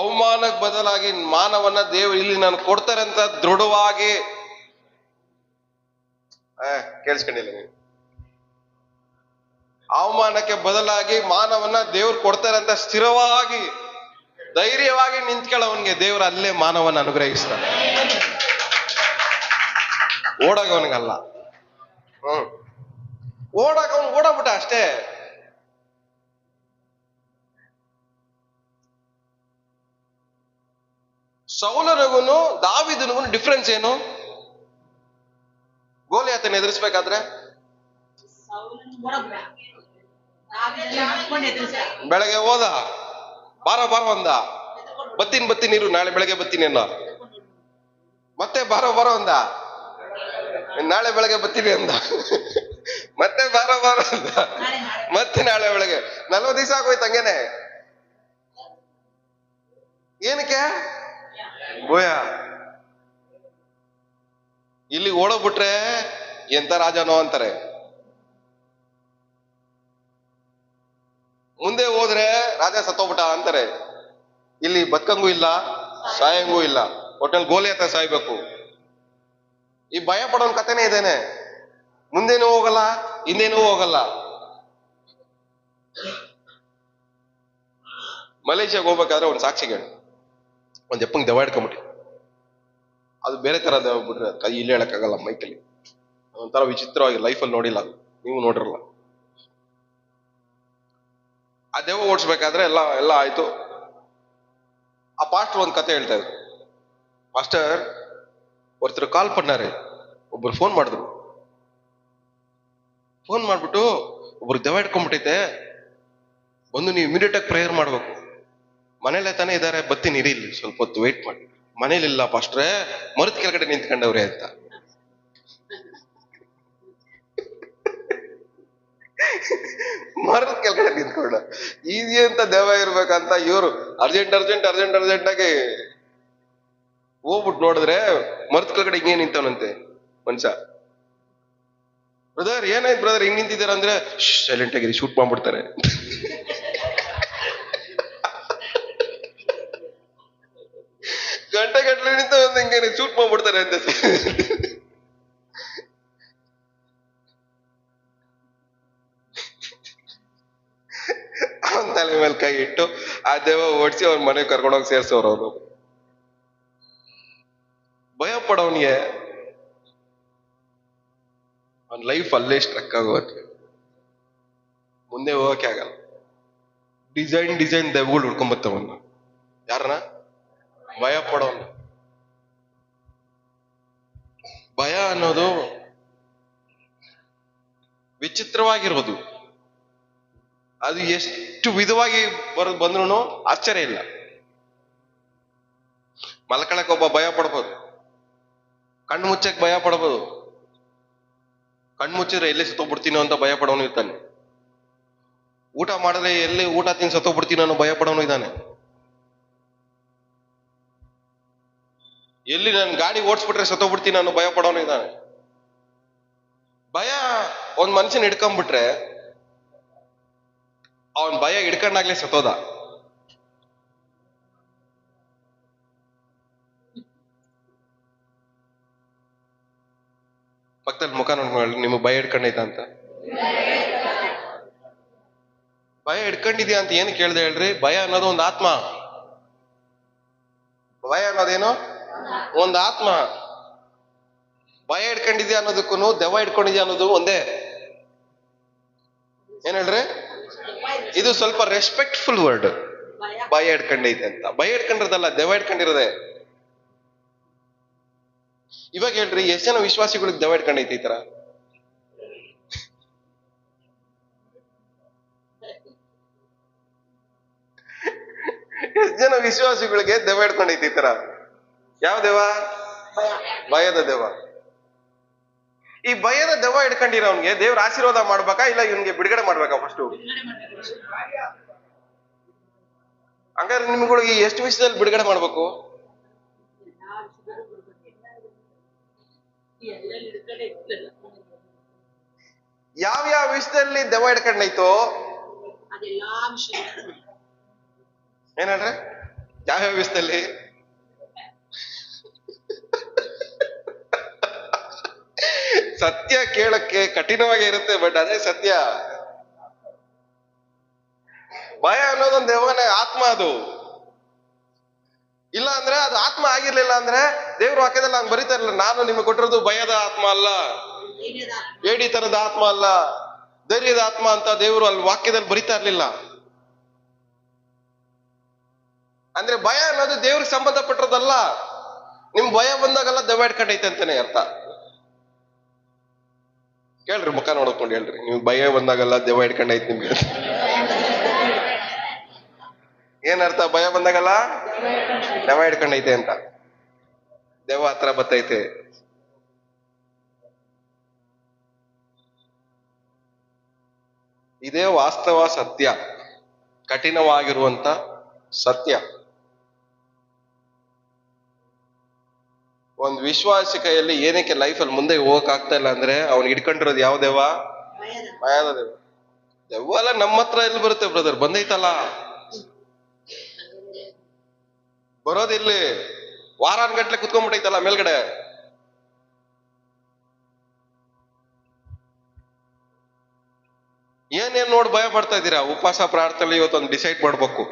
ಅವಮಾನಕ್ಕೆ ಬದಲಾಗಿ ಮಾನವನ್ನ ದೇವರು ಇಲ್ಲಿ ನಾನು ಕೊಡ್ತಾರೆ ಅಂತ ದೃಢವಾಗಿ ಕೇಳಿಸ್ಕೊಂಡಿಲ್ಲ ನೀವು. ಅವಮಾನಕ್ಕೆ ಬದಲಾಗಿ ಮಾನವನ್ನ ದೇವ್ರು ಕೊಡ್ತಾರೆ ಅಂತ ಸ್ಥಿರವಾಗಿ ಧೈರ್ಯವಾಗಿ ನಿಂತ್ಕೊಳ್ಳೋವನ್ಗೆ ದೇವ್ರು ಅಲ್ಲೇ ಮಾನವನ್ನ ಅನುಗ್ರಹಿಸ್ತಾನೆ, ಓಡಾಗವನಿಗಲ್ಲ. ಓಡಾಗವನ್ ಓಡಾಗ್ಬಿಟ್ಟ ಅಷ್ಟೇ. ಸೌಲನಿಗೂ ದಾವೀದನಿಗೂ ಡಿಫ್ರೆನ್ಸ್ ಏನು? ಗೋಲಿಯಾತನ ಎದುರಿಸ್ಬೇಕಾದ್ರೆ ಬೆಳಗ್ಗೆ ಹೋದ, ಬಾರೋ ಬಾರೋ ಅಂದ, ಬತ್ತೀನಿ ಇರು ನಾಳೆ ಬೆಳಗ್ಗೆ ಬತ್ತೀನಿ ಅನ್ನೋ. ಮತ್ತೆ ಬಾರೋ ಅಂದ, ನಾಳೆ ಬೆಳಗ್ಗೆ ಬತ್ತೀನಿ ಅಂದ. ಮತ್ತೆ ಬಾರೋ ಅಂದ, ಮತ್ತೆ ನಾಳೆ ಬೆಳಗ್ಗೆ. 40 ದಿವಸ ಆಗೋಯ್ತು ಹಂಗೇನೆ. ಏನಕ್ಕೆ ಬೋಯ? ಇಲ್ಲಿ ಓಡೋಗ್ಬಿಟ್ರೆ ಎಂತ ರಾಜನೋ ಅಂತಾರೆ, ಮುಂದೆ ಹೋದ್ರೆ ರಾಜ ಸತ್ತೋಗ್ಬಿಟ್ಟ ಅಂತಾರೆ. ಇಲ್ಲಿ ಬದುಕಂಗೂ ಇಲ್ಲ ಸಾಯಂಗೂ ಇಲ್ಲ, ಒಟ್ಟಲ್ಲಿ ಗೋಲಿಯಾತ ಸಾಯ್ಬೇಕು. ಈ ಭಯ ಪಡೋನ್ ಕಥೆನೇ ಇದೇನೆ. ಮುಂದೇನು ಹೋಗಲ್ಲ, ಹಿಂದೇನೂ ಹೋಗಲ್ಲ. ಮಲೇಷ್ಯಾಗ ಹೋಗ್ಬೇಕಾದ್ರೆ ಒಂದ್ ಸಾಕ್ಷಿ ಹೇಳಿ, ಒಂದ್ ಎಪ್ಪಂಗ್ ದೆವ್ವ ಹಿಡ್ಕೊಂಬಿಟ್ಟಿ. ಅದು ಬೇರೆ ತರ ದೆವ್ವ ಬಿಟ್ರೆ ಕೈ ಇಲ್ಲಿ ಹೇಳಕ್ಕಾಗಲ್ಲ, ಮೈಕಲ್ಲಿ ಒಂಥರ ವಿಚಿತ್ರವಾಗಿ ಲೈಫಲ್ಲಿ ನೋಡಿಲ್ಲ, ನೀವು ನೋಡಿರಲ್ಲ. ಆ ದೆವ್ವ ಓಡಿಸ್ಬೇಕಾದ್ರೆ ಎಲ್ಲ ಆಯ್ತು. ಆ ಪಾಸ್ಟರ್ ಒಂದ್ ಕತೆ ಹೇಳ್ತಾ ಇದ್ರು. ಪಾಸ್ಟರ್ ಒರ್ತರು ಕಾಲ್ ಪಣ್ಣಾರೆ, ಒಬ್ರು ಫೋನ್ ಮಾಡಿದ್ರು. ಫೋನ್ ಮಾಡ್ಬಿಟ್ಟು ಒಬ್ರು ದೆವ್ವ ಹಿಡ್ಕೊಂಡ್ಬಿಟ್ಟೈತೆ, ಒಂದು ನೀವು ಇಮಿಡಿಯೇಟ್ ಆಗಿ ಪ್ರೇಯರ್ ಮಾಡ್ಬೇಕು. ಮನೇಲೆ ತಾನೇ ಇದಾರೆ, ಬತ್ತೀನಿ ಇರಿ, ಇಲ್ಲಿ ಸ್ವಲ್ಪ ಹೊತ್ತು ವೇಟ್ ಮಾಡಿ. ಮನೇಲಿಲ್ಲ ಪಾಸ್ಟ್ರೆ, ಮರದ ಕೆಳಗಡೆ ನಿಂತ್ಕೊಂಡವ್ರೆ ಅಂತ. ಮರದ ಕೆಳಗಡೆ ನಿಂತ್ಕೊಂಡ. ಈಸಿ ಅಂತ ದೆವ್ವ ಇರ್ಬೇಕಂತ ಇವ್ರು ಅರ್ಜೆಂಟ್ ಆಗಿ ಹೋಗ್ಬಿಟ್ಟು ನೋಡಿದ್ರೆ ಮರದ ಕೆಳಗಡೆ ಹಿಂಗೇ ನಿಂತವನಂತೆ ಮನುಷ್ಯ. ಬ್ರದರ್ ಏನಾಯ್ತು ಬ್ರದರ್ ಹಿಂಗ್ ನಿಂತಿದ್ದೀರ ಅಂದ್ರೆ, ಸೈಲೆಂಟ್ ಆಗಿರಿ, ಶೂಟ್ ಮಾಡ್ಬಿಡ್ತಾರೆ. ಗಂಟೆ ನಿಂತ ಹಿಂಗೆ ಶೂಟ್ ಮಾಡ್ಬಿಡ್ತಾರೆ ಅಂತ. ಅವನ್ ತಲೆ ಮೇಲೆ ಕೈ ಇಟ್ಟು ಆ ದೆವ್ವ ಓಡಿಸಿ ಅವ್ನ ಮನೆಗೆ ಕರ್ಕೊಂಡೋಗಿ ಸೇರ್ಸೋರು ಅವರು. ಭಯ ಪಡೋನಿಗೆ ಅವನ್ ಲೈಫ್ ಅಲ್ಲೇ ಸ್ಟ್ರಕ್ ಆಗೋಕೆ, ಮುಂದೆ ಹೋಗಕ್ಕೆ ಆಗಲ್ಲ. ಡಿಸೈನ್ ದೆವ್ಗಳು ಹುಡ್ಕೊಂಬತ್ತವನ್ನ. ಯಾರನ್ನ? ಭಯ ಪಡೋನು. ಭಯ ಅನ್ನೋದು ವಿಚಿತ್ರವಾಗಿರೋದು. ಅದು ಎಷ್ಟು ವಿಧವಾಗಿ ಬಂದ್ರು ಆಶ್ಚರ್ಯ ಇಲ್ಲ. ಮಲ್ಕೊಳಕ್ ಒಬ್ಬ ಭಯ ಪಡ್ಬೋದು, ಕಣ್ಣು ಮುಚ್ಚಕ್ ಭಯ ಪಡ್ಬೋದು. ಕಣ್ಣು ಮುಚ್ಚಿದ್ರೆ ಎಲ್ಲಿ ಸತ್ತೋಗ್ಬಿಡ್ತೀನೋ ಅಂತ ಭಯ ಪಡೋನು ಇರ್ತಾನೆ. ಊಟ ಮಾಡಿದ್ರೆ ಎಲ್ಲಿ ಊಟ ತಿಂದು ಸತ್ತೋಗ್ಬಿಡ್ತೀನೋ ಅನ್ನೋ ಭಯ ಪಡೋನು ಇದ್ದಾನೆ. ಎಲ್ಲಿ ನಾನು ಗಾಡಿ ಓಡಿಸ್ಬಿಟ್ರೆ ಸತ್ತೋಗ್ಬಿಡ್ತೀನಿ ಅನ್ನೋ ಭಯ ಪಡೋನು ಇದ್ದಾನೆ. ಭಯ ಒಂದ್ ಮನುಷ್ಯನ ಹಿಡ್ಕೊಂಡ್ಬಿಟ್ರೆ ಅವನ್ ಭಯ ಹಿಡ್ಕೊಂಡಾಗ್ಲೇ ಸತ್ತೋದ. ಪಕ್ಕದಲ್ಲಿ ಮುಖ ನೋಡ್ಕೊಳ್ಳಿ, ನಿಮಗೆ ಭಯ ಹಿಡ್ಕೊಂಡೈತ ಅಂತ. ಭಯ ಹಿಡ್ಕೊಂಡಿದ್ಯಾ ಅಂತ ಏನು ಕೇಳ್ದೆ ಹೇಳ್ರಿ? ಭಯ ಅನ್ನೋದು ಒಂದು ಆತ್ಮ. ಭಯ ಅನ್ನೋದೇನು? ಒಂದು ಆತ್ಮ. ಭಯ ಹಿಡ್ಕೊಂಡಿದ್ಯಾ ಅನ್ನೋದಕ್ಕೂ ದೆವ್ವ ಹಿಡ್ಕೊಂಡಿದ್ಯಾ ಅನ್ನೋದು ಒಂದೇ. ಏನ್ ಹೇಳ್ರಿ? ಇದು ಸ್ವಲ್ಪ ರೆಸ್ಪೆಕ್ಟ್ಫುಲ್ ವರ್ಡ್. ಭಯ ಹಿಡ್ಕೊಂಡೈತೆ ಅಂತ. ಭಯ ಹಿಡ್ಕೊಂಡಿರೋದಲ್ಲ, ದೆವ್ವ ಹಿಡ್ಕೊಂಡಿರೋದೆ. ಇವಾಗ ಹೇಳ್ರಿ, ಎಷ್ಟು ಜನ ವಿಶ್ವಾಸಿಗಳಿಗೆ ದೆವ್ವ ಹಿಡ್ಕೊಂಡೈತೆ ಈ ತರ? ಎಷ್ಟು ಜನ ವಿಶ್ವಾಸಿಗಳಿಗೆ ದೆವ್ವ ಹಿಡ್ಕೊಂಡೈತೆ ಈ ತರ? ಯಾವ ದೆವ್ವ? ಭಯದ ದೆವ್ವ. ಈ ಭಯದ ದೆವ್ವ ಹಿಡ್ಕೊಂಡಿರೋನ್ಗೆ ದೇವ್ರ ಆಶೀರ್ವಾದ ಮಾಡ್ಬೇಕಾ ಇಲ್ಲ ಇವನ್ಗೆ ಬಿಡುಗಡೆ ಮಾಡ್ಬೇಕಾ? ಫಸ್ಟ್ ಹಂಗಾದ್ರೆ ನಿಮ್ಗಳಿಗೆ ಎಷ್ಟು ವಿಷಯದಲ್ಲಿ ಬಿಡುಗಡೆ ಮಾಡ್ಬೇಕು? ಯಾವ ವಿಷಯದಲ್ಲಿ ದೆವ್ವ ಹಿಡ್ಕೊಂಡೈತೋ? ಏನ್ ಹೇಳ್ರೆ? ಯಾವ್ಯಾವ ವಿಷಯದಲ್ಲಿ? ಸತ್ಯ ಕೇಳಕ್ಕೆ ಕಠಿಣವಾಗಿ ಇರುತ್ತೆ, ಬಟ್ ಅದೇ ಸತ್ಯ. ಭಯ ಅನ್ನೋದೊಂದು ದೆವ್ವನೇ, ಆತ್ಮ ಅದು. ಇಲ್ಲ ಅಂದ್ರೆ ಅದು ಆತ್ಮ ಆಗಿರ್ಲಿಲ್ಲ ಅಂದ್ರೆ ದೇವ್ರ ವಾಕ್ಯದಲ್ಲಿ ಹಂಗ್ ಬರೀತಾ ಇರಲಿಲ್ಲ. ನಾನು ನಿಮಗೆ ಕೊಟ್ಟಿರೋದು ಭಯದ ಆತ್ಮ ಅಲ್ಲ, ಏಡಿತನದ ಆತ್ಮ ಅಲ್ಲ, ಧೈರ್ಯದ ಆತ್ಮ ಅಂತ ದೇವರು ಅಲ್ಲಿ ವಾಕ್ಯದಲ್ಲಿ ಬರೀತಾ ಇರ್ಲಿಲ್ಲ. ಅಂದ್ರೆ ಭಯ ಅನ್ನೋದು ದೇವ್ರಿಗೆ ಸಂಬಂಧಪಟ್ಟಿರೋದಲ್ಲ. ನಿಮ್ ಭಯ ಬಂದಾಗೆಲ್ಲ ದೆವ್ವ ಹಿಡ್ಕೊಂಡೈತೆ ಅಂತಾನೆ ಅರ್ಥ. ಕೇಳ್ರಿ, ಮುಖ ನೋಡ್ಕೊಂಡು ಹೇಳ್ರಿ, ನೀವು ಭಯ ಬಂದಾಗೆಲ್ಲ ದೆವ್ವ ಹಿಡ್ಕೊಂಡೈತೆ ನಿಮ್ಗೆ. ಏನ್ ಅರ್ಥ? ಭಯ ಬಂದಾಗಲ್ಲ ದೆವ್ವ ಹಿಡ್ಕೊಂಡೈತೆ ಅಂತ. ದೆವ್ವ ಹತ್ರ ಬತ್ತೈತೆ. ಇದೇ ವಾಸ್ತವ ಸತ್ಯ, ಕಠಿಣವಾಗಿರುವಂತ ಸತ್ಯ. ಒಂದ್ ವಿಶ್ವಾಸಿ ಕೈಯಲ್ಲಿ ಏನಕ್ಕೆ ಲೈಫಲ್ಲಿ ಮುಂದೆ ಹೋಗಕ್ ಆಗ್ತಾ ಇಲ್ಲ ಅಂದ್ರೆ ಅವ್ನು ಹಿಡ್ಕೊಂಡಿರೋದು ಯಾವ ದೆವ್ವ? ಭಯದ ದೆವ್ವ. ದೆವ್ವ ಎಲ್ಲ ನಮ್ಮ ಹತ್ರ ಎಲ್ಲಿ ಬರುತ್ತೆ ಬ್ರದರ್? ಬಂದೈತಲ್ಲ, ಬರೋದಿಲ್ಲಿ ವಾರಾನ್ಗಟ್ಲೆ ಕುತ್ಕೊಂಡ್ಬಿಟ್ಟೈತಲ್ಲ ಮೇಲ್ಗಡೆ. ಏನೇನ್ ನೋಡಿ ಭಯ ಪಡ್ತಾ ಇದ್ದೀರಾ? ಉಪವಾಸ ಪ್ರಾರ್ಥನೆ ಇವತ್ತೊಂದು ಡಿಸೈಡ್ ಮಾಡ್ಬೇಕು,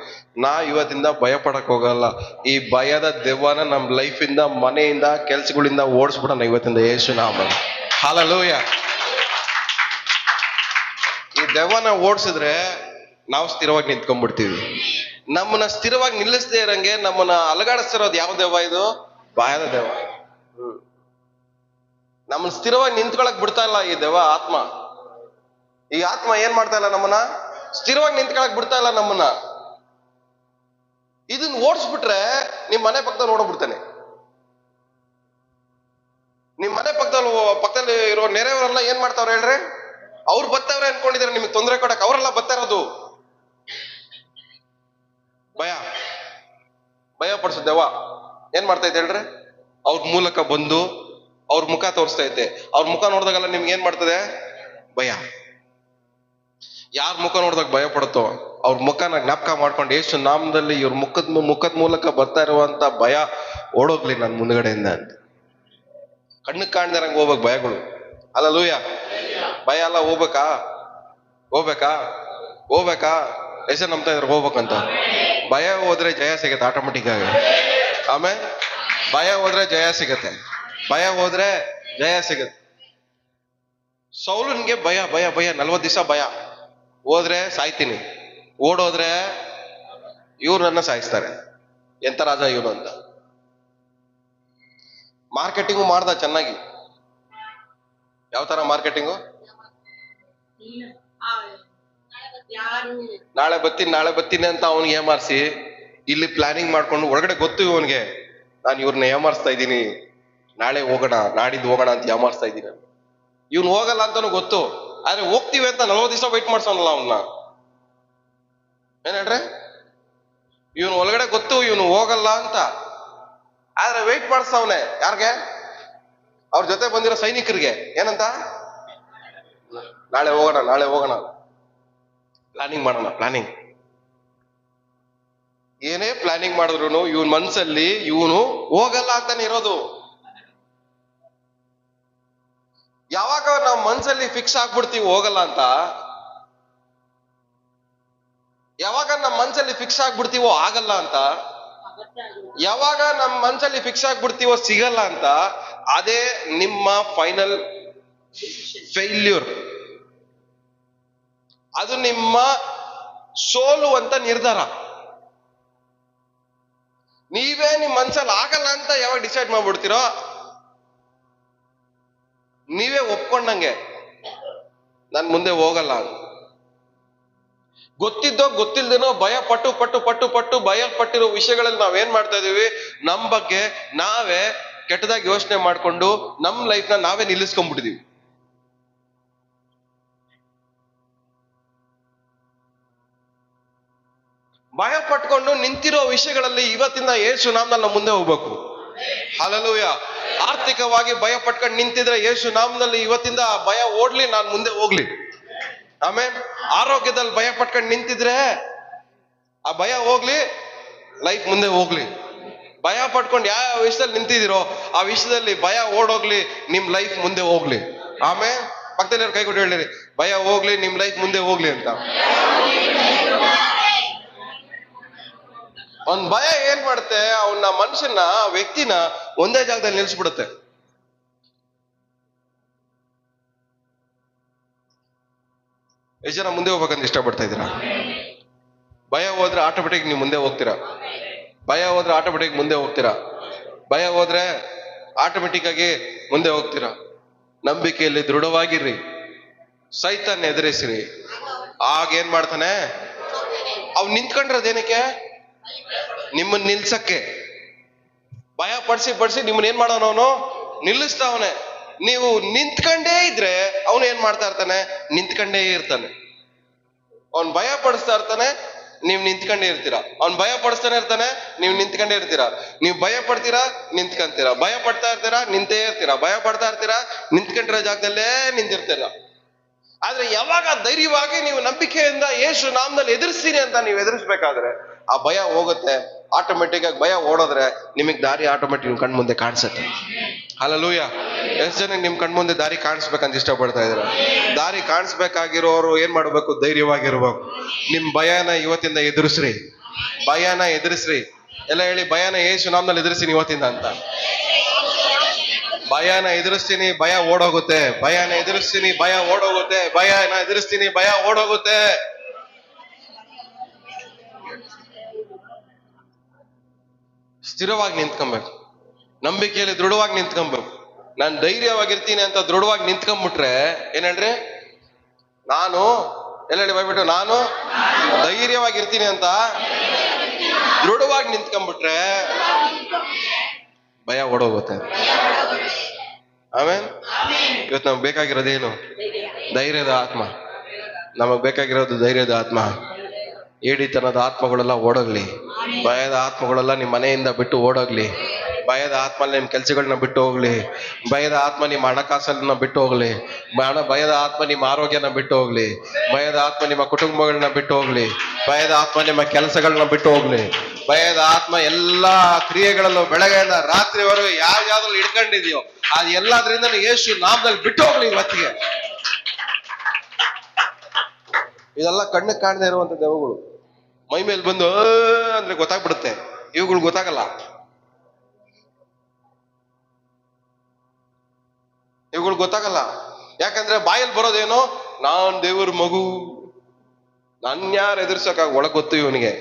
ನಾ ಇವತ್ತಿಂದ ಭಯ ಪಡಕ್ ಹೋಗಲ್ಲ. ಈ ಭಯದ ದೆವ್ವನ ನಮ್ ಲೈಫಿಂದ, ಮನೆಯಿಂದ, ಕೆಲ್ಸಗಳಿಂದ ಓಡಿಸ್ಬಿಡೋಣ ಇವತ್ತಿಂದ ಯೇಸು ನಾಮದಲ್ಲಿ. ಹಲ್ಲೆಲೂಯಾ. ಈ ದೆವ್ವನ ಓಡಿಸಿದ್ರೆ ನಾವು ಸ್ಥಿರವಾಗಿ ನಿಂತ್ಕೊಂಡ್ಬಿಡ್ತೀವಿ. ನಮ್ಮನ್ನ ಸ್ಥಿರವಾಗಿ ನಿಲ್ಲಿಸದೇ ಇರಂಗೆ ನಮ್ಮನ್ನ ಅಲಗಾಡಿಸ್ತಿರೋದು ಯಾವ ದೆವ್ವ? ಇದು ಭಯದ ದೆವ್ವ. ನಮ್ಮನ್ನ ಸ್ಥಿರವಾಗಿ ನಿಂತ್ಕೊಳಕ್ ಬಿಡ್ತಾ ಇಲ್ಲ ಈ ದೆವ್ವ, ಆತ್ಮ. ಈ ಆತ್ಮ ಏನ್ ಮಾಡ್ತಾ ಇಲ್ಲ, ನಮ್ಮನ್ನ ಸ್ಥಿರವಾಗಿ ನಿಂತ್ಕೊಳಕ್ ಬಿಡ್ತಾ ಇಲ್ಲ ನಮ್ಮನ್ನ. ಇದನ್ನ ಓಡಿಸ್ಬಿಟ್ರೆ ನಿಮ್ ಮನೆ ಪಕ್ಕದಲ್ಲಿ ಓಡೋಗ್ಬಿಡ್ತಾನೆ. ನಿಮ್ ಮನೆ ಪಕ್ಕದಲ್ಲಿ ಇರೋ ನೆರೆಯವರೆಲ್ಲ ಏನ್ ಮಾಡ್ತಾವ್ರೆ ಹೇಳ್ರಿ? ಅವ್ರು ಬರ್ತಾವ್ರೆ ಅನ್ಕೊಂಡಿದ್ರೆ ನಿಮ್ಗೆ ತೊಂದರೆ ಕೊಡಕ್, ಅವರೆಲ್ಲ ಬರ್ತಾ ಇರೋದು ಭಯ ಪಡಿಸೋ ದೆವ್ವ ಏನ್ ಮಾಡ್ತೈತೆ ಹೇಳ್ರಿ? ಅವ್ರ ಮೂಲಕ ಬಂದು ಅವ್ರ ಮುಖ ತೋರಿಸ್ತಾ ಐತೆ. ಅವ್ರ ಮುಖ ನೋಡಿದಾಗೆಲ್ಲ ನಿಮ್ಗೆ ಏನ್ ಮಾಡ್ತದೆ? ಭಯ. ಯಾರ ಮುಖ ನೋಡಿದಾಗ ಭಯ ಪಡುತ್ತೋ ಅವ್ರ ಮುಖನ ಜ್ಞಾಪಕ ಮಾಡ್ಕೊಂಡು ಯೇಸು ನಾಮದಲ್ಲಿ ಇವ್ರ ಮುಖದ ಮೂಲಕ ಬರ್ತಾ ಇರುವಂತ ಭಯ ಓಡೋಗ್ಲಿ ನನ್ ಮುಂದ್ಗಡೆಯಿಂದ ಅಂತ. ಕಣ್ಣಿಗೆ ಕಾಣ್ದಾರಂಗ್ ಹೋಗ್ಬೇಕು ಭಯಗಳು. ಹಲ್ಲೆಲೂಯಾ. ಭಯ ಎಲ್ಲ ಹೋಗ್ಬೇಕಾ ಎಷ್ಟೇ ನಂಬ್ತಾ ಇದ್ರೆ ಹೋಗ್ಬೇಕಂತ. ಭಯ ಹೋದ್ರೆ ಜಯ ಸಿಗತ್ತೆ ಆಟೋಮೆಟಿಕ್ ಆಗಿ. ಆಮೇಲೆ ಭಯ ಹೋದ್ರೆ ಜಯ ಸಿಗತ್ತೆ. ಸೌಲನ್ಗೆ ಭಯ 40 ದಿವಸ ಭಯ. ಹೋದ್ರೆ ಸಾಯ್ತೀನಿ, ಓಡೋದ್ರೆ ಇವ್ರು ನನ್ನ ಸಾಯಿಸ್ತಾರೆ, ಎಂತ ರಾಜ ಇವನು ಅಂತ. ಮಾರ್ಕೆಟಿಂಗು ಮಾಡ್ದ ಚೆನ್ನಾಗಿ. ಯಾವ ತರ ಮಾರ್ಕೆಟಿಂಗು? ನಾಳೆ ಬರ್ತೀನಿ ಅಂತ ಅವ್ನಿಗೆ ಏಮಾರಿಸಿ, ಇಲ್ಲಿ ಪ್ಲಾನಿಂಗ್ ಮಾಡ್ಕೊಂಡು ಒಳಗಡೆ ಗೊತ್ತು ಇವನ್ಗೆ ನಾನು ಇವ್ರನ್ನ ಏಮಾರಿಸ್ತಾ ಇದ್ದೀನಿ, ನಾಳೆ ಹೋಗೋಣ ನಾಡಿದ್ದು ಹೋಗೋಣ ಅಂತ ಏಮಾರಿಸ್ತಾ ಇದ್ದೀನಿ. ಇವ್ನು ಹೋಗಲ್ಲ ಅಂತಾನು ಗೊತ್ತು, ಆದ್ರೆ ಹೋಗ್ತೀವಿ ಅಂತ 40 ದಿವಸ ವೆಯ್ಟ್ ಮಾಡ್ಸೋನಲ್ಲ ಅವನ್ನ. ಏನ್ ಹೇಳ್ರಿ? ಇವನು ಒಳಗಡೆ ಗೊತ್ತು ಇವನು ಹೋಗಲ್ಲ ಅಂತ, ಆದ್ರೆ ವೆಯ್ಟ್ ಮಾಡಿಸ್ತಾವನೆ. ಯಾರ್ಗೆ? ಅವ್ರ ಜೊತೆ ಬಂದಿರೋ ಸೈನಿಕರಿಗೆ. ಏನಂತ? ನಾಳೆ ಹೋಗೋಣ ಪ್ಲಾನಿಂಗ್ ಮಾಡೋಣ. ಏನೇ ಪ್ಲಾನಿಂಗ್ ಮಾಡಿದ್ರು ಇವನ್ ಮನ್ಸಲ್ಲಿ ಇವನು ಹೋಗಲ್ಲ ಅಂತಾನೆ ಇರೋದು. ಯಾವಾಗ ನಾವು ಮನ್ಸಲ್ಲಿ ಫಿಕ್ಸ್ ಆಗ್ಬಿಡ್ತೀವಿ ಹೋಗಲ್ಲ ಅಂತ, ಯಾವಾಗ ನಮ್ಮ ಮನ್ಸಲ್ಲಿ ಫಿಕ್ಸ್ ಆಗ್ಬಿಡ್ತೀವೋ ಆಗಲ್ಲ ಅಂತ, ಯಾವಾಗ ನಮ್ಮ ಮನ್ಸಲ್ಲಿ ಫಿಕ್ಸ್ ಆಗ್ಬಿಡ್ತೀವೋ ಸಿಗಲ್ಲ ಅಂತ, ಅದೇ ನಿಮ್ಮ ಫೈನಲ್ ಫೇಲ್ಯೂರ್. ಅದು ನಿಮ್ಮ ಸೋಲುವಂತ ನಿರ್ಧಾರ. ನೀವೇ ನಿಮ್ ಮನ್ಸಲ್ಲಿ ಆಗಲ್ಲ ಅಂತ ಯಾವಾಗ ಡಿಸೈಡ್ ಮಾಡ್ಬಿಡ್ತೀರೋ, ನೀವೇ ಒಪ್ಕೊಂಡಂಗೆ ನಾನು ಮುಂದೆ ಹೋಗಲ್ಲ ಅಂತ. ಗೊತ್ತಿದ್ದೋ ಗೊತ್ತಿಲ್ದೇನೋ ಭಯ ಪಟ್ಟು ಭಯ ಪಟ್ಟಿರೋ ವಿಷಯಗಳಲ್ಲಿ ನಾವೇನ್ ಮಾಡ್ತಾ ಇದೀವಿ? ನಮ್ ಬಗ್ಗೆ ನಾವೇ ಕೆಟ್ಟದಾಗಿ ಯೋಚನೆ ಮಾಡ್ಕೊಂಡು ನಮ್ ಲೈಫ್ನ ನಾವೇ ನಿಲ್ಲಿಸ್ಕೊಂಡ್ಬಿಟ್ಟಿದೀವಿ. ಭಯ ಪಟ್ಕೊಂಡು ನಿಂತಿರೋ ವಿಷಯಗಳಲ್ಲಿ ಇವತ್ತಿಂದ ಯೇಸು ನಾಮದಲ್ಲಿ ನಾವು ಮುಂದೆ ಹೋಗ್ಬೇಕು. ಹಲ್ಲೆಲೂಯಾ. ಆರ್ಥಿಕವಾಗಿ ಭಯ ಪಟ್ಕೊಂಡು ನಿಂತಿದ್ರೆ ಯೇಸು ನಾಮದಲ್ಲಿ ಇವತ್ತಿಂದ ಭಯ ಓಡ್ಲಿ, ನಾನು ಮುಂದೆ ಹೋಗ್ಲಿ. ಆಮೇಲೆ ಆರೋಗ್ಯದಲ್ಲಿ ಭಯ ಪಟ್ಕೊಂಡು ನಿಂತಿದ್ರೆ ಆ ಭಯ ಹೋಗ್ಲಿ, ಲೈಫ್ ಮುಂದೆ ಹೋಗ್ಲಿ. ಭಯ ಪಟ್ಕೊಂಡು ಯಾವ ವಿಷಯದಲ್ಲಿ ನಿಂತಿದ್ದೀರೋ ಆ ವಿಷಯದಲ್ಲಿ ಭಯ ಓಡೋಗ್ಲಿ, ನಿಮ್ ಲೈಫ್ ಮುಂದೆ ಹೋಗ್ಲಿ. ಆಮೇಲೆ ಪಕ್ಕದಲ್ಲಿ ಕೈ ಕೊಟ್ಟು ಹೇಳಿರಿ, ಭಯ ಹೋಗ್ಲಿ, ನಿಮ್ ಲೈಫ್ ಮುಂದೆ ಹೋಗ್ಲಿ ಅಂತ. ಒಂದ್ ಭಯ ಏನ್ ಮಾಡುತ್ತೆ? ಅವನ್ನ ಮನುಷ್ಯನ, ವ್ಯಕ್ತಿನ ಒಂದೇ ಜಾಗದಲ್ಲಿ ನಿಲ್ಸ್ಬಿಡುತ್ತೆ. ಎಷ್ಟು ಜನ ಮುಂದೆ ಹೋಗ್ಬೇಕಂತ ಇಷ್ಟಪಡ್ತಾ ಇದ್ದೀರಾ? ಭಯ ಹೋದ್ರೆ ಆಟೋಮೆಟಿಕ್ ನೀವು ಮುಂದೆ ಹೋಗ್ತೀರಾ. ಭಯ ಹೋದ್ರೆ ಆಟೋಮೆಟಿಕ್ ಮುಂದೆ ಹೋಗ್ತೀರಾ. ಭಯ ಹೋದ್ರೆ ಆಟೋಮೆಟಿಕ್ ಆಗಿ ಮುಂದೆ ಹೋಗ್ತೀರಾ. ನಂಬಿಕೆಯಲ್ಲಿ ದೃಢವಾಗಿರ್ರಿ, ಸೈತಾನ್ ಎದುರಿಸಿರಿ. ಆಗ ಏನ್ ಮಾಡ್ತಾನೆ? ಅವ್ ನಿಂತ್ಕೊಂಡಿರೋದೇನಕ್ಕೆ? ನಿಮ್ಮನ್ನ ನಿಲ್ಸಕ್ಕೆ. ಭಯ ಪಡಿಸಿ ನಿಮ್ಮನ್ನ ಏನ್ ಮಾಡೋನು? ಅವನು ನಿಲ್ಲಿಸ್ತಾವನೆ. ನೀವು ನಿಂತ್ಕೊಂಡೇ ಇದ್ರೆ ಅವನು ಏನ್ ಮಾಡ್ತಾ ಇರ್ತಾನೆ? ನಿಂತ್ಕೊಂಡೇ ಇರ್ತಾನೆ. ಅವನ್ ಭಯ ಪಡಿಸ್ತಾ ಇರ್ತಾನೆ, ನೀವ್ ನಿಂತ್ಕೊಂಡೇ ಇರ್ತೀರಾ. ಅವ್ನ್ ಭಯ ಪಡಿಸ್ತಾನೆ ಇರ್ತಾನೆ, ನೀವ್ ನಿಂತ್ಕೊಂಡೇ ಇರ್ತೀರಾ. ನೀವ್ ಭಯ ಪಡ್ತೀರಾ, ನಿಂತ್ಕೊಂತೀರಾ. ಭಯ ಪಡ್ತಾ ಇರ್ತೀರಾ, ನಿಂತೇ ಇರ್ತೀರಾ. ಭಯ ಪಡ್ತಾ ಇರ್ತೀರಾ, ನಿಂತ್ಕೊಂಡಿರೋ ಜಾಗದಲ್ಲೇ ನಿಂತಿರ್ತೀರ. ಆದ್ರೆ ಯಾವಾಗ ಧೈರ್ಯವಾಗಿ ನೀವು ನಂಬಿಕೆಯಿಂದ ಯೇಸು ನಾಮದಲ್ಲಿ ಎದುರಿಸ್ತೀನಿ ಅಂತ ನೀವು ಎದುರಿಸ್ಬೇಕಾದ್ರೆ ಆ ಭಯ ಹೋಗುತ್ತೆ. ಆಟೋಮೆಟಿಕ್ ಆಗಿ ಭಯ ಓಡೋದ್ರೆ ನಿಮಗ್ ದಾರಿ ಆಟೋಮೆಟಿಕ್ ಕಣ್ ಮುಂದೆ ಕಾಣಿಸುತ್ತೆ. ಹಲ್ಲೆಲೂಯಾ. ಎಷ್ಟು ಜನ ನಿಮ್ ಕಣ್ಮುಂದೆ ದಾರಿ ಕಾಣಿಸ್ಬೇಕಂತ ಇಷ್ಟಪಡ್ತಾ ಇದ್ರ? ದಾರಿ ಕಾಣಿಸ್ಬೇಕಾಗಿರೋರು ಏನ್ ಮಾಡ್ಬೇಕು? ಧೈರ್ಯವಾಗಿರ್ಬೇಕು. ನಿಮ್ ಭಯನ ಇವತ್ತಿಂದ ಎದುರಿಸ್ರಿ, ಭಯನ ಎದುರಿಸ್ರಿ. ಎಲ್ಲ ಹೇಳಿ, ಭಯನ ಯೇಸು ನಾಮದಲ್ಲಿ ಎದುರಿಸ್ತೀನಿ ಇವತ್ತಿಂದ ಅಂತ. ಭಯನ ಎದುರಿಸ್ತೀನಿ, ಭಯ ಓಡೋಗುತ್ತೆ. ಭಯನ ಎದುರಿಸ್ತೀನಿ, ಭಯ ಓಡೋಗುತ್ತೆ. ಭಯನ ಎದುರಿಸ್ತೀನಿ, ಭಯ ಓಡೋಗುತ್ತೆ. ಸ್ಥಿರವಾಗಿ ನಿಂತ್ಕೊಬೇಕು, ನಂಬಿಕೆಯಲ್ಲಿ ದೃಢವಾಗಿ ನಿಂತ್ಕೊಬೇಕು. ನಾನು ಧೈರ್ಯವಾಗಿರ್ತೀನಿ ಅಂತ ದೃಢವಾಗಿ ನಿಂತ್ಕೊಂಡ್ಬಿಟ್ರೆ ಏನ್ ಹೇಳ್ರಿ? ನಾನು ಎಲ್ಲ ಹೇಳಿ ಬರ್ಬಿಟ್ಟು, ನಾನು ಧೈರ್ಯವಾಗಿರ್ತೀನಿ ಅಂತ ದೃಢವಾಗಿ ನಿಂತ್ಕೊಂಡ್ಬಿಟ್ರೆ ಭಯ ಓಡೋಗುತ್ತೆ. ಆಮೇಲೆ ಇವತ್ತು ನಮ್ಗೆ ಬೇಕಾಗಿರೋದೇನು? ಧೈರ್ಯದ ಆತ್ಮ. ನಮಗ್ ಬೇಕಾಗಿರೋದು ಧೈರ್ಯದ ಆತ್ಮ. ಏಡಿತನದ ಆತ್ಮಗಳೆಲ್ಲ ಓಡೋಗ್ಲಿ. ಭಯದ ಆತ್ಮಗಳೆಲ್ಲ ನಿಮ್ ಮನೆಯಿಂದ ಬಿಟ್ಟು ಓಡೋಗ್ಲಿ. ಭಯದ ಆತ್ಮ ನಿಮ್ ಕೆಲ್ಸಗಳನ್ನ ಬಿಟ್ಟು ಹೋಗ್ಲಿ. ಭಯದ ಆತ್ಮ ನಿಮ್ಮ ಹಣಕಾಸನ್ನ ಬಿಟ್ಟು ಹೋಗ್ಲಿ. ಭಯದ ಆತ್ಮ ನಿಮ್ಮ ಆರೋಗ್ಯನ ಬಿಟ್ಟು ಹೋಗ್ಲಿ. ಭಯದ ಆತ್ಮ ನಿಮ್ಮ ಕುಟುಂಬಗಳನ್ನ ಬಿಟ್ಟು ಹೋಗ್ಲಿ. ಭಯದ ಆತ್ಮ ನಿಮ್ಮ ಕೆಲಸಗಳನ್ನ ಬಿಟ್ಟು ಹೋಗ್ಲಿ. ಭಯದ ಆತ್ಮ ಎಲ್ಲಾ ಕ್ರಿಯೆಗಳಲ್ಲೂ ಬೆಳಗ್ಗೆಯಿಂದ ರಾತ್ರಿವರೆಗೂ ಯಾವ್ಯಾವ್ದ್ರಲ್ಲಿ ಹಿಡ್ಕೊಂಡಿದ್ಯೋ ಅದು ಎಲ್ಲಾದ್ರಿಂದ ಯೇಸು ನಾಮದಲ್ಲಿ ಬಿಟ್ಟು ಹೋಗ್ಲಿ ಇವತ್ತಿಗೆ. ಇದೆಲ್ಲ ಕಣ್ಣಿಗೆ ಕಾಣದೇ ಇರುವಂತ ದೆವ್ವಗಳು ಮೈ ಮೇಲೆ ಬಂದು ಅಂದ್ರೆ ಗೊತ್ತಾಗ್ಬಿಡುತ್ತೆ, ಇವುಗಳು ಗೊತ್ತಾಗಲ್ಲ. ಇವುಗಳು ಗೊತ್ತಾಗಲ್ಲ. ಯಾಕಂದ್ರೆ ಬಾಯಲ್ಲಿ ಬರೋದೇನೋ, ನಾನ್ ದೇವ್ರ ಮಗು, ನನ್ಯಾರು ಎದುರ್ಸಕ್ಕಾಗ ಒಳಗ್ ಗೊತ್ತು ಇವನಿಗೆ.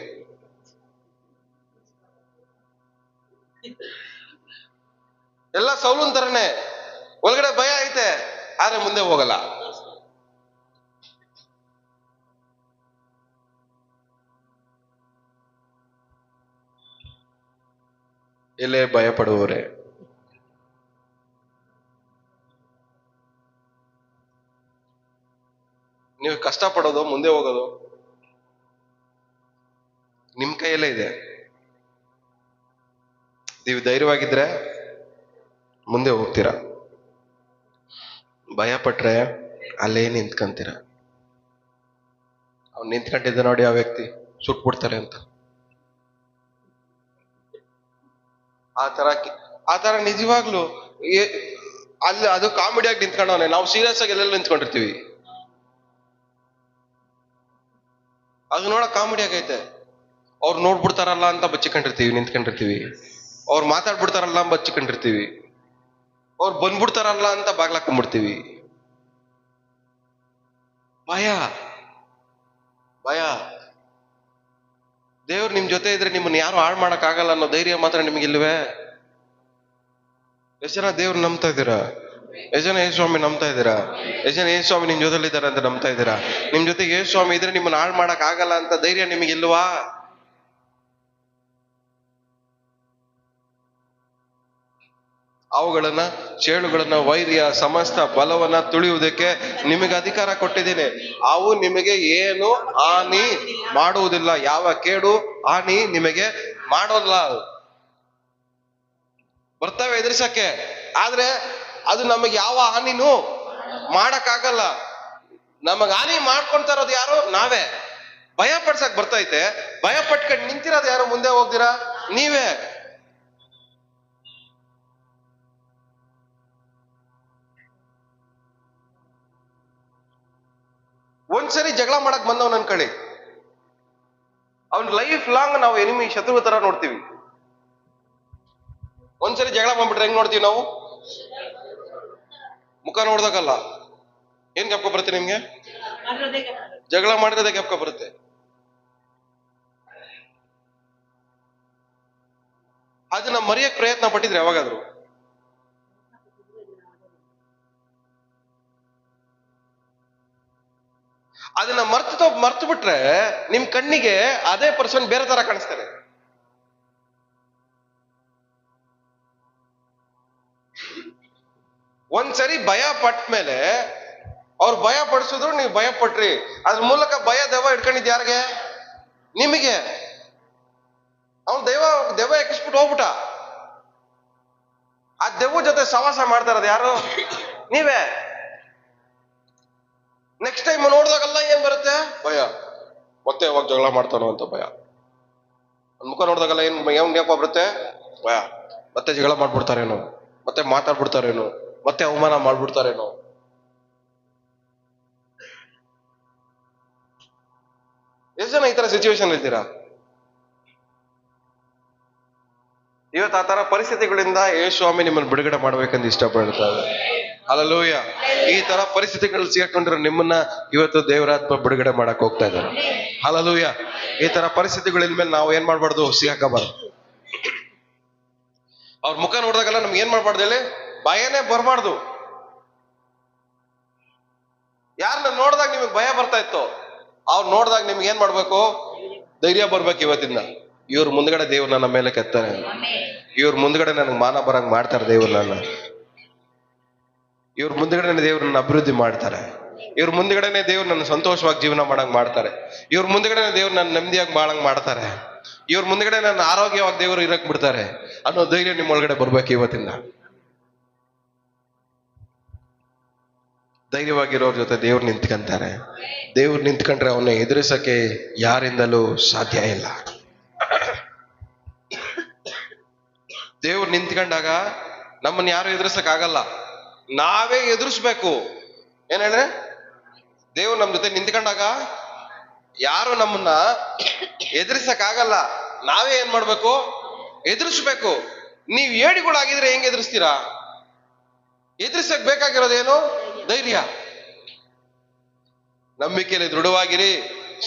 ಎಲ್ಲ ಸೌಲನ್ ತರನೇ, ಒಳಗಡೆ ಭಯ ಐತೆ ಆದ್ರೆ ಮುಂದೆ ಹೋಗಲ್ಲ. ಎಲ್ಲೇ ಭಯ ಪಡುವವರೇ, ನೀವು ಕಷ್ಟಪಡೋದು, ಮುಂದೆ ಹೋಗೋದು ನಿಮ್ ಕೈಯಲ್ಲೇ ಇದೆ. ನೀವು ಧೈರ್ಯವಾಗಿದ್ರೆ ಮುಂದೆ ಹೋಗ್ತೀರಾ. ಭಯ ಪಟ್ರೆ ಅಲ್ಲೇ ನಿಂತ್ಕೊಂತೀರ. ಅವ್ನು ನಿಂತ್ಕೊಂಡಿದ್ದ ನೋಡಿ, ಆ ವ್ಯಕ್ತಿ ಸುಟ್ಬಿಡ್ತಾರೆ ಅಂತ. ಆ ತರ ನಿಜವಾಗ್ಲು ಅಲ್ಲಿ ಅದು ಕಾಮಿಡಿಯಾಗಿ ನಿಂತ್ಕೊಂಡವನೆ. ನಾವು ಸೀರಿಯಸ್ ಆಗಿ ಎಲ್ಲೆಲ್ಲ ನಿಂತ್ಕೊಂಡಿರ್ತೀವಿ. ಅದು ನೋಡಕ್ ಕಾಮಿಡಿ ಆಗೈತೆ. ಅವ್ರು ನೋಡ್ಬಿಡ್ತಾರಲ್ಲ ಅಂತ ಬಚ್ಚಿಕೊಂಡಿರ್ತೀವಿ, ನಿಂತ್ಕೊಂಡಿರ್ತೀವಿ. ಅವ್ರು ಮಾತಾಡ್ಬಿಡ್ತಾರಲ್ಲ ಅಂತ ಬಚ್ಚಿಕೊಂಡಿರ್ತೀವಿ. ಅವ್ರು ಬಂದ್ಬಿಡ್ತಾರಲ್ಲ ಅಂತ ಬಾಗ್ಲಾಕೊಂಡ್ಬಿಡ್ತೀವಿ. ಭಯ ಭಯ. ದೇವ್ರು ನಿಮ್ ಜೊತೆ ಇದ್ರೆ ನಿಮ್ಮನ್ನ ಯಾರು ಹಾಳು ಮಾಡಕ್ ಆಗಲ್ಲ ಅನ್ನೋ ಧೈರ್ಯ ಮಾತ್ರ ನಿಮ್ಗಿಲ್ವೇ? ಎಷ್ಟು ಜನ ದೇವ್ರು ನಂಬ್ತಾ ಇದ್ದೀರಾ? ಎಷ್ಟು ಜನ ಯೇಸು ಸ್ವಾಮಿ ನಂಬ್ತಾ ಇದ್ದೀರಾ? ಎಷ್ಟು ಜನ ಯೇಸು ಸ್ವಾಮಿ ನಿಮ್ ಜೊತೆಲಿ ಇದ್ದಾರೆ ಅಂತ ನಂಬ್ತಾ ಇದ್ದೀರಾ? ನಿಮ್ ಜೊತೆ ಯೇಸು ಸ್ವಾಮಿ ಇದ್ರೆ ನಿಮ್ಮನ್ನ ಹಾಳು ಮಾಡಕ್ ಆಗಲ್ಲ ಅಂತ ಧೈರ್ಯ ನಿಮಗಿಲ್ವಾ? ಅವುಗಳನ್ನ, ಚೇಳುಗಳನ್ನ, ವೈರ್ಯ ಸಮಸ್ತ ಬಲವನ್ನ ತುಳಿಯುವುದಕ್ಕೆ ನಿಮಗೆ ಅಧಿಕಾರ ಕೊಟ್ಟಿದ್ದೀನಿ. ಅವು ನಿಮಗೆ ಏನು ಹಾನಿ ಮಾಡುವುದಿಲ್ಲ. ಯಾವ ಕೇಡು ಹಾನಿ ನಿಮಗೆ ಮಾಡೋಲ್ಲ. ಬರ್ತವೆ ಎದುರಿಸಕ್ಕೆ, ಆದ್ರೆ ಅದು ನಮಗೆ ಯಾವ ಹಾನಿನೂ ಮಾಡಕ್ಕಾಗಲ್ಲ. ನಮಗ್ ಹಾನಿ ಮಾಡ್ಕೊಂತ ಇರೋದು ಯಾರು? ನಾವೇ. ಭಯ ಪಡ್ಸಕ್ ಬರ್ತೈತೆ, ಭಯ ಪಟ್ಕೊಂಡು ನಿಂತಿರೋದು ಯಾರು? ಮುಂದೆ ಹೋಗ್ತೀರಾ ನೀವೇ. ಒಂದ್ಸರಿ ಜಗಳ ಮಾಡಕ್ ಬಂದವನ್ ಅನ್ಕೊಳ್ಳಿ, ಅವ್ನ್ ಲೈಫ್ ಲಾಂಗ್ ನಾವು ಎನಿಮಿ, ಶತ್ರು ತರ ನೋಡ್ತೀವಿ. ಒಂದ್ಸರಿ ಜಗಳ ಮಾಡ್ಬಿಟ್ರೆ ಹೆಂಗ್ ನೋಡ್ತೀವಿ ನಾವು? ಮುಖ ನೋಡ್ದಾಗಲ್ಲ. ಏನ್ ಜ್ಞಾಪಕ ಬರುತ್ತೆ ನಿಮ್ಗೆ? ಜಗಳ ಮಾಡಿರೋದೇ ಜ್ಞಾಪಕ ಬರುತ್ತೆ. ಅದನ್ನ ಮರೆಯಕ್ ಪ್ರಯತ್ನ ಪಟ್ಟಿದ್ರೆ ಯಾವಾಗಾದ್ರು? ಅದನ್ನ ಮರ್ತು ಬಿಟ್ರೆ ನಿಮ್ ಕಣ್ಣಿಗೆ ಅದೇ ಪರ್ಸನ್ ಬೇರೆ ತರ ಕಾಣಿಸ್ತಾರೆ. ಒಂದ್ಸರಿ ಭಯ ಪಟ್ಟ ಮೇಲೆ ಅವ್ರು ಭಯ ಪಡಿಸಿದ್ರು, ನೀವು ಭಯ ಪಟ್ರಿ. ಅದ್ರ ಮೂಲಕ ಭಯ ದೆವ್ವ ಇಟ್ಕೊಂಡಿದ್ ಯಾರಿಗೆ? ನಿಮಗೆ. ಅವ್ನು ದೆವ್ವ ಎಕ್ಕಿಸ್ಬಿಟ್ಟು ಹೋಗ್ಬಿಟ್ಟ. ಆ ದೆವ್ವ ಜೊತೆ ಸವಾಸ ಮಾಡ್ತಾ ಇರೋದು ಯಾರು? ನೀವೇ. ನೆಕ್ಸ್ಟ್ ಟೈಮ್ ನೋಡಿದಾಗಲ್ಲ ಏನ್ ಬರುತ್ತೆ? ಭಯ. ಮತ್ತೆ ಯಾವಾಗ ಜಗಳ ಮಾಡ್ತಾನೋ ಅಂತ ಭಯ. ಮುಖ ನೋಡಿದಾಗಲ್ಲ ಏನ್ ಜ್ಞಾಪಕ ಬರುತ್ತೆ? ಭಯ. ಮತ್ತೆ ಜಗಳ ಮಾಡ್ಬಿಡ್ತಾರೇನೋ. ಮತ್ತೆ ಮಾತಾಡ್ಬಿಡ್ತಾರೇನೋ, ಮತ್ತೆ ಅವಮಾನ ಮಾಡ್ಬಿಡ್ತಾರೇನೋ. ಎಷ್ಟು ಜನ ಈ ತರ ಸಿಚುವೇಶನ್ ಇರ್ತೀರಾ? ಇವತ್ತು ಆ ತರ ಪರಿಸ್ಥಿತಿಗಳಿಂದ ಯೇಸು ಸ್ವಾಮಿ ನಿಮ್ಮನ್ನು ಬಿಡುಗಡೆ ಮಾಡ್ಬೇಕಂತ ಇಷ್ಟಪಡ್ತಾರೆ. ಹಲ್ಲೆಲೂಯ. ಈ ತರ ಪರಿಸ್ಥಿತಿಗಳಲ್ಲಿ ಸಿಗಾಕೊಂಡಿರೋ ನಿಮ್ಮನ್ನ ಇವತ್ತು ದೇವರಾತ್ಮ ಬಿಡುಗಡೆ ಮಾಡಕ್ ಹೋಗ್ತಾ ಇದ್ದಾರೆ. ಹಲ್ಲೆಲೂಯ. ಈ ತರ ಪರಿಸ್ಥಿತಿಗಳ ಮೇಲೆ ನಾವು ಏನ್ ಮಾಡ್ಬಾರ್ದು, ಸಿಗಾಕಬಾರ್ದು. ಅವ್ರ ಮುಖ ನೋಡಿದಾಗೆಲ್ಲ ನಮ್ಗೆ ಏನ್ ಮಾಡ್ಬಾರ್ದು ಹೇಳಿ, ಭಯನೇ ಬರಬಾರ್ದು. ಯಾರನ್ನ ನೋಡಿದಾಗ ನಿಮಗೆ ಭಯ ಬರ್ತಾ ಇತ್ತು, ಅವ್ರು ನೋಡಿದಾಗ ನಿಮ್ಗೆ ಏನ್ ಮಾಡ್ಬೇಕು, ಧೈರ್ಯ ಬರ್ಬೇಕು. ಇವತ್ತಿಂದ ಇವ್ರ ಮುಂದ್ಗಡೆ ದೇವ್ರು ನನ್ನ ಮೇಲೆ ಕೆತ್ತಾರೆ, ಇವ್ರ ಮುಂದ್ಗಡೆ ನನಗೆ ಮಾನ ಬರಂಗ್ ಮಾಡ್ತಾರೆ ದೇವ್ರು, ಇವ್ರ ಮುಂದ್ಗಡೆನೆ ದೇವ್ರು ನನ್ನ ಅಭಿವೃದ್ಧಿ ಮಾಡ್ತಾರೆ, ಇವ್ರ ಮುಂದ್ಗಡೆನೆ ದೇವ್ರು ನನ್ನ ಸಂತೋಷವಾಗಿ ಜೀವನ ಮಾಡಂಗ್ ಮಾಡ್ತಾರೆ, ಇವ್ರ ಮುಂದ್ಗಡೆನೆ ದೇವ್ರು ನನ್ನ ನೆಮ್ಮದಿಯಾಗಿ ಬಾಳಂಗ್ ಮಾಡ್ತಾರೆ, ಇವ್ರ ಮುಂದ್ಗಡೆ ನನ್ನ ಆರೋಗ್ಯವಾಗಿ ದೇವ್ರು ಇರಕ್ ಬಿಡ್ತಾರೆ ಅನ್ನೋ ಧೈರ್ಯ ನಿಮ್ಮೊಳಗಡೆ ಬರ್ಬೇಕು ಇವತ್ತಿಂದ. ಧೈರ್ಯವಾಗಿರೋರ್ ಜೊತೆ ದೇವ್ರು ನಿಂತ್ಕೊಂತಾರೆ. ದೇವ್ರು ನಿಂತ್ಕೊಂಡ್ರೆ ಅವನ್ನ ಎದುರಿಸಕ್ಕೆ ಯಾರಿಂದಲೂ ಸಾಧ್ಯ ಇಲ್ಲ. ದೇವ್ರು ನಿಂತ್ಕೊಂಡಾಗ ನಮ್ಮನ್ನ ಯಾರು ಎದುರಿಸಕ್ ಆಗಲ್ಲ, ನಾವೇ ಎದುರಿಸ್ಬೇಕು. ಏನ್ ಹೇಳಿದ್ರೆ, ದೇವ್ರು ನಮ್ ಜೊತೆ ನಿಂತ್ಕೊಂಡಾಗ ಯಾರು ನಮ್ಮನ್ನ ಎದುರಿಸಕ್ ಆಗಲ್ಲ, ನಾವೇ ಏನ್ ಮಾಡ್ಬೇಕು, ಎದುರಿಸ್ಬೇಕು. ನೀವ್ ಏಡಿಗಳಾಗಿದ್ರೆ ಹೆಂಗ್ ಎದುರಿಸ್ತೀರಾ? ಎದುರಿಸಕ್ ಬೇಕಾಗಿರೋದೇನು? ಧೈರ್ಯ. ನಂಬಿಕೆಯಲ್ಲಿ ದೃಢವಾಗಿರಿ,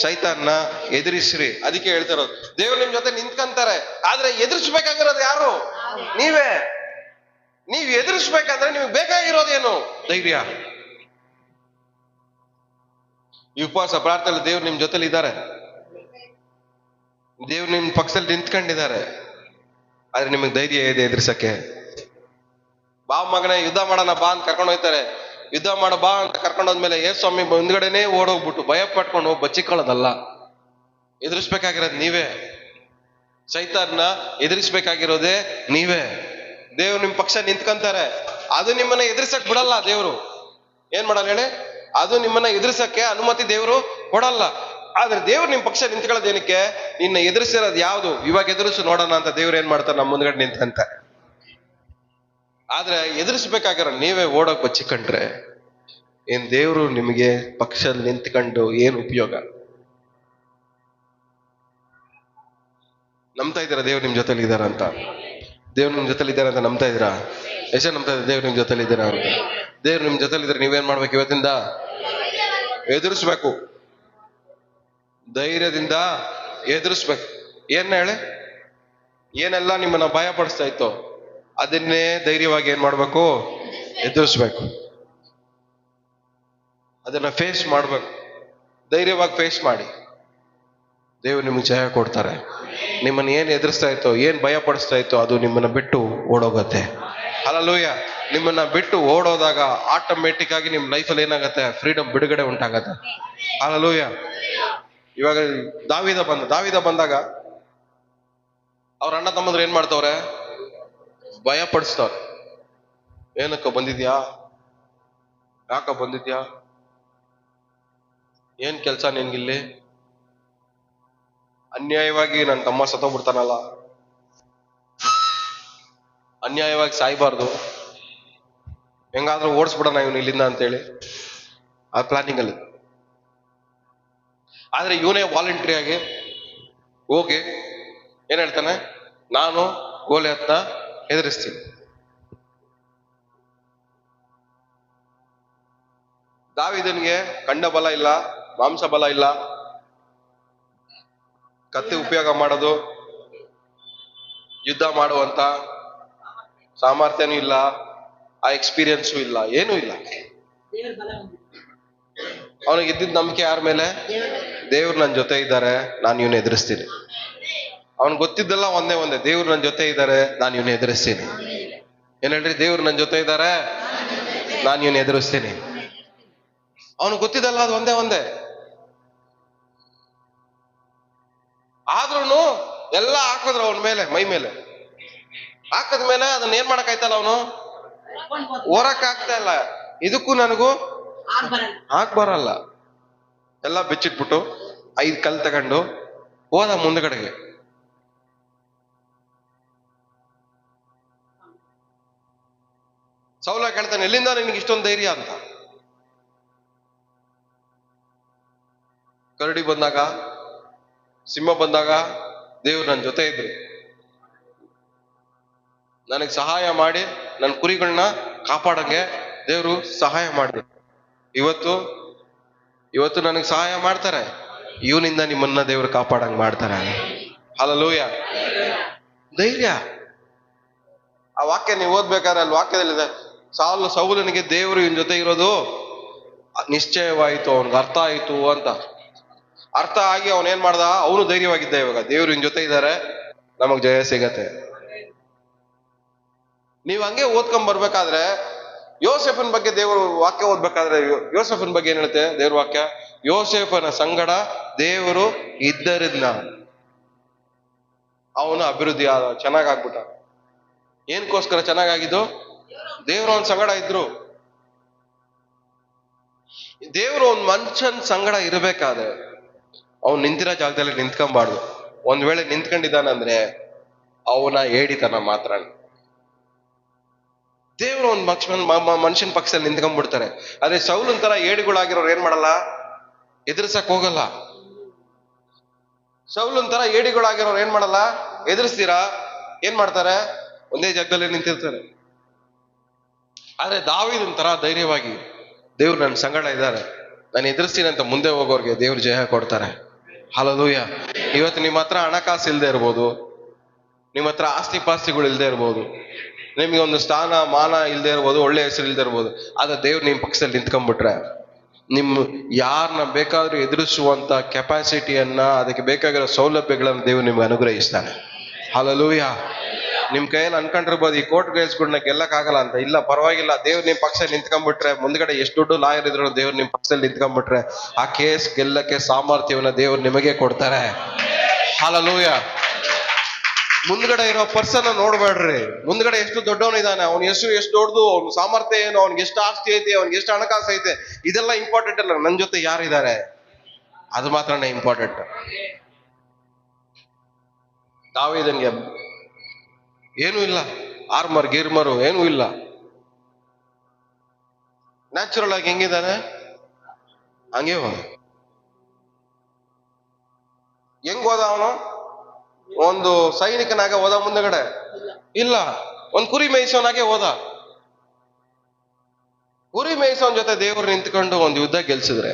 ಸೈತಾನ್ನ ಎದುರಿಸ್ರಿ. ಅದಕ್ಕೆ ಹೇಳ್ತಿರೋದು, ದೇವ್ರು ನಿಮ್ ಜೊತೆ ನಿಂತ್ಕೊಂತಾರೆ, ಆದ್ರೆ ಎದುರಿಸ್ಬೇಕಾಗಿರೋದು ಯಾರು? ನೀವೇ. ನೀವ್ ಎದುರಿಸ್ಬೇಕಂದ್ರೆ ನಿಮ್ಗೆ ಬೇಕಾಗಿರೋದೇನು? ಧೈರ್ಯ. ಈ ಉಪವಾಸ ಪ್ರಾರ್ಥನೆ ದೇವ್ರು ನಿಮ್ ಜೊತೆಲಿ ಇದ್ದಾರೆ, ದೇವ್ರು ನಿಮ್ ಪಕ್ಷದಲ್ಲಿ ನಿಂತ್ಕೊಂಡಿದ್ದಾರೆ, ಆದ್ರೆ ನಿಮಗ್ ಧೈರ್ಯ ಇದೆ ಎದುರಿಸಕ್ಕೆ. ಬಾ ಮಗನೇ ಯುದ್ಧ ಮಾಡೋಣ ಬಾ ಅಂತ ಕರ್ಕೊಂಡು ಹೋಗ್ತಾರೆ. ಯುದ್ಧ ಮಾಡ ಬಾ ಅಂತ ಕರ್ಕೊಂಡು ಹೋದ್ಮೇಲೆ ಯೇಸು ಸ್ವಾಮಿ ಮುಂದ್ಗಡೆನೆ ಓಡೋಗ್ಬಿಟ್ಟು ಭಯ ಪಟ್ಕೊಂಡು ಹೋಗಿ ಬಚ್ಚಿಕೊಳ್ಳೋದಲ್ಲ. ಎದುರಿಸ್ಬೇಕಾಗಿರೋದು ನೀವೇ. ಸೈತಾನ್ನ ಎದುರಿಸ್ಬೇಕಾಗಿರೋದೇ ನೀವೇ. ದೇವ್ರು ನಿಮ್ ಪಕ್ಷ ನಿಂತ್ಕೊಂತಾರೆ, ಅದು ನಿಮ್ಮನ್ನ ಎದುರಿಸಕ್ ಬಿಡಲ್ಲ. ದೇವ್ರು ಏನ್ ಮಾಡಲ್ಲ ಹೇಳಿ, ಅದು ನಿಮ್ಮನ್ನ ಎದುರಿಸಕ್ಕೆ ಅನುಮತಿ ದೇವ್ರು ಕೊಡಲ್ಲ. ಆದ್ರೆ ದೇವ್ರು ನಿಮ್ ಪಕ್ಷ ನಿಂತ್ಕೊಳ್ಳೋದೇನಕ್ಕೆ? ನಿನ್ನ ಎದುರಿಸಿರೋದು ಯಾವ್ದು, ಇವಾಗ ಎದುರಿಸು ನೋಡೋಣ ಅಂತ ದೇವ್ರು ಏನ್ ಮಾಡ್ತಾರೆ, ನಮ್ಮ ಮುಂದ್ಗಡೆ ನಿಂತ್ಕೊಂತಾರೆ. ಆದ್ರೆ ಎದುರಿಸ್ಬೇಕಾಗಿರೋ ನೀವೇ ಓಡೋಕ್ ಬಚ್ಚಿಕೊಂಡ್ರೆ ಏನ್ ದೇವ್ರು ನಿಮಗೆ ಪಕ್ಷದಲ್ಲಿ ನಿಂತ್ಕೊಂಡು ಏನ್ ಉಪಯೋಗ? ನಂಬ್ತಾ ಇದ್ದೀರಾ ದೇವ್ರು ನಿಮ್ ಜೊತೆಲಿ ಇದಾರ ಅಂತ? ದೇವ್ರು ನಿಮ್ ಜೊತೆಲಿ ಇದ್ದಾರೆ ಅಂತ ನಂಬ್ತಾ ಇದ್ದೀರಾ? ಎಷ್ಟು ನಂಬ್ತಾ ಇದ್ದೀರಾ ದೇವ್ರು ನಿಮ್ ಜೊತೆಲಿ ಇದ್ದೀರಾ ಅಂತ? ದೇವ್ರು ನಿಮ್ ಜೊತೆಲಿ ಇದ್ರೆ ನೀವೇನ್ ಮಾಡ್ಬೇಕು? ಇವತ್ತಿಂದ ಎದುರಿಸ್ಬೇಕು, ಧೈರ್ಯದಿಂದ ಎದುರಿಸ್ಬೇಕು. ಏನ್ ಹೇಳಿ, ಏನೆಲ್ಲ ನಿಮ್ಮನ್ನ ಭಯ ಪಡಿಸ್ತಾ ಇತ್ತು ಅದನ್ನೇ ಧೈರ್ಯವಾಗಿ ಏನ್ ಮಾಡ್ಬೇಕು? ಎದುರಿಸ್ಬೇಕು. ಅದನ್ನ ಫೇಸ್ ಮಾಡ್ಬೇಕು. ಧೈರ್ಯವಾಗಿ ಫೇಸ್ ಮಾಡಿ, ದೇವ್ರು ನಿಮ್ಗೆ ಜಯ ಕೊಡ್ತಾರೆ. ನಿಮ್ಮನ್ನ ಏನ್ ಎದುರಿಸ್ತಾ ಇತ್ತೋ, ಏನ್ ಭಯ ಪಡಿಸ್ತಾ ಇತ್ತೋ ಅದು ನಿಮ್ಮನ್ನ ಬಿಟ್ಟು ಓಡೋಗತ್ತೆ. ಹಲ್ಲೆಲೂಯ. ನಿಮ್ಮನ್ನ ಬಿಟ್ಟು ಓಡೋದಾಗ ಆಟೋಮೆಟಿಕ್ ಆಗಿ ನಿಮ್ ಲೈಫಲ್ಲಿ ಏನಾಗತ್ತೆ? ಫ್ರೀಡಮ್, ಬಿಡುಗಡೆ ಉಂಟಾಗತ್ತೆ. ಹಲ್ಲೆಲೂಯ. ಇವಾಗ ದಾವಿದ ಬಂದಾಗ ಅವ್ರ ಅಣ್ಣ ತಮ್ಮಂದ್ರು ಏನ್ ಮಾಡ್ತವ್ರೆ? ಭಯ ಪಡಿಸ್ತವ್ರೆ. ಏನಕ್ಕ ಬಂದಿದ್ಯಾ? ಯಾಕ ಬಂದಿದ್ಯಾ? ಏನ್ ಕೆಲ್ಸ ನಿನ್ಗಿಲ್ಲಿ? ಅನ್ಯಾಯವಾಗಿ ನನ್ನ ತಮ್ಮ ಸತ್ತೋಗ್ಬಿಡ್ತಾನಲ್ಲ, ಅನ್ಯಾಯವಾಗಿ ಸಾಯ್ಬಾರ್ದು, ಹೆಂಗಾದ್ರೂ ಓಡಿಸ್ಬಿಡೋಣ ಇವನು ಇಲ್ಲಿಂದ ಅಂತೇಳಿ ಆ ಪ್ಲಾನಿಂಗ್ ಅಲ್ಲಿ. ಆದ್ರೆ ಇವನೇ ವಾಲಂಟ್ರಿ ಆಗಿ ಹೋಗಿ ಏನ್ ಹೇಳ್ತಾನೆ? ನಾನು ಗೋಲಿಯತ್ನ ಎದುರಿಸ್ತೀನಿ. ದಾವೀದನಿಗೆ ಕಂಡ ಬಲ ಇಲ್ಲ, ಮಾಂಸ ಬಲ ಇಲ್ಲ, ಕತ್ತಿ ಉಪಯೋಗ ಮಾಡೋದು, ಯುದ್ಧ ಮಾಡುವಂತ ಸಾಮರ್ಥ್ಯನೂ ಇಲ್ಲ, ಆ ಎಕ್ಸ್ಪೀರಿಯನ್ಸು ಇಲ್ಲ, ಏನೂ ಇಲ್ಲ. ಅವನಿಗೆ ಇದ್ದಿದ್ದ ನಂಬಿಕೆ ಯಾರ ಮೇಲೆ? ದೇವ್ರು ನನ್ನ ಜೊತೆ ಇದ್ದಾರೆ, ನಾನು ಇವನ್ನ ಎದುರಿಸ್ತೀನಿ. ಅವನ್ ಗೊತ್ತಿದ್ದಲ್ಲ ಒಂದೇ, ದೇವ್ರು ನನ್ನ ಜೊತೆ ಇದ್ದಾರೆ, ನಾನು ಇವನ್ನ ಎದುರಿಸ್ತೀನಿ. ಏನ್ ಹೇಳ್ರಿ? ದೇವ್ರು ನನ್ನ ಜೊತೆ ಇದ್ದಾರೆ, ನಾನು ಇವನ್ನ ಎದುರಿಸ್ತೀನಿ. ಅವನು ಗೊತ್ತಿದ್ದಲ್ಲ ಅದು ಒಂದೇ. ಆದ್ರೂ ಎಲ್ಲ ಹಾಕಿದ್ರು ಅವನ ಮೇಲೆ, ಮೈ ಮೇಲೆ ಹಾಕದ್ಮೇಲೆ ಅದನ್ನ ಏನ್ ಮಾಡಕ್ಕಾಯ್ತಲ್ಲ, ಅವನು ಓರಕ್ ಆಗ್ತಾ ಇಲ್ಲ. ಇದಕ್ಕೂ ನನಗೂ ಹಾಕ್ ಬರಲ್ಲ. ಎಲ್ಲ ಬಿಚ್ಚಿಟ್ಬಿಟ್ಟು 5 ಕಲ್ ತಗೊಂಡು ಹೋದ ಮುಂದ್ಗಡೆಗೆ. ಸೌಲ ಕೇಳ್ತಾನೆ, ಎಲ್ಲಿಂದ ನಿನಗೆ ಇಷ್ಟೊಂದು ಧೈರ್ಯ ಅಂತ. ಕರಡಿ ಬಂದಾಗ, ಸಿಂಹ ಬಂದಾಗ ದೇವ್ರು ನನ್ನ ಜೊತೆ ಇದ್ರು, ನನಗೆ ಸಹಾಯ ಮಾಡಿ ನನ್ನ ಕುರಿಗಳನ್ನ ಕಾಪಾಡಂಗೆ ದೇವ್ರು ಸಹಾಯ ಮಾಡಿದ್ರು. ಇವತ್ತು ನನಗೆ ಸಹಾಯ ಮಾಡ್ತಾರೆ, ಇವನಿಂದ ನಿಮ್ಮನ್ನ ದೇವ್ರು ಕಾಪಾಡಂಗ್ ಮಾಡ್ತಾರೆ. ಹಲ್ಲೆಲೂಯಾ. ಧೈರ್ಯ. ಆ ವಾಕ್ಯ ನೀವು ಓದ್ಬೇಕಾದ್ರೆ ಅಲ್ಲಿ ವಾಕ್ಯದಲ್ಲಿದೆ, ಸೌಲನಿಗೆ ದೇವರು ಇವನ್ ಜೊತೆ ಇರೋದು ನಿಶ್ಚಯವಾಯಿತು, ಅವನ್ಗೆ ಅರ್ಥ ಆಯಿತು ಅಂತ. ಅರ್ಥ ಆಗಿ ಅವನೇನ್ ಮಾಡ್ದ, ಅವನು ಧೈರ್ಯವಾಗಿದ್ದ. ಇವಾಗ ದೇವ್ರು ಇವನ್ ಜೊತೆ ಇದ್ದಾರೆ, ನಮಗ್ ಜಯ ಸಿಗತ್ತೆ. ನೀವ್ ಹಂಗೆ ಓದ್ಕೊಂಡ್ ಬರ್ಬೇಕಾದ್ರೆ ಯೋಸೇಫನ ಬಗ್ಗೆ ದೇವರು ವಾಕ್ಯ ಓದ್ಬೇಕಾದ್ರೆ ಯೋಸೇಫನ ಬಗ್ಗೆ ಏನ್ ಹೇಳುತ್ತೆ ದೇವ್ರ ವಾಕ್ಯ? ಯೋಸೇಫನ ಸಂಗಡ ದೇವರು ಇದ್ದರಿಂದ ಅವನು ಅಭಿವೃದ್ಧಿ ಆದ, ಚೆನ್ನಾಗಾಗ್ಬಿಟ್ಟ. ಏನಕ್ಕೋಸ್ಕರ ಚೆನ್ನಾಗಾಗಿದ್ದು? ದೇವ್ರು ಅವನ ಸಂಗಡ ಇದ್ರು. ದೇವ್ರು ಒಂದ್ ಮನುಷ್ಯನ್ ಸಂಗಡ ಇರ್ಬೇಕಾದ್ರೆ ಅವ್ನು ನಿಂತಿರೋ ಜಾಗದಲ್ಲಿ ನಿಂತ್ಕೊಂಬಾರ್ದು. ಒಂದ್ ವೇಳೆ ನಿಂತ್ಕೊಂಡಿದ್ದಾನಂದ್ರೆ ಅವನ ಏಡಿತನ ಮಾತ್ರ. ದೇವ್ರು ಒಂದ್ ಮನುಷ್ಯನ ಪಕ್ಷದಲ್ಲಿ ನಿಂತ್ಕೊಂಡ್ಬಿಡ್ತಾರೆ. ಆದ್ರೆ ಸೌಲನ್ ತರ ಏಡಿಗಳಾಗಿರೋರು ಏನ್ ಮಾಡಲ್ಲ, ಎದುರ್ಸಕ್ ಹೋಗಲ್ಲ. ಸೌಲನ್ ತರ ಏಡಿಗಳಾಗಿರೋರು ಏನ್ ಮಾಡಲ್ಲ, ಎದುರಿಸ್ತೀರಾ ಏನ್ ಮಾಡ್ತಾರೆ, ಒಂದೇ ಜಾಗದಲ್ಲಿ ನಿಂತಿರ್ತಾರೆ. ಆದ್ರೆ ದಾವೀದನ್ ತರ ಧೈರ್ಯವಾಗಿ ದೇವ್ರು ನನ್ನ ಸಂಗಡ ಇದ್ದಾರೆ, ನಾನು ಎದುರಿಸ್ತೀನಿ ಅಂತ ಮುಂದೆ ಹೋಗೋರ್ಗೆ ದೇವ್ರು ಜಯ ಕೊಡ್ತಾರೆ. ಹಲ್ಲೆಲೂಯಾ. ಇವತ್ತು ನಿಮ್ಮ ಹತ್ರ ಹಣಕಾಸು ಇಲ್ದೇ ಇರ್ಬೋದು, ನಿಮ್ಮ ಹತ್ರ ಆಸ್ತಿ ಪಾಸ್ತಿಗಳು ಇಲ್ದೇ ಇರ್ಬೋದು, ನಿಮ್ಗೆ ಒಂದು ಸ್ಥಾನ ಮಾನ ಇಲ್ದೇ ಇರ್ಬೋದು, ಒಳ್ಳೆ ಹೆಸರು ಇಲ್ದೇ ಇರ್ಬೋದು. ಆದ್ರೆ ದೇವ್ರು ನಿಮ್ ಪಕ್ಷದಲ್ಲಿ ನಿಂತ್ಕೊಂಡ್ಬಿಟ್ರೆ ನಿಮ್ ಯಾರನ್ನ ಬೇಕಾದ್ರೂ ಎದುರಿಸುವಂತ ಕೆಪಾಸಿಟಿಯನ್ನ, ಅದಕ್ಕೆ ಬೇಕಾಗಿರೋ ಸೌಲಭ್ಯಗಳನ್ನ ದೇವ್ರು ನಿಮ್ಗೆ ಅನುಗ್ರಹಿಸ್ತಾನೆ. ಹಲ್ಲೆಲೂಯಾ. ನಿಮ್ ಕೈಯಲ್ಲಿ ಅನ್ಕೊಂಡಿರ್ಬೋದು ಈ ಕೋರ್ಟ್ ಕೇಸ್ಗಳನ್ನ ಗೆಲ್ಲಕ್ ಆಗಲ್ಲ ಅಂತ. ಇಲ್ಲ, ಪರವಾಗಿಲ್ಲ, ದೇವ್ರು ನಿಮ್ ಪಕ್ಷ ನಿಂತ್ಕೊಂಡ್ಬಿಟ್ರೆ, ಮುಂದ್ಗಡೆ ಎಷ್ಟು ದೊಡ್ಡ ಲಾಯರ್ ಇದ್ರು ದೇವ್ರು ನಿಮ್ ಪಕ್ಷದಲ್ಲಿ ನಿಂತ್ಕೊಂಡ್ಬಿಟ್ರೆ ಆ ಕೇಸ್ ಗೆಲ್ಲಕ್ಕೆ ಸಾಮರ್ಥ್ಯವನ್ನ ದೇವ್ರು ನಿಮಗೆ ಕೊಡ್ತಾರೆ. ಹಲ್ಲೆಲೂಯಾ. ಮುಂದ್ಗಡೆ ಇರೋ ಪರ್ಸನ್ ನೋಡ್ಬೇಡ್ರಿ, ಮುಂದ್ಗಡೆ ಎಷ್ಟು ದೊಡ್ಡವನಿದ್ದಾನೆ, ಅವನ ಹೆಸರು ಎಷ್ಟು ದೊಡ್ಡದು, ಅವ್ನ ಸಾಮರ್ಥ್ಯ ಏನು, ಅವ್ನಿಗೆ ಎಷ್ಟು ಆಸ್ತಿ ಐತೆ, ಅವ್ನಿಗೆ ಎಷ್ಟು ಹಣಕಾಸು ಐತೆ, ಇದೆಲ್ಲ ಇಂಪಾರ್ಟೆಂಟ್ ಅಲ್ಲ. ನನ್ ಜೊತೆ ಯಾರಿದ್ದಾರೆ ಅದು ಮಾತ್ರನೇ ಇಂಪಾರ್ಟೆಂಟ್. ದಾವೀದನಿಗೆ ಏನೂ ಇಲ್ಲ, ಆರ್ಮರ್ ಗಿರ್ಮರು ಏನೂ ಇಲ್ಲ. ನ್ಯಾಚುರಲ್ ಆಗಿ ಹೆಂಗಿದ್ದಾನೆ ಹಂಗೆ ಹೋದ. ಹೆಂಗ್ ಹೋದ ಅವನು? ಒಂದು ಸೈನಿಕನಾಗ ಹೋದ ಮುಂದಗಡೆ? ಇಲ್ಲ, ಒಂದ್ ಕುರಿ ಮೇಯಿಸೋನಾಗೆ ಹೋದ. ಕುರಿ ಮೇಯಿಸೋನ್ ಜೊತೆ ದೇವ್ರು ನಿಂತ್ಕೊಂಡು ಒಂದು ಯುದ್ಧ ಗೆಲ್ಸಿದ್ರೆ,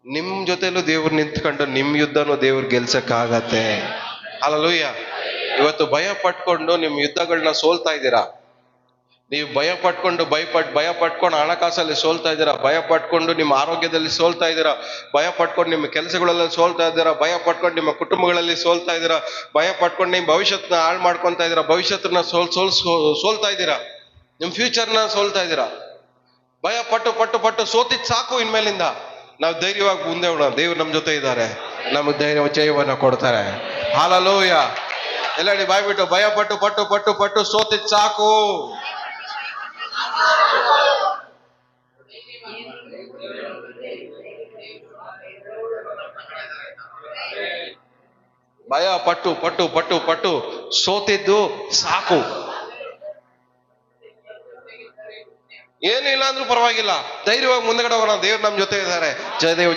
ನಿಮ್ ಜೊತೆಲೂ ದೇವ್ರು ನಿಂತ್ಕೊಂಡು ನಿಮ್ ಯುದ್ಧನೂ ದೇವ್ರು ಗೆಲ್ಸಕ್ಕಾಗತ್ತೆ. ಹಲ್ಲೆಲೂಯಾ. ಇವತ್ತು ಭಯ ಪಟ್ಕೊಂಡು ನಿಮ್ ಯುದ್ಧಗಳನ್ನ ಸೋಲ್ತಾ ಇದ್ದೀರಾ. ನೀವು ಭಯ ಪಟ್ಕೊಂಡು ಹಣಕಾಸಲ್ಲಿ ಸೋಲ್ತಾ ಇದ್ದೀರಾ, ಭಯ ಪಟ್ಕೊಂಡು ನಿಮ್ಮ ಆರೋಗ್ಯದಲ್ಲಿ ಸೋಲ್ತಾ ಇದ್ದೀರಾ, ಭಯ ಪಟ್ಕೊಂಡು ನಿಮ್ಮ ಕೆಲಸಗಳಲ್ಲಿ ಸೋಲ್ತಾ ಇದ್ದೀರಾ, ಭಯ ಪಟ್ಕೊಂಡು ನಿಮ್ಮ ಕುಟುಂಬಗಳಲ್ಲಿ ಸೋಲ್ತಾ ಇದ್ದೀರಾ, ಭಯ ಪಟ್ಕೊಂಡು ನಿಮ್ಮ ಭವಿಷ್ಯತ್ನ ಹಾಳು ಮಾಡ್ಕೊತಾ ಇದ್ದೀರಾ, ಭವಿಷ್ಯತ್ನ ಸೋಲ್ತಾ ಇದ್ದೀರಾ, ನಿಮ್ ಫ್ಯೂಚರ್ನ ಸೋಲ್ತಾ ಇದ್ದೀರಾ. ಭಯ ಪಟ್ಟು ಸೋತಿದ್ ಸಾಕು. ಇನ್ಮೇಲಿಂದ ನಾವು ಧೈರ್ಯವಾಗಿ ಮುಂದೆ ಹೋಗೋಣ. ದೇವ್ರು ನಮ್ ಜೊತೆ ಇದ್ದಾರೆ, ನಮಗೆ ಧೈರ್ಯ ಜಯವನ್ನ ಕೊಡ್ತಾರೆ. ಹಲ್ಲೆಲೂಯಾ. ಎಲ್ಲ ಬಾಯ್ಬಿಟ್ಟು ಭಯ ಪಟ್ಟು ಸೋತಿದ್ ಸಾಕು. ಭಯ ಪಟ್ಟು ಸೋತಿದ್ದು ಸಾಕು. ಏನು ಇಲ್ಲ ಅಂದ್ರೂ ಪರವಾಗಿಲ್ಲ, ಧೈರ್ಯವಾಗಿ ಮುಂದಗಡೆ ಹೋಗೋಣ. ದೇವ್ರು ನಮ್ ಜೊತೆ ಇದ್ದಾರೆ,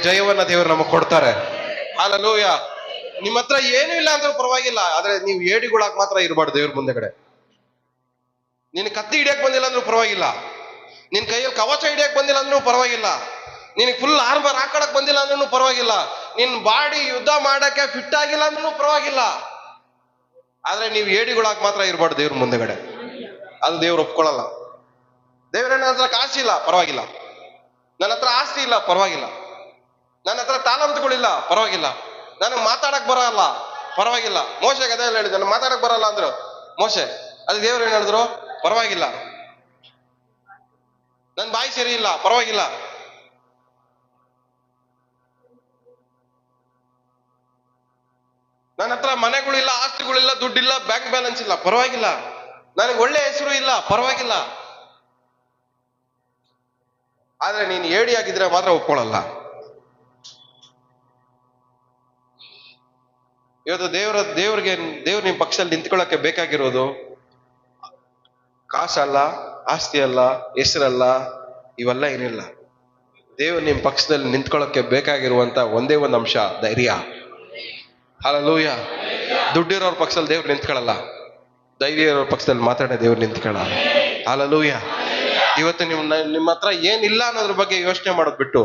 ಜಯವನ್ನ ದೇವ್ರು ನಮಗ್ ಕೊಡ್ತಾರೆ. ಹಲ್ಲೆಲೂಯಾ. ನಿಮ್ಮ ಹತ್ರ ಏನು ಇಲ್ಲ ಅಂದ್ರೂ ಪರವಾಗಿಲ್ಲ, ಆದ್ರೆ ನೀವು ಏಡಿಗಳಾಗಿ ಮಾತ್ರ ಇರಬಾರ್ದು ದೇವ್ರ ಮುಂದೆಗಡೆ. ನಿನ್ ಕತ್ತಿ ಹಿಡಿಯಕ್ ಬಂದಿಲ್ಲ ಅಂದ್ರೂ ಪರವಾಗಿಲ್ಲ, ನಿನ್ ಕೈಯಲ್ಲಿ ಕವಚ ಹಿಡಿಯಕ್ ಬಂದಿಲ್ಲ ಅಂದ್ರೂ ಪರವಾಗಿಲ್ಲ, ನಿನಗೆ ಫುಲ್ ಆರ್ಮರ್ ಹಾಕೊಳಕ್ ಬಂದಿಲ್ಲ ಅಂದ್ರೂ ಪರವಾಗಿಲ್ಲ, ನಿನ್ ಬಾಡಿ ಯುದ್ಧ ಮಾಡಕ್ಕೆ ಫಿಟ್ ಆಗಿಲ್ಲ ಅಂದ್ರೂ ಪರವಾಗಿಲ್ಲ, ಆದ್ರೆ ನೀವು ಏಡಿಗಳಾಗಿ ಮಾತ್ರ ಇರಬಾರ್ದು ದೇವ್ರ ಮುಂದೆಗಡೆ. ಅದು ದೇವ್ರು ಒಪ್ಕೊಳ್ಳಲ್ಲ. ದೇವ್ರ ನನ್ನ ಹತ್ರ ಕಾಸಿಲ್ಲ ಪರವಾಗಿಲ್ಲ, ನನ್ನ ಹತ್ರ ಆಸ್ತಿ ಇಲ್ಲ ಪರವಾಗಿಲ್ಲ, ನನ್ನ ಹತ್ರ ತಾಲಂತುಗಳಿಲ್ಲ ಪರವಾಗಿಲ್ಲ, ನನಗೆ ಮಾತಾಡಕ್ ಬರಲ್ಲ ಪರವಾಗಿಲ್ಲ. ಮೋಶೆಗೆ ಅದೇ ಹೇಳಿದ್ರು, ನನಗೆ ಮಾತಾಡಕ್ ಬರಲ್ಲ ಅಂದ್ರು ಮೋಶೆ. ಅದು ದೇವ್ರು ಏನ್ ಹೇಳಿದ್ರು, ಪರವಾಗಿಲ್ಲ. ನನ್ ಬಾಯಿ ಸರಿ ಇಲ್ಲ ಪರವಾಗಿಲ್ಲ, ನನ್ನ ಹತ್ರ ಮನೆಗಳಿಲ್ಲ, ಆಸ್ತಿಗಳಿಲ್ಲ, ದುಡ್ಡಿಲ್ಲ, ಬ್ಯಾಂಕ್ ಬ್ಯಾಲೆನ್ಸ್ ಇಲ್ಲ ಪರವಾಗಿಲ್ಲ, ನನಗೆ ಒಳ್ಳೆ ಹೆಸರು ಇಲ್ಲ ಪರವಾಗಿಲ್ಲ, ಆದ್ರೆ ನೀನು ಏಡಿಯಾಗಿದ್ರೆ ಮಾತ್ರ ಒಪ್ಕೊಳ್ಳಲ್ಲ. ಇವತ್ತು ದೇವ್ರು ನಿಮ್ ಪಕ್ಷದಲ್ಲಿ ನಿಂತ್ಕೊಳ್ಳಕ್ಕೆ ಬೇಕಾಗಿರೋದು ಕಾಸಲ್ಲ, ಆಸ್ತಿ ಅಲ್ಲ, ಹೆಸರಲ್ಲ, ಇವೆಲ್ಲ ಏನಿಲ್ಲ. ದೇವ್ರು ನಿಮ್ ಪಕ್ಷದಲ್ಲಿ ನಿಂತ್ಕೊಳ್ಳೋಕೆ ಬೇಕಾಗಿರುವಂತ ಒಂದೇ ಒಂದು ಅಂಶ ಧೈರ್ಯ. ಹಲ್ಲೆಲೂಯ. ದುಡ್ಡಿರೋರ್ ಪಕ್ಷದಲ್ಲಿ ದೇವ್ರು ನಿಂತ್ಕೊಳ್ಳಲ್ಲ, ಧೈರ್ಯ ಇರೋರ್ ಪಕ್ಷದಲ್ಲಿ ಮಾತಾಡೋ ದೇವ್ರು ನಿಂತ್ಕೊಳ್ಳಲ್ಲ. ಹಲ್ಲೆಲೂಯ. ಇವತ್ತು ನಿಮ್ಮ ಹತ್ರ ಏನಿಲ್ಲ ಅನ್ನೋದ್ರ ಬಗ್ಗೆ ಯೋಚನೆ ಮಾಡೋದ್ ಬಿಟ್ಟು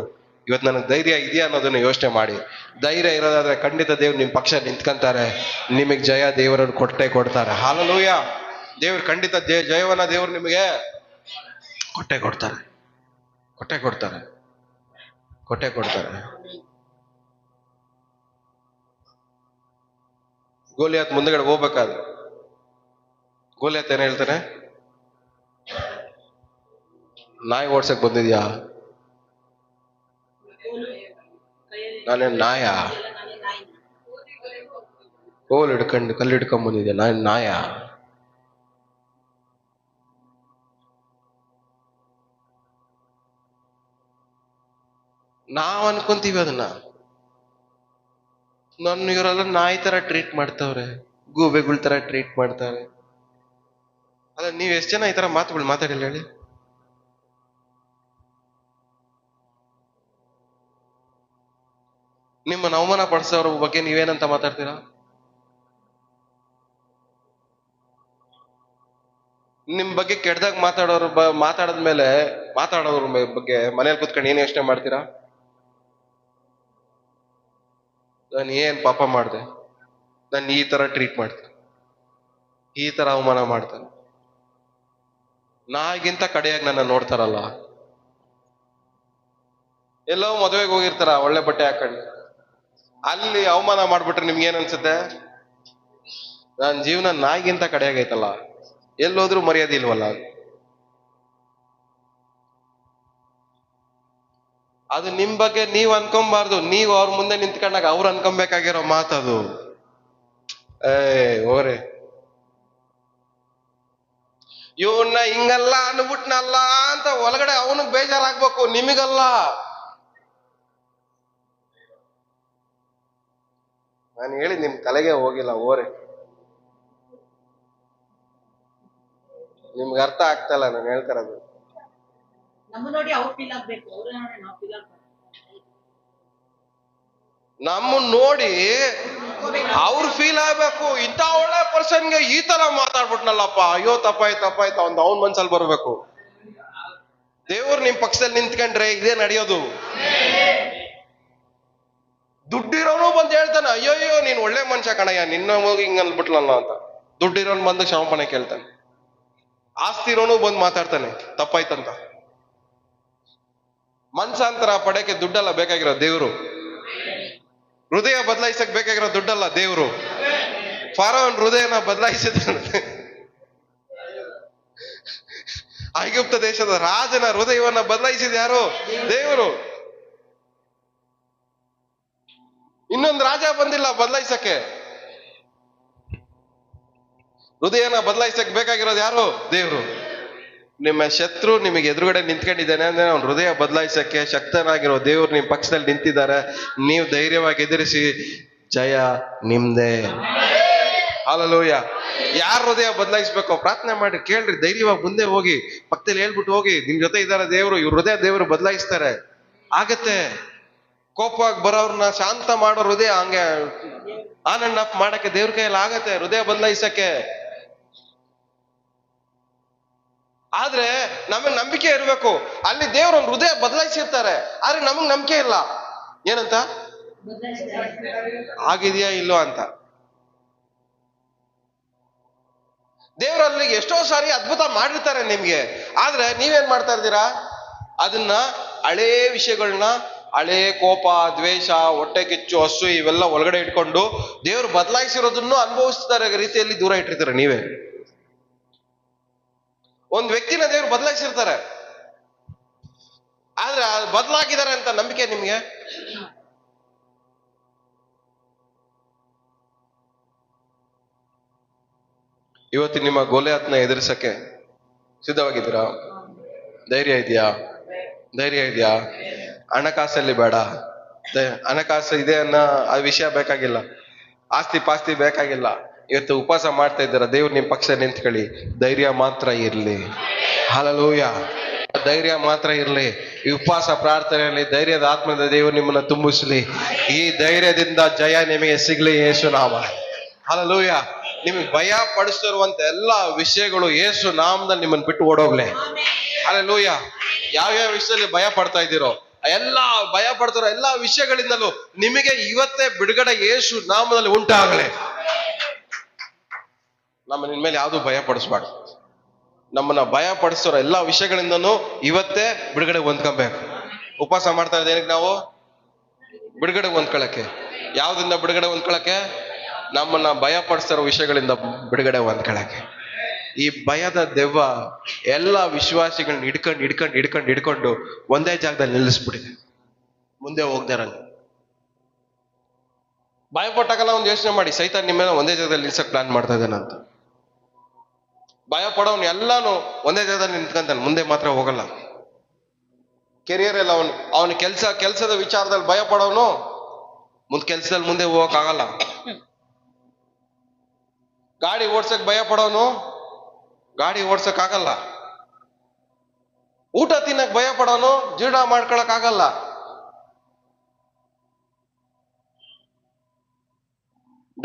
ಇವತ್ತು ನನಗೆ ಧೈರ್ಯ ಇದೆಯಾ ಅನ್ನೋದನ್ನ ಯೋಚನೆ ಮಾಡಿ. ಧೈರ್ಯ ಇರೋದಾದ್ರೆ ಖಂಡಿತ ದೇವ್ರು ನಿಮ್ ಪಕ್ಷ ನಿಂತ್ಕೊಂತಾರೆ, ನಿಮಗೆ ಜಯ ದೇವರನ್ನು ಕೊಡ್ತಾರೆ. ಹಲ್ಲೆಲೂಯ. ದೇವ್ರು ಖಂಡಿತ ಜಯವನ್ನ ದೇವ್ರು ನಿಮಗೆ ಕೊಡ್ತಾರೆ. ಗೋಲಿಯಾತ್ ಮುಂದೆಗಡೆ ಹೋಗ್ಬೇಕಾದ್ರೆ ಗೋಲಿಯಾತ್ ಏನ್ ಹೇಳ್ತಾನೆ? ನಾಯಿ ಓಡ್ಸಕ್ ಬಂದಿದ್ಯಾ? ನಾನೇನ್ ನಾಯ? ಕೋಲ್ ಹಿಡ್ಕೊಂಡು ಕಲ್ಲು ಹಿಡ್ಕೊಂಡ್ ಬಂದಿದ್ಯಾ? ನಾನ್ ನಾಯ? ನಾವ್ ಅನ್ಕೊಂತೀವಿ ಅದನ್ನ. ನನ್ನ ಇವರೆಲ್ಲ ನಾಯಿ ತರ ಟ್ರೀಟ್ ಮಾಡ್ತಾವ್ರೆ, ಗೂಬೆಗಳ ತರ ಟ್ರೀಟ್ ಮಾಡ್ತಾರೆ. ಅಲ್ಲ, ನೀವ್ ಎಷ್ಟ್ ಜನ ಈ ತರ ಮಾತುಗಳು ಮಾತಾಡಿಲ್ಲ ಹೇಳಿ? ನಿಮ್ಮನ್ನ ಅವಮಾನ ಪಡಿಸೋರ ಬಗ್ಗೆ ನೀವೇನಂತ ಮಾತಾಡ್ತೀರಾ? ನಿಮ್ ಬಗ್ಗೆ ಕೆಟ್ಟದಾಗ ಮಾತಾಡೋದ್ರ ಬಗ್ಗೆ ಮನೇಲಿ ಕುತ್ಕೊಂಡು ಏನ್ ಯೋಚನೆ ಮಾಡ್ತೀರಾ? ನಾನು ಏನ್ ಪಾಪ ಮಾಡ್ದೆ, ನಾನು ಈ ತರ ಟ್ರೀಟ್ ಮಾಡ್ತೀನಿ, ಈ ತರ ಅವಮಾನ ಮಾಡ್ತಾನೆ, ನಾಗಿಂತ ಕಡೆಯಾಗಿ ನನ್ನ ನೋಡ್ತಾರಲ್ಲ. ಎಲ್ಲೋ ಮದುವೆಗೆ ಹೋಗಿರ್ತಾರ ಒಳ್ಳೆ ಬಟ್ಟೆ ಹಾಕೊಂಡು, ಅಲ್ಲಿ ಅವಮಾನ ಮಾಡ್ಬಿಟ್ರೆ ನಿಮ್ಗೆ ಏನ್ ಅನ್ಸುತ್ತೆ? ನನ್ನ ಜೀವನ ನಾಯಿಗಿಂತ ಕಡೆಯಾಗೈತಲ್ಲ, ಎಲ್ಲೋದ್ರೂ ಮರ್ಯಾದೆ ಇಲ್ವಲ್ಲ. ಅದು ನಿಮ್ ಬಗ್ಗೆ ನೀವ್ ಅನ್ಕೊಂಬಾರ್ದು, ನೀವ್ ಅವ್ರ ಮುಂದೆ ನಿಂತ್ಕೊಂಡಾಗ ಅವ್ರು ಅನ್ಕೊಬೇಕಾಗಿರೋ ಮಾತದು. ಓರೆ, ಇವನ್ನ ಹಿಂಗಲ್ಲ ಅನ್ಬಿಟ್ನಲ್ಲ ಅಂತ ಒಳಗಡೆ ಅವನಿಗೆ ಬೇಜಾರಾಗ್ಬೇಕು, ನಿಮಗಲ್ಲ. ನಾನು ಹೇಳಿ ನಿಮ್ ತಲೆಗೆ ಹೋಗಿಲ್ಲ. ಓರೆ, ನಿಮ್ಗೆ ಅರ್ಥ ಆಗ್ತಾ ಇಲ್ಲ ನಾನು ಹೇಳ್ತಾರದು. ನಮ್ಮನ್ನ ನೋಡಿ ಅವ್ರು ಫೀಲ್ ಆಗ್ಬೇಕು, ಇಂಥ ಒಳ್ಳೆ ಪರ್ಸನ್ಗೆ ಈ ತರ ಮಾತಾಡ್ಬಿಟ್ನಲ್ಲಪ್ಪ, ಅಯ್ಯೋ ತಪ್ಪಾಯ್ತು ಅಂತ ಅವ್ನ ಮನ್ಸಲ್ಲಿ ಬರ್ಬೇಕು. ದೇವ್ರು ನಿಮ್ ಪಕ್ಷದಲ್ಲಿ ನಿಂತ್ಕೊಂಡ್ರೆ ಇದೇ ನಡೆಯೋದು. ದುಡ್ಡಿರೋನು ಬಂದು ಹೇಳ್ತಾನೆ, ಅಯ್ಯೋ ನೀನ್ ಒಳ್ಳೆ ಮನುಷ್ಯ ಕಣಯ್ಯ, ನಿನ್ನ ಹೋಗಿ ಹಿಂಗ ಅಂದ್ಬಿಟ್ಲಲ್ಲ ಅಂತ. ದುಡ್ಡಿರೋನು ಬಂದು ಕ್ಷಮಾಪಣೆ ಕೇಳ್ತಾನೆ. ಆಸ್ತಿ ಇರೋನು ಬಂದು ಮಾತಾಡ್ತಾನೆ ತಪ್ಪಾಯ್ತಂತ. ಮನ್ಸಾಂತರ ಪಡೆಯಕ್ಕೆ ದುಡ್ಡಲ್ಲ ಬೇಕಾಗಿರೋ ದೇವ್ರು. ಹೃದಯ ಬದಲಾಯಿಸಕ್ ಬೇಕಾಗಿರೋ ದುಡ್ಡಲ್ಲ ದೇವ್ರು. ಫಾರೋನ್ ಹೃದಯನ ಬದಲಾಯಿಸಿದ, ಐಗುಪ್ತ ದೇಶದ ರಾಜನ ಹೃದಯವನ್ನ ಬದಲಾಯಿಸಿದ ಯಾರು? ದೇವರು. ಇನ್ನೊಂದು ರಾಜ ಬಂದಿಲ್ಲ ಬದಲಾಯಿಸಕ್ಕೆ. ಹೃದಯನ ಬದಲಾಯಿಸಕ್ ಬೇಕಾಗಿರೋದು ಯಾರು? ದೇವ್ರು. ನಿಮ್ಮ ಶತ್ರು ನಿಮಗೆ ಎದುರುಗಡೆ ನಿಂತ್ಕೊಂಡಿದ್ದಾನೆ ಅಂದ್ರೆ ಅವ್ನ ಹೃದಯ ಬದಲಾಯಿಸಕ್ಕೆ ಶಕ್ತನಾಗಿರೋ ದೇವ್ರು ನಿಮ್ ಪಕ್ಷದಲ್ಲಿ ನಿಂತಿದ್ದಾರೆ. ನೀವು ಧೈರ್ಯವಾಗಿ ಎದುರಿಸಿ, ಜಯ ನಿಮ್ದೇ. ಹಲ್ಲೆಲೂಯ. ಯಾರ ಹೃದಯ ಬದಲಾಯಿಸ್ಬೇಕೋ ಪ್ರಾರ್ಥನೆ ಮಾಡಿ ಕೇಳ್ರಿ, ಧೈರ್ಯವಾಗಿ ಮುಂದೆ ಹೋಗಿ, ಪಕ್ಕದಲ್ಲಿ ಹೇಳ್ಬಿಟ್ಟು ಹೋಗಿ, ನಿಮ್ ಜೊತೆ ಇದ್ದಾರೆ ದೇವ್ರು, ಇವ್ರ ಹೃದಯ ದೇವ್ರು ಬದಲಾಯಿಸ್ತಾರೆ. ಆಗತ್ತೆ. ಕೋಪವಾಗಿ ಬರೋರ್ನ ಶಾಂತ ಮಾಡೋ ಹೃದಯ ಹಂಗೆ ಆನ್ ಅಂಡ್ ಆಫ್ ಮಾಡಕ್ಕೆ ದೇವ್ರ ಕೈಯಲ್ಲಿ ಆಗತ್ತೆ, ಹೃದಯ ಬದಲಾಯಿಸಕ್ಕೆ. ಆದ್ರೆ ನಮಗ್ ನಂಬಿಕೆ ಇರ್ಬೇಕು. ಅಲ್ಲಿ ದೇವ್ರ ಒಂದು ಹೃದಯ ಬದಲಾಯಿಸಿರ್ತಾರೆ, ಆದ್ರೆ ನಮಗ್ ನಂಬಿಕೆ ಇಲ್ಲ. ಏನಂತ? ಆಗಿದೆಯಾ ಇಲ್ಲೋ ಅಂತ. ದೇವರಲ್ಲಿ ಎಷ್ಟೋ ಸಾರಿ ಅದ್ಭುತ ಮಾಡಿರ್ತಾರೆ ನಿಮ್ಗೆ, ಆದ್ರೆ ನೀವೇನ್ ಮಾಡ್ತಾ ಇರ್ತೀರಾ? ಅದನ್ನ ಹಳೇ ವಿಷಯಗಳನ್ನ, ಹಳೇ ಕೋಪ, ದ್ವೇಷ, ಹೊಟ್ಟೆ ಕಿಚ್ಚು, ಹಸು ಇವೆಲ್ಲ ಒಳಗಡೆ ಇಟ್ಕೊಂಡು ದೇವ್ರು ಬದಲಾಯಿಸಿರೋದನ್ನು ಅನುಭವಿಸ್ತಾರೆ ರೀತಿಯಲ್ಲಿ ದೂರ ಇಟ್ಟಿರ್ತಾರೆ ನೀವೇ. ಒಂದ್ ವ್ಯಕ್ತಿನ ದೇವ್ರು ಬದಲಾಯಿಸಿರ್ತಾರೆ, ಆದ್ರೆ ಬದಲಾಗಿದ್ದಾರೆ ಅಂತ ನಂಬಿಕೆ ನಿಮ್ಗೆ? ಇವತ್ತು ನಿಮ್ಮ ಗೋಲಿಯಾತ್ನ ಎದುರಿಸಕ್ಕೆ ಸಿದ್ಧವಾಗಿದ್ದೀರಾ? ಧೈರ್ಯ ಇದೆಯಾ? ಹಣಕಾಸಲ್ಲಿ ಬೇಡ, ಹಣಕಾಸು ಇದೆ ಅನ್ನೋ ಆ ವಿಷಯ ಬೇಕಾಗಿಲ್ಲ, ಆಸ್ತಿ ಪಾಸ್ತಿ ಬೇಕಾಗಿಲ್ಲ. ಇವತ್ತು ಉಪವಾಸ ಮಾಡ್ತಾ ಇದ್ದೀರಾ, ದೇವ್ರು ನಿಮ್ ಪಕ್ಷ ನಿಂತ್ಕೊಳ್ಳಿ, ಧೈರ್ಯ ಮಾತ್ರ ಇರ್ಲಿ. ಹಲ್ಲೆಲೂಯ. ಧೈರ್ಯ ಮಾತ್ರ ಇರ್ಲಿ. ಈ ಉಪವಾಸ ಪ್ರಾರ್ಥನೆಯಲ್ಲಿ ಧೈರ್ಯದ ಆತ್ಮದ ದೇವರು ನಿಮ್ಮನ್ನ ತುಂಬಿಸ್ಲಿ. ಈ ಧೈರ್ಯದಿಂದ ಜಯ ನಿಮಗೆ ಸಿಗ್ಲಿ ಯೇಸು ನಾಮ. ಹಲ್ಲೆಲೂಯ. ನಿಮಗೆ ಭಯ ಪಡಿಸಿರುವಂತ ಎಲ್ಲಾ ವಿಷಯಗಳು ಯೇಸು ನಾಮದಲ್ಲಿ ನಿಮ್ಮನ್ನ ಬಿಟ್ಟು ಓಡೋಗ್ಲೆ. ಹಲ್ಲೆಲೂಯ. ಯಾವ್ಯಾವ ವಿಷಯದಲ್ಲಿ ಭಯ ಪಡ್ತಾ ಇದ್ದೀರೋ ಎಲ್ಲಾ ಭಯ ಪಡ್ತಿರೋ ಎಲ್ಲಾ ವಿಷಯಗಳಿಂದಲೂ ನಿಮಗೆ ಇವತ್ತೇ ಬಿಡುಗಡೆ ಯೇಸು ನಾಮದಲ್ಲಿ ಉಂಟಾಗಲಿ. ನಮ್ಮ ನಿನ್ ಮೇಲೆ ಯಾವ್ದು ಭಯ ಪಡಿಸ್ಬಾರ್ದು. ನಮ್ಮನ್ನ ಭಯ ಪಡಿಸಿರೋ ಎಲ್ಲಾ ವಿಷಯಗಳಿಂದನೂ ಇವತ್ತೇ ಬಿಡುಗಡೆ ಹೊಂದ್ಕೊಬೇಕು. ಉಪವಾಸ ಮಾಡ್ತಾ ಇರೋದು ಏನಕ್ಕೆ ನಾವು? ಬಿಡುಗಡೆ ಹೊಂದ್ಕೊಳಕ್ಕೆ. ಯಾವ್ದಿಂದ ಬಿಡುಗಡೆ ಹೊಂದ್ಕೊಳಕ್ಕೆ? ನಮ್ಮನ್ನ ಭಯ ಪಡಿಸಿರೋ ವಿಷಯಗಳಿಂದ ಬಿಡುಗಡೆ ಹೊಂದ್ಕೊಳಕ್ಕೆ. ಈ ಭಯದ ದೆವ್ವ ಎಲ್ಲಾ ವಿಶ್ವಾಸಿಗಳನ್ನ ಹಿಡ್ಕೊಂಡು ಒಂದೇ ಜಾಗದಲ್ಲಿ ನಿಲ್ಲಿಸ್ಬಿಟ್ಟಿದೆ, ಮುಂದೆ ಹೋಗ್ದಾರಂಗ. ಭಯ ಪಟ್ಟಾಗಲ್ಲ ಒಂದು ಯೋಚನೆ ಮಾಡಿ, ಸೈತಾನ್ ನಿಮ್ಮೇಲೆ ಒಂದೇ ಜಾಗದಲ್ಲಿ ನಿಲ್ಸಕ್ ಪ್ಲಾನ್ ಮಾಡ್ತಾ ಇದ್ದಾನಂತ. ಭಯ ಪಡೋನು ಎಲ್ಲಾನು ಒಂದೇ ಜಾಗದಲ್ಲಿ ನಿಂತ್ಕೊಂತಾನೆ, ಮುಂದೆ ಮಾತ್ರ ಹೋಗಲ್ಲ. ಕೆರಿಯರ್ ಎಲ್ಲ ಅವನ ಕೆಲ್ಸದ ವಿಚಾರದಲ್ಲಿ ಭಯ ಪಡೋನು ಕೆಲ್ಸದಲ್ಲಿ ಮುಂದೆ ಹೋಗಕ್ ಆಗಲ್ಲ. ಗಾಡಿ ಓಡ್ಸಕ್ ಭಯ ಪಡೋನು ಗಾಡಿ ಓಡ್ಸಕ್ ಆಗಲ್ಲ. ಊಟ ತಿನ್ನಕ್ ಭಯ ಪಡೋನು ಜೀರ್ಣ ಮಾಡ್ಕೊಳಕ್ ಆಗಲ್ಲ.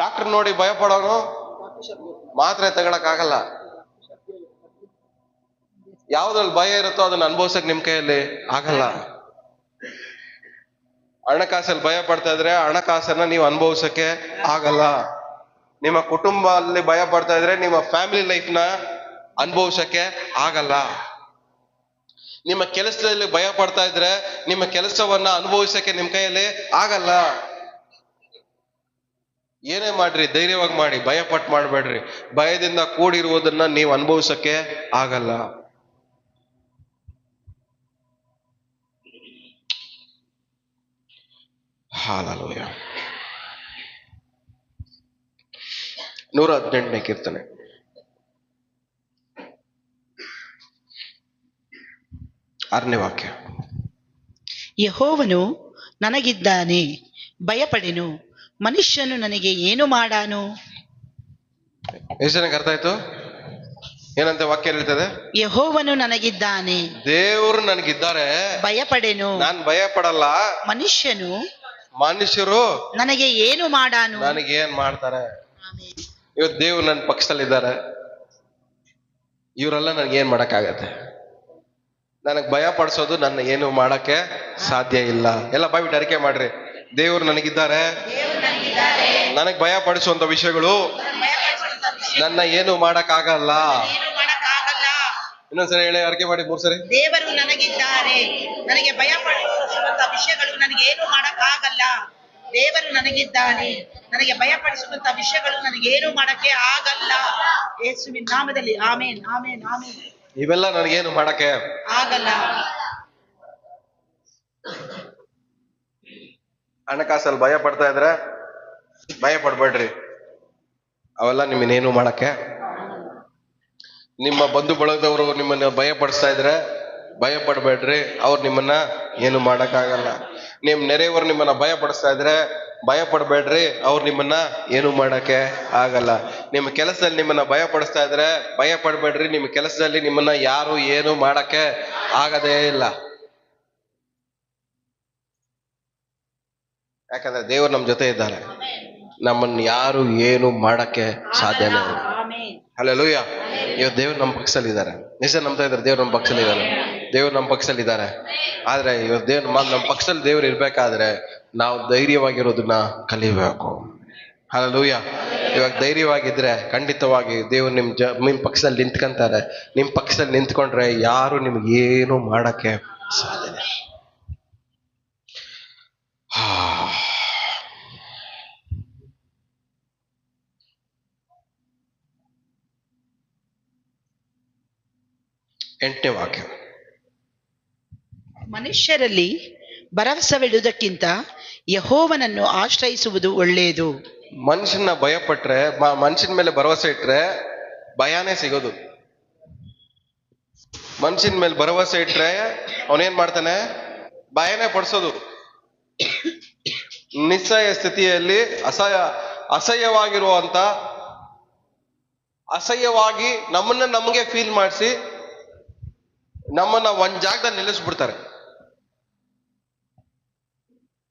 ಡಾಕ್ಟರ್ ನೋಡಿ ಭಯ ಪಡೋನು ಮಾತ್ರೆ ತಗೊಳಕ್ ಆಗಲ್ಲ. ಯಾವ್ದ್ರಲ್ಲಿ ಭಯ ಇರುತ್ತೋ ಅದನ್ನ ಅನುಭವಿಸಕ್ ನಿಮ್ ಕೈಯಲ್ಲಿ ಆಗಲ್ಲ. ಹಣಕಾಸಲ್ಲಿ ಭಯ ಪಡ್ತಾ ಇದ್ರೆ ಹಣಕಾಸನ್ನ ನೀವು ಅನುಭವಿಸಕ್ಕೆ ಆಗಲ್ಲ. ನಿಮ್ಮ ಕುಟುಂಬ ಅಲ್ಲಿ ಭಯ ಪಡ್ತಾ ಇದ್ರೆ ನಿಮ್ಮ ಫ್ಯಾಮಿಲಿ ಲೈಫ್ನ ಅನುಭವಿಸಕ್ಕೆ ಆಗಲ್ಲ. ನಿಮ್ಮ ಕೆಲಸದಲ್ಲಿ ಭಯ ಪಡ್ತಾ ಇದ್ರೆ ನಿಮ್ಮ ಕೆಲಸವನ್ನ ಅನುಭವಿಸಕ್ಕೆ ನಿಮ್ ಕೈಯಲ್ಲಿ ಆಗಲ್ಲ. ಏನೇ ಮಾಡ್ರಿ ಧೈರ್ಯವಾಗಿ ಮಾಡಿ, ಭಯ ಪಟ್ಟು ಮಾಡ್ಬೇಡ್ರಿ. ಭಯದಿಂದ ಕೂಡಿರುವುದನ್ನ ನೀವು ಅನುಭವಿಸಕ್ಕೆ ಆಗಲ್ಲ. ಹಲ್ಲೆಲೂಯ. 118ನೇ ಕೀರ್ತನೆ. ಆರನೇ ವಾಕ್ಯ. ಯೆಹೋವನು ನನಗಿದ್ದಾನೆ, ಭಯಪಡೆನು, ಮನುಷ್ಯನು ನನಗೆ ಏನು ಮಾಡಾನು? ಎಷ್ಟು ಜನಕ್ಕೆ ಅರ್ಥ ಆಯ್ತು? ಏನಂತ ವಾಕ್ಯ ಹೇಳ್ತದೆ? ಯೆಹೋವನು ನನಗಿದ್ದಾನೆ, ದೇವರು ನನಗಿದ್ದಾರೆ, ಭಯಪಡೆನು, ನಾನ್ ಭಯ ಪಡಲ್ಲ. ಮನುಷ್ಯರು ನನಗೆ ಏನು ಮಾಡಾನು? ನನಗೆ ಏನ್ ಮಾಡ್ತಾರೆ? ಇವತ್ತು ದೇವ್ರು ನನ್ನ ಪಕ್ಷದಲ್ಲಿದ್ದಾರೆ, ಇವರೆಲ್ಲ ನನ್ಗೆ ಏನ್ ಮಾಡಕ್ಕಾಗತ್ತೆ? ನನಗ್ ಭಯ ಪಡಿಸೋದು ನನ್ನ ಏನು ಮಾಡಕ್ಕೆ ಸಾಧ್ಯ ಇಲ್ಲ. ಎಲ್ಲ ಬಾಯ್ಬಿಟ್ಟು ಅರಿಕೆ ಮಾಡ್ರಿ, ದೇವ್ರು ನನಗಿದ್ದಾರೆ, ನನಗ್ ಭಯ ಪಡಿಸುವಂತ ವಿಷಯಗಳು ನನ್ನ ಏನು ಮಾಡಕ್ ಆಗಲ್ಲ. ಇನ್ನೊಂದ್ಸರಿ ಹೇಳಿ, ಅರಿಕೆ ಮಾಡಿ 3 ಸರಿ. ದೇವರು ನನಗಿದ್ದಾರೆ, ನನಗೆ ಭಯ ಪಡಿಸುವಂತ ವಿಷಯಗಳು ನನಗೆ ಏನು ಮಾಡಕ್ಕಾಗಲ್ಲ. ದೇವರು ನನಗಿದ್ದಾನೆ, ನನಗೆ ಭಯ ಪಡಿಸುವಂತ ವಿಷಯಗಳು ನನಗೇನು ಮಾಡಕ್ಕೆ ಆಗಲ್ಲ. ಯೇಸುವಿನ ನಾಮದಲ್ಲಿ ಆಮೇನ್, ಆಮೇನ್, ಆಮೇನ್. ಇವೆಲ್ಲ ನನಗೇನು ಮಾಡಕ್ಕೆ ಆಗಲ್ಲ. ಹಣಕಾಸಲ್ಲಿ ಭಯ ಪಡ್ತಾ ಇದ್ರೆ ಭಯ ಪಡ್ಬೇಡ್ರಿ, ಅವೆಲ್ಲ ನಿಮ್ಮನ್ನೇನು ಮಾಡಕ್ಕೆ. ನಿಮ್ಮ ಬಂಧು ಬಳಗದವರು ನಿಮ್ಮನ್ನ ಭಯ ಪಡಿಸ್ತಾ ಇದ್ರೆ ಭಯ ಪಡ್ಬೇಡ್ರಿ, ಅವ್ರು ನಿಮ್ಮನ್ನ ಏನು ಮಾಡಕ್ಕಾಗಲ್ಲ. ನಿಮ್ ನೆರೆಯವರು ನಿಮ್ಮನ್ನ ಭಯ ಪಡಿಸ್ತಾ ಇದ್ರೆ ಭಯ ಪಡ್ಬೇಡ್ರಿ, ಅವ್ರು ನಿಮ್ಮನ್ನ ಏನು ಮಾಡಕ್ಕೆ ಆಗಲ್ಲ. ನಿಮ್ಮ ಕೆಲಸದಲ್ಲಿ ನಿಮ್ಮನ್ನ ಭಯ ಪಡಿಸ್ತಾ ಇದ್ರೆ ಭಯ ಪಡ್ಬೇಡ್ರಿ, ನಿಮ್ಮ ಕೆಲಸದಲ್ಲಿ ನಿಮ್ಮನ್ನ ಯಾರು ಏನು ಮಾಡಕ್ಕೆ ಆಗದೇ ಇಲ್ಲ. ಯಾಕಂದ್ರೆ ದೇವರು ನಮ್ ಜೊತೆ ಇದ್ದಾರೆ, ನಮ್ಮನ್ನ ಯಾರು ಏನು ಮಾಡಕ್ಕೆ ಸಾಧ್ಯನೇ ಇಲ್ಲ. ಹಲ್ಲೆಲೂಯ. ಇವತ್ತು ದೇವ್ರು ನಮ್ಮ ಪಕ್ಷದಲ್ಲಿ ಇದ್ದಾರೆ. ನಿಜ ನಂಬ್ತಾ ಇದ್ದಾರೆ, ದೇವ್ರು ನಮ್ಮ ಪಕ್ಷದಲ್ಲಿ ಇದ್ದಾರೆ, ದೇವ್ರು ನಮ್ಮ ಪಕ್ಷದಲ್ಲಿ ಇದ್ದಾರೆ. ಆದ್ರೆ ಇವತ್ತು ದೇವ್ರು ನಮ್ಮ ಪಕ್ಷದಲ್ಲಿ ದೇವ್ರು ಇರ್ಬೇಕಾದ್ರೆ ನಾವು ಧೈರ್ಯವಾಗಿರೋದನ್ನ ಕಲಿಬೇಕು. ಹಲ್ಲೆಲೂಯ. ಇವಾಗ ಧೈರ್ಯವಾಗಿದ್ರೆ ಖಂಡಿತವಾಗಿ ದೇವ್ರು ನಿಮ್ ಪಕ್ಷದಲ್ಲಿ ನಿಂತ್ಕೊಂತಾರೆ. ನಿಮ್ ಪಕ್ಷದಲ್ಲಿ ನಿಂತ್ಕೊಂಡ್ರೆ ಯಾರು ನಿಮ್ಗೇನು ಮಾಡಕ್ಕೆ ಸಾಧ್ಯ. ಎಂಟನೇ ವಾಕ್ಯ. ಮನುಷ್ಯರಲ್ಲಿ ಭರವಸವಿಡುವುದಕ್ಕಿಂತ ಯೆಹೋವನನ್ನು ಆಶ್ರಯಿಸುವುದು ಒಳ್ಳೆಯದು. ಮನುಷ್ಯನ ಭಯ ಪಟ್ರೆ, ಮನುಷ್ಯನ ಮೇಲೆ ಭರವಸೆ ಇಟ್ರೆ ಭಯಾನೇ ಸಿಗೋದು. ಮನುಷ್ಯನ ಮೇಲೆ ಭರವಸೆ ಇಟ್ರೆ ಅವನೇನ್ ಮಾಡ್ತಾನೆ? ಭಯನೇ ಪಡಿಸೋದು. ನಿಸ್ಸಹಾಯ ಸ್ಥಿತಿಯಲ್ಲಿ ಅಸಹ್ಯವಾಗಿರುವಂತ ಅಸಹ್ಯವಾಗಿ ನಮ್ಮನ್ನ ನಮಗೆ ಫೀಲ್ ಮಾಡಿಸಿ ನಮ್ಮನ್ನ ಒಂದ್ ಜಾಗದಲ್ಲಿ ನಿಲ್ಲಿಸ್ಬಿಡ್ತಾರೆ.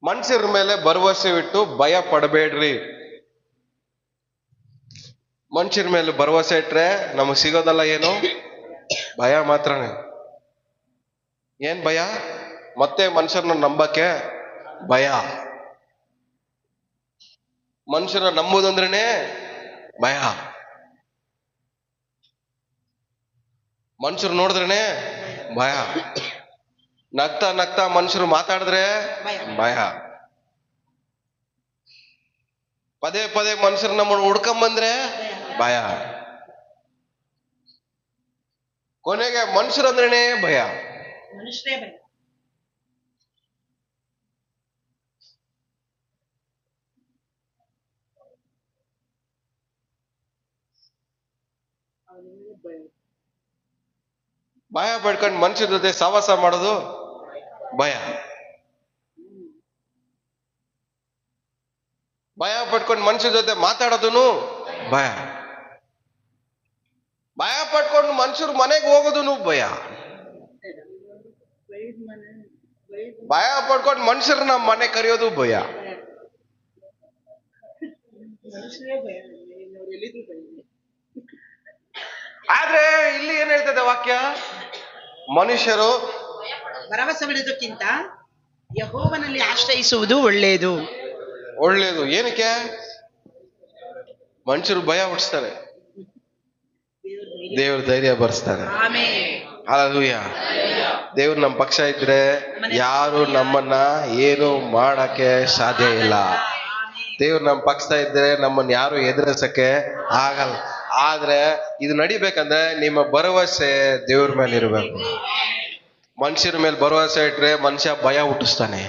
ಮನುಷ್ಯರ ಮೇಲೆ ಭರವಸೆ ಇಟ್ಟು ಭಯ ಪಡಬೇಡ್ರಿ. ಮನುಷ್ಯರ ಮೇಲೆ ಭರವಸೆ ಇಟ್ರೆ ನಮಗ್ ಸಿಗೋದಲ್ಲ ಏನು? ಭಯ ಮಾತ್ರನೇ. ಏನ್ ಭಯ? ಮತ್ತೆ ಮನುಷ್ಯರನ್ನ ನಂಬಕ್ಕೆ ಭಯ. ಮನುಷ್ಯರನ್ನ ನಂಬುದಂದ್ರೇನೆ ಭಯ. ಮನುಷ್ಯರು ನೋಡಿದ್ರೇನೆ ಭಯ. ನಗ್ತಾ ನಗ್ತಾ ಮನುಷ್ಯರು ಮಾತಾಡಿದ್ರೆ ಭಯ. ಪದೇ ಪದೇ ಮನುಷ್ಯರು ನಮ್ಮನ್ನು ಹುಡ್ಕೊಂಬಂದ್ರೆ ಭಯ. ಕೊನೆಗೆ ಮನುಷ್ಯರಂದ್ರೇನೆ ಭಯ. ಮನುಷ್ಯರೇ ಭಯ. ಭಯ ಪಡ್ಕೊಂಡು ಮನುಷ್ಯರ ಜೊತೆ ಸಹವಾಸ ಮಾಡೋದು ಭಯ. ಭಯ ಪಡ್ಕೊಂಡು ಮನುಷ್ಯರ ಜೊತೆ ಮಾತಾಡೋದನು ಭಯ. ಭಯ ಪಡ್ಕೊಂಡು ಮನುಷ್ಯರು ಮನೆಗೆ ಹೋಗೋದನು ಭಯ. ಭಯ ಪಡ್ಕೊಂಡು ಮನುಷ್ಯರನ್ನ ಮನೆ ಕರೆಯೋದು ಭಯ. ಆದ್ರೆ ಇಲ್ಲಿ ಏನ್ ಹೇಳ್ತದೆ ವಾಕ್ಯ? ಮನುಷ್ಯರು ಭರವಸವಿಡುವುದಕ್ಕಿಂತ ಯೆಹೋವನಲ್ಲಿ ಆಶ್ರಯಿಸುವುದು ಒಳ್ಳೆಯದು. ಒಳ್ಳೇದು. ಏನಕ್ಕೆ? ಮನುಷ್ಯರು ಭಯ ಹುಟ್ಟಿಸ್ತಾರೆ, ದೇವ್ರ ಧೈರ್ಯ ಬರ್ಸ್ತಾರೆ. ಹಲ್ಲೆಲೂಯಾ. ದೇವ್ರು ನಮ್ಮ ಪಕ್ಷ ಇದ್ರೆ ಯಾರು ನಮ್ಮನ್ನ ಏನು ಮಾಡಕ್ಕೆ ಸಾಧ್ಯ ಇಲ್ಲ. ದೇವ್ರು ನಮ್ಮ ಪಕ್ಷ ಇದ್ರೆ ನಮ್ಮನ್ನ ಯಾರು ಎದುರಿಸಕ್ಕೆ ಆಗಲ್ಲ. ಆದ್ರೆ ಇದು ನಡಿಬೇಕಂದ್ರೆ ನಿಮ್ಮ ಭರವಸೆ ದೇವ್ರ ಮೇಲೆ ಇರಬೇಕು. ಮನುಷ್ಯರ ಮೇಲೆ ಭರವಸೆ ಇಟ್ರೆ ಮನುಷ್ಯ ಭಯ ಹುಟ್ಟಿಸ್ತಾನೆ.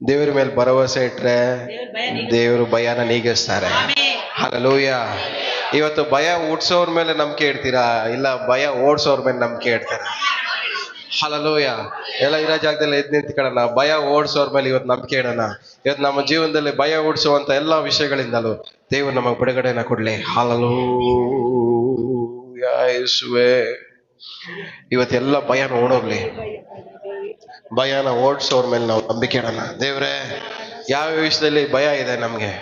ದೇವ್ರ ಮೇಲೆ ಭರವಸೆ ಇಟ್ರೆ ದೇವರು ಭಯನ ನೀಗಿಸ್ತಾರೆ. ಹಲ್ಲೆಲೂಯಾ. ಇವತ್ತು ಭಯ ಹುಟ್ಸೋರ್ ಮೇಲೆ ನಂಬಿಕೆ ಇಡ್ತೀರಾ? ಇಲ್ಲ ಭಯ ಓಡ್ಸೋರ್ ಮೇಲೆ ನಂಬಿಕೆ ಇಡ್ತಾರೆ. ಹಲ್ಲೆಲೂಯಾ. ಎಲ್ಲ ಇರೋ ಜಾಗದಲ್ಲಿ ಎದ್ದು ನಿಂತ್ಕೊಳ್ಳೋಣ. ಭಯ ಓಡಿಸೋರ್ ಮೇಲೆ ಇವತ್ತು ನಂಬಿಕೆ ಇಡೋಣ. ಇವತ್ತು ನಮ್ಮ ಜೀವನದಲ್ಲಿ ಭಯ ಓಡಿಸುವಂತ ಎಲ್ಲಾ ವಿಷಯಗಳಿಂದಲೂ ದೇವರು ನಮಗೆ ಬಿಡುಗಡೆನ ಕೊಡ್ಲಿ. ಹಲ್ಲೆಲೂಯಾ. ಯೇಸುವೇ, ಇವತ್ತೆಲ್ಲ ಭಯನ ಓಡೋಗ್ಲಿ. ಭಯನ ಓಡಿಸೋರ್ ಮೇಲೆ ನಾವು ನಂಬಿಕೆ ಇಡೋಣ. ದೇವ್ರೆ, ಯಾವ್ಯಾವ ವಿಷಯದಲ್ಲಿ ಭಯ ಇದೆ ನಮ್ಗೆ,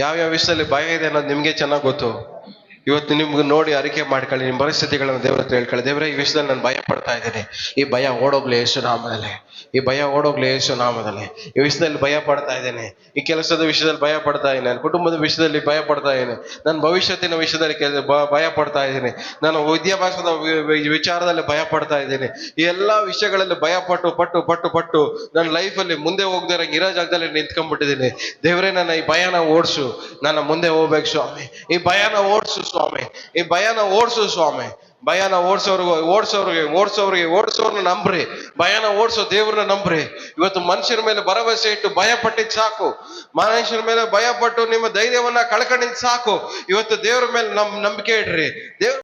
ಯಾವ್ಯಾವ ವಿಷಯದಲ್ಲಿ ಭಯ ಇದೆ ಅನ್ನೋದು ನಿಮ್ಗೆ ಚೆನ್ನಾಗಿ ಗೊತ್ತು. ಇವತ್ತು ನಿಮ್ಗೆ ನೋಡಿ ಅರಿಕೆ ಮಾಡ್ಕೊಳ್ಳಿ, ನಿಮ್ಮ ಪರಿಸ್ಥಿತಿಗಳನ್ನು ದೇವ್ರ ಹತ್ರ ಹೇಳ್ಕೊಳ್ಳಿ. ದೇವ್ರೆ, ಈ ವಿಷಯದಲ್ಲಿ ನಾನು ಭಯ ಪಡ್ತಾ ಇದ್ದೀನಿ, ಈ ಭಯ ಓಡೋಗ್ಲಿ ಯೇಸು ನಾಮದಲ್ಲಿ. ಈ ಭಯ ಓಡೋಗ್ಲಿ ಯೇಸು ನಾಮದಲ್ಲಿ. ಈ ವಿಷಯದಲ್ಲಿ ಭಯ ಪಡ್ತಾ ಇದ್ದೇನೆ, ಈ ಕೆಲಸದ ವಿಷಯದಲ್ಲಿ ಭಯ ಪಡ್ತಾ ಇದ್ದೀನಿ, ನನ್ನ ಕುಟುಂಬದ ವಿಷಯದಲ್ಲಿ ಭಯ ಪಡ್ತಾ ಇದ್ದೀನಿ, ನನ್ನ ಭವಿಷ್ಯತ್ತಿನ ವಿಷಯದಲ್ಲಿ ಭಯ ಪಡ್ತಾ ಇದ್ದೀನಿ, ನಾನು ವಿದ್ಯಾಭ್ಯಾಸದ ವಿಚಾರದಲ್ಲಿ ಭಯ ಪಡ್ತಾ ಇದ್ದೀನಿ. ಈ ಎಲ್ಲಾ ವಿಷಯಗಳಲ್ಲಿ ಭಯ ಪಟ್ಟು ಪಟ್ಟು ಪಟ್ಟು ಪಟ್ಟು ನನ್ನ ಲೈಫಲ್ಲಿ ಮುಂದೆ ಹೋಗದೆ ಇರೋ ಜಾಗದಲ್ಲಿ ನಿಂತ್ಕೊಂಡ್ಬಿಟ್ಟಿದ್ದೀನಿ. ದೇವ್ರೆ, ನನ್ನ ಈ ಭಯನ ಓಡಿಸು, ನನ್ನ ಮುಂದೆ ಹೋಗ್ಬೇಕು ಸ್ವಾಮಿ. ಈ ಭಯನ ಓಡಿಸು ಸ್ವಾಮಿ, ಈ ಭಯನ ಓಡಿಸು ಸ್ವಾಮಿ. ಭಯನ ಓಡಿಸೋರ್ನ ನಂಬ್ರಿ. ಭಯನ ಓಡಿಸೋ ದೇವ್ರನ್ನ ನಂಬ್ರಿ. ಇವತ್ತು ಮನುಷ್ಯರ ಮೇಲೆ ಭರವಸೆ ಇಟ್ಟು ಭಯ ಪಟ್ಟಿದ್ ಸಾಕು. ಮನುಷ್ಯರ ಮೇಲೆ ಭಯ ಪಟ್ಟು ನಿಮ್ಮ ಧೈರ್ಯವನ್ನ ಕಳ್ಕೊಂಡಿದ್ ಸಾಕು. ಇವತ್ತು ದೇವ್ರ ಮೇಲೆ ನಂಬಿಕೆ ಇಡ್ರಿ. ದೇವ್ರ